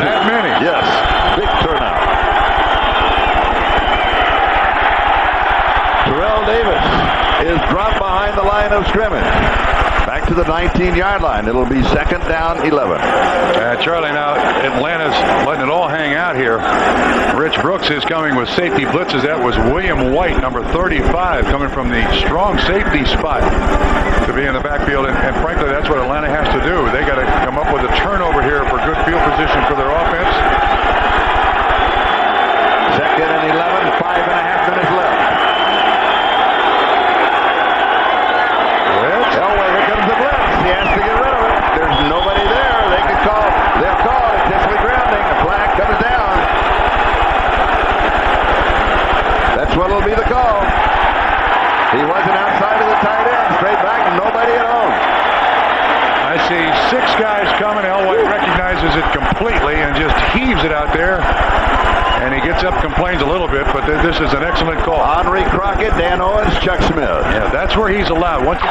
That many? Yes. Big turnout. Terrell Davis is dropped behind the line of scrimmage. Back to to the 19-yard line. It'll be second down 11. Charlie, now Atlanta's letting it all hang out here. Rich Brooks is coming with safety blitzes. That was William White, number 35, coming from the strong safety spot to be in the backfield. And frankly, that's what Atlanta has to do. They got to come up with a turnover here for good field position for their offense. Second and 11, 5.5 minutes left. Elway, here comes the blitz. He has to get rid of it. There's nobody there. They can call. They'll call it. Intentionally grounding. The flag comes down. That's what will be the call. He wasn't outside of the tight end. Straight back, nobody at home. I see 6 guys coming. Elway recognizes it completely and just heaves it out there. And he gets up, complains a little bit, but this is an excellent call. Henry Crockett, Dan Owens, Chuck Smith. Yeah, that's where he's allowed. Once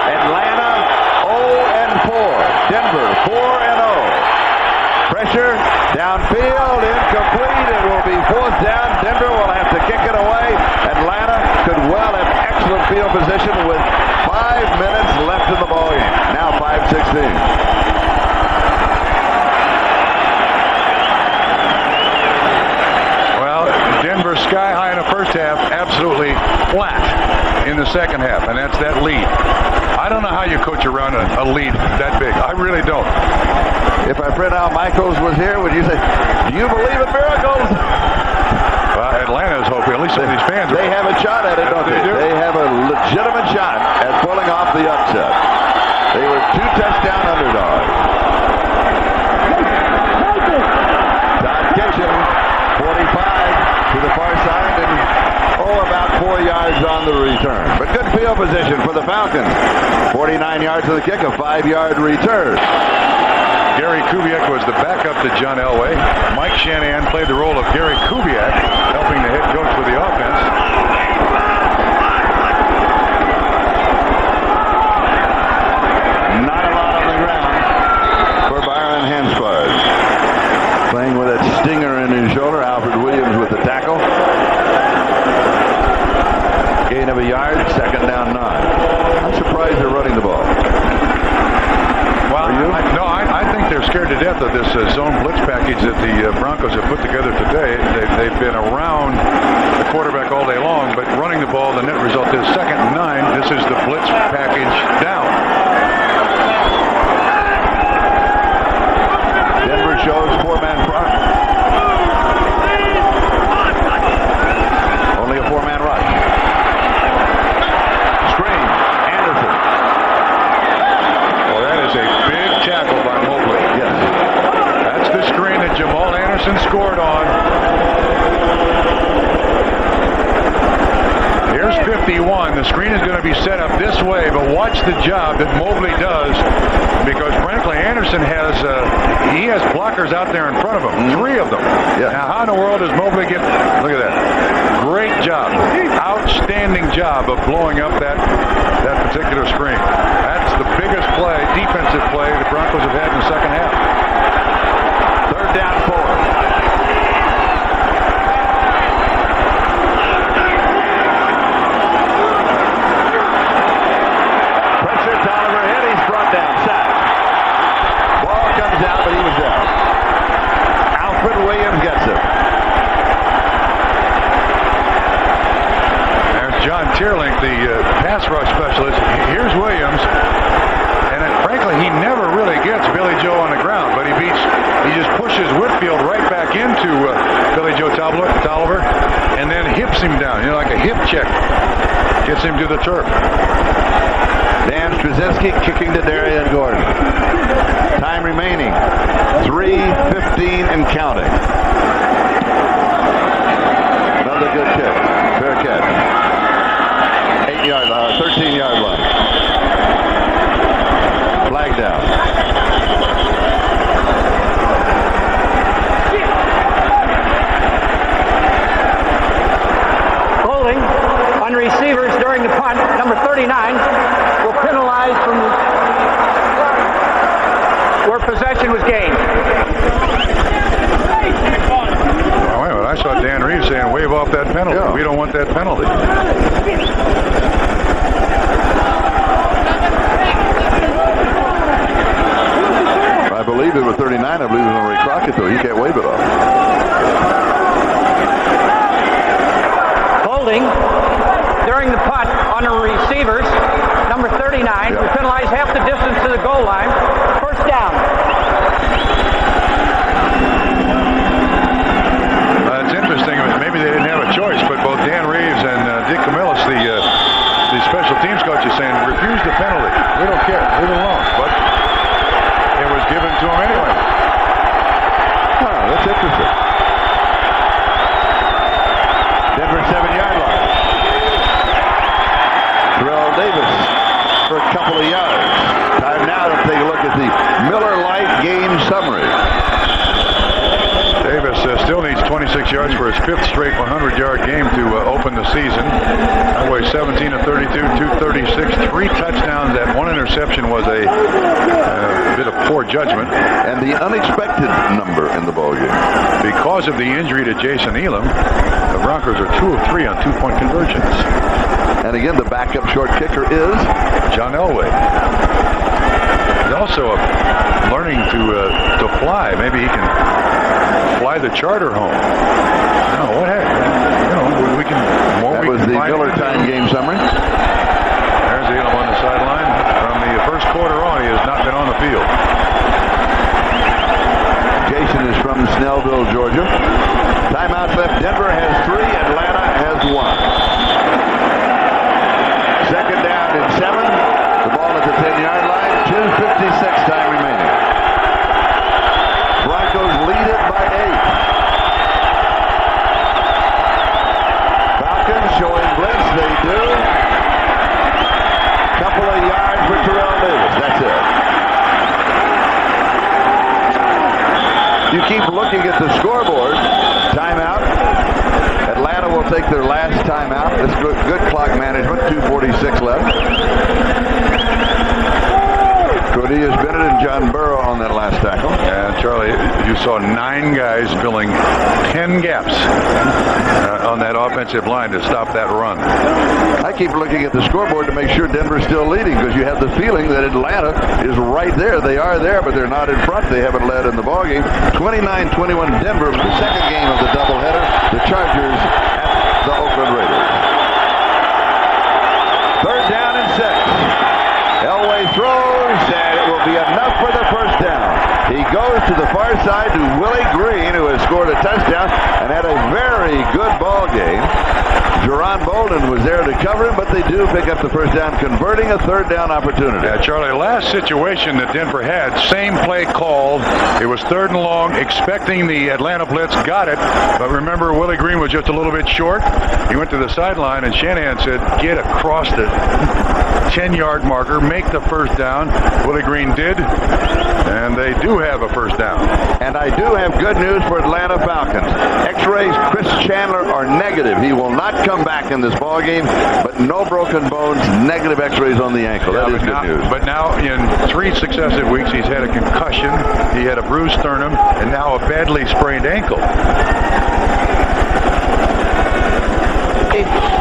Atlanta 0-4. Denver 4-0. Pressure downfield, incomplete. It will be fourth down. Denver will have to kick it away. Atlanta could well have excellent field position with 5 minutes left in the ballgame. Now 5:16. Denver sky high in the first half, absolutely flat in the second half, and that's that lead. I don't know how you coach around a lead that big. I really don't. If our friend Al Michaels was here, would you say, do you believe in miracles? Well, Atlanta's hoping, at least some of these fans They have a shot at it, don't they? They have a legitimate shot at pulling off the upset. They were 2 touchdown underdogs. Todd Kitchen, 45. To the far side and about 4 yards on the return. But good field position for the Falcons. 49 yards to the kick, a 5-yard return. Gary Kubiak was the backup to John Elway. Mike Shanahan played the role of Gary Kubiak, helping the head coach with the offense. Not a lot on the ground for Byron Hanspard. Playing with that stinger in his shoulder. Alfred Williams with the tackle. Gain of a yard, second down 9. I'm surprised they're running the ball. Well, I think they're scared to death of this zone blitz package that the Broncos have put together today. They've been around the quarterback all day long, but running the ball, the net result is second and 9. This is the blitz package down. Denver shows 4-man front. Only a 4-man rush. Screen, Anderson. Well, that is a big tackle by Mobley. Yes. That's the screen that Jamal Anderson scored on. Here's 51. The screen is going to be set up this way, but watch the job that Mobley does, because frankly, Anderson has blockers out there in front of him. 3 of them. Yeah. Now, how in the world does Mobley get? Look at that. Great job. Outstanding job of blowing up that particular screen. That's the biggest play, defensive play the Broncos have had in the second half. Third down 4. Tolliver hit, he's brought down, sacked. Ball comes out, but he was down. Alfred Williams gets it. There's John Tierlink, the pass rush specialist. Here's Williams, and frankly, he never really gets Billy Joe on the ground, but he just pushes Whitfield right back into Billy Joe Tolliver, and then hips him down, like a hip check. Gets him to the turf. Dan Straczynski kicking to Darian Gordon. Time remaining. 3:15 and counting. Another good kick. Fair catch. 13-yard line. Flag down. Holding on receivers during the punt. Number 39 will penalize from where possession was gained. I saw Dan Reeves saying, wave off that penalty. Yeah. We don't want that penalty. I believe it was 39. I believe it was on Ray Crockett, though. You can't wave it off. Holding during the punt on the receivers, number 39. Yeah. We penalize half the distance to the goal line. First down. It's interesting. Maybe they didn't have a choice, but both Dan Reeves and Dick Camillus, the special teams coach, is saying, refuse the penalty. We don't care. Leave it alone. But it was given to him anyway. Huh, that's interesting. Denver 7-yard line. Terrell Davis for a couple of yards. Time now to take a look at the Miller Lite game summary. Davis still needs 26 yards for his 5th straight 100-yard game to open the season. Highway 17 of 32, 236, 3 touchdowns. That 1 interception was a bit of poor judgment. And the unexpected number in the ballgame. Because of the injury to Jason Elam, the Broncos are 2 of 3 on 2-point conversions. And again, the backup short kicker is John Elway. He's also learning to fly. Maybe he can fly the charter home. No, what happened? We can. That was the Miller time game summary. There's Elam on the sideline. From the first quarter on, he has not been on the field. Jason is from Snellville, Georgia. Timeouts left. Denver has 3. Atlanta has 1. Second down and 7. The ball at the 10-yard line. 2:56 time remaining. Broncos lead it by 8. Falcons showing blitz. They do. Couple of yards for Terrell Davis. That's it. You keep looking at the scoreboard. Timeout. Atlanta will take their last timeout. This good clock management. 2:46 left. Cornelius Bennett and John Burrow on that last tackle. And Charlie, you saw 9 guys filling 10 gaps on that offensive line to stop that run. I keep looking at the scoreboard to make sure Denver's still leading, because you have the feeling that Atlanta is right there. They are there, but they're not in front. They haven't led in the ballgame. 29-21 Denver, the second game of the doubleheader. The Chargers at the Oakland Raiders. Third down and 6. Elway throws, and it will be enough for the first down. He goes to the far side to Willie Green, who has scored a touchdown and had a very good ball game. Jerron Bolden was there to cover him, but they do pick up the first down, converting a third down opportunity. Yeah, Charlie, last situation that Denver had, same play called. It was 3rd and long, expecting the Atlanta blitz, got it. But remember, Willie Green was just a little bit short. He went to the sideline, and Shanahan said, get across the 10-yard marker, make the first down. Willie Green did, and they do have a first down. And I do have good news for Atlanta Falcons. X-rays Chris Chandler are negative. He will not come back in this ball game, but no broken bones, negative X-rays on the ankle. That is good news. But now in 3 successive weeks, he's had a concussion, he had a bruised sternum, and now a badly sprained ankle.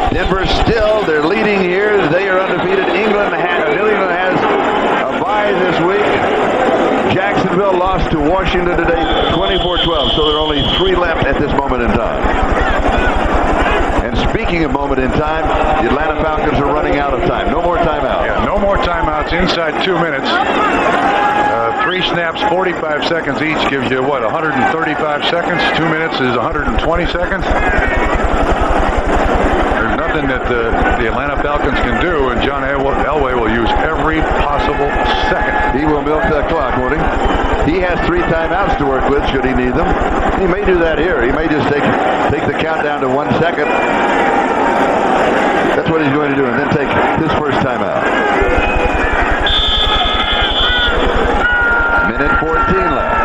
Denver still, they're leading here. They are undefeated. New England has a bye this week. Jacksonville lost to Washington today, 24-12. So there are only 3 left at this moment in time. And speaking of moment in time, the Atlanta Falcons are running out of time. No more timeouts. Yeah, no more timeouts inside 2 minutes. 3 snaps, 45 seconds each gives you, 135 seconds? 2 minutes is 120 seconds? There's nothing that the Atlanta Falcons can do, and John Elway will use every possible second. He will milk that clock, won't he? He has 3 timeouts to work with, should he need them. He may do that here. He may just take the countdown to 1 second. That's what he's going to do, and then take his first timeout. Minute 14 left.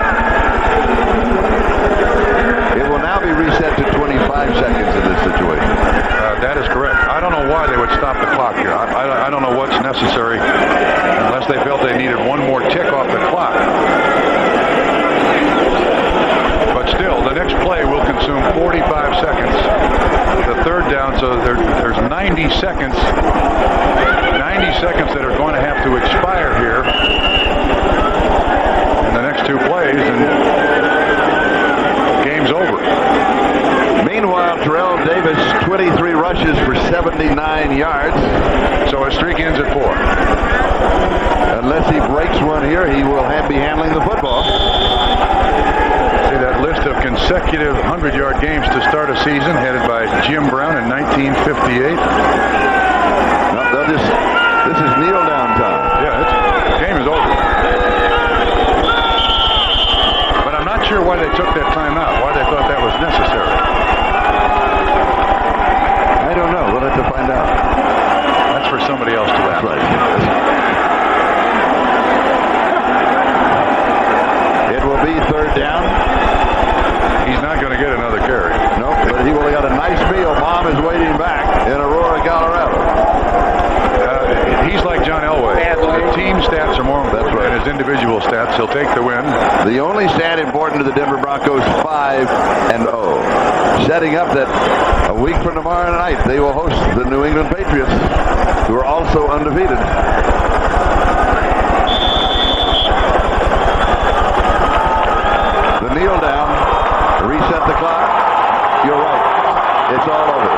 It will now be reset to 25 seconds in this situation. That is correct. I don't know why they would stop the clock here. I don't know what's necessary unless they felt they needed one more tick off the clock. But still, the next play will consume 45 down, so there's 90 seconds. 90 seconds that are going to have to expire here in the next two plays, and game's over. Meanwhile, Terrell Davis, 23 rushes for 79 yards. So his streak ends at 4. Unless he breaks one here, he will be handling the football. See that list of consecutive 100-yard games to start a season, headed by Jim Brown in 1958. No, this is kneel down time. Yeah, the game is over. But I'm not sure why they took that time out, why they thought that was necessary. I don't know. We'll have to find out. That's for somebody else to ask. That's right. It will be third down. He's not going to get another carry. Nope, but he will have got a nice meal. Mom is waiting back in Aurora, Colorado. He's like John Elway. The team stats are more important than his individual stats. He'll take the win. The only stat important to the Denver Broncos, 5-0. Setting up that a week from tomorrow night, they will host the New England Patriots, who are also undefeated. The kneel down, reset the clock. You're right. It's all over.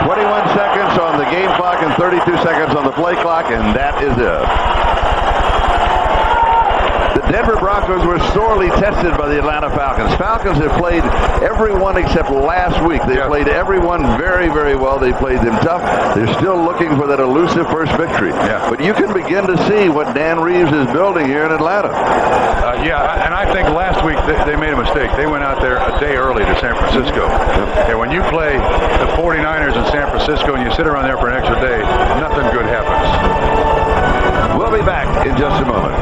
21 seconds on the game clock and 32 seconds on the play clock, and that is it. The Denver Broncos were sorely tested by the Atlanta Falcons. Falcons have played everyone except last week. They played everyone very, very well. They played them tough. They're still looking for that elusive first victory. Yeah. But you can begin to see what Dan Reeves is building here in Atlanta. Yeah, and I think last week they made a mistake. They went out there a day early to San Francisco. And when you play the 49ers in San Francisco and you sit around there for an extra day, nothing good happens. We'll be back in just a moment.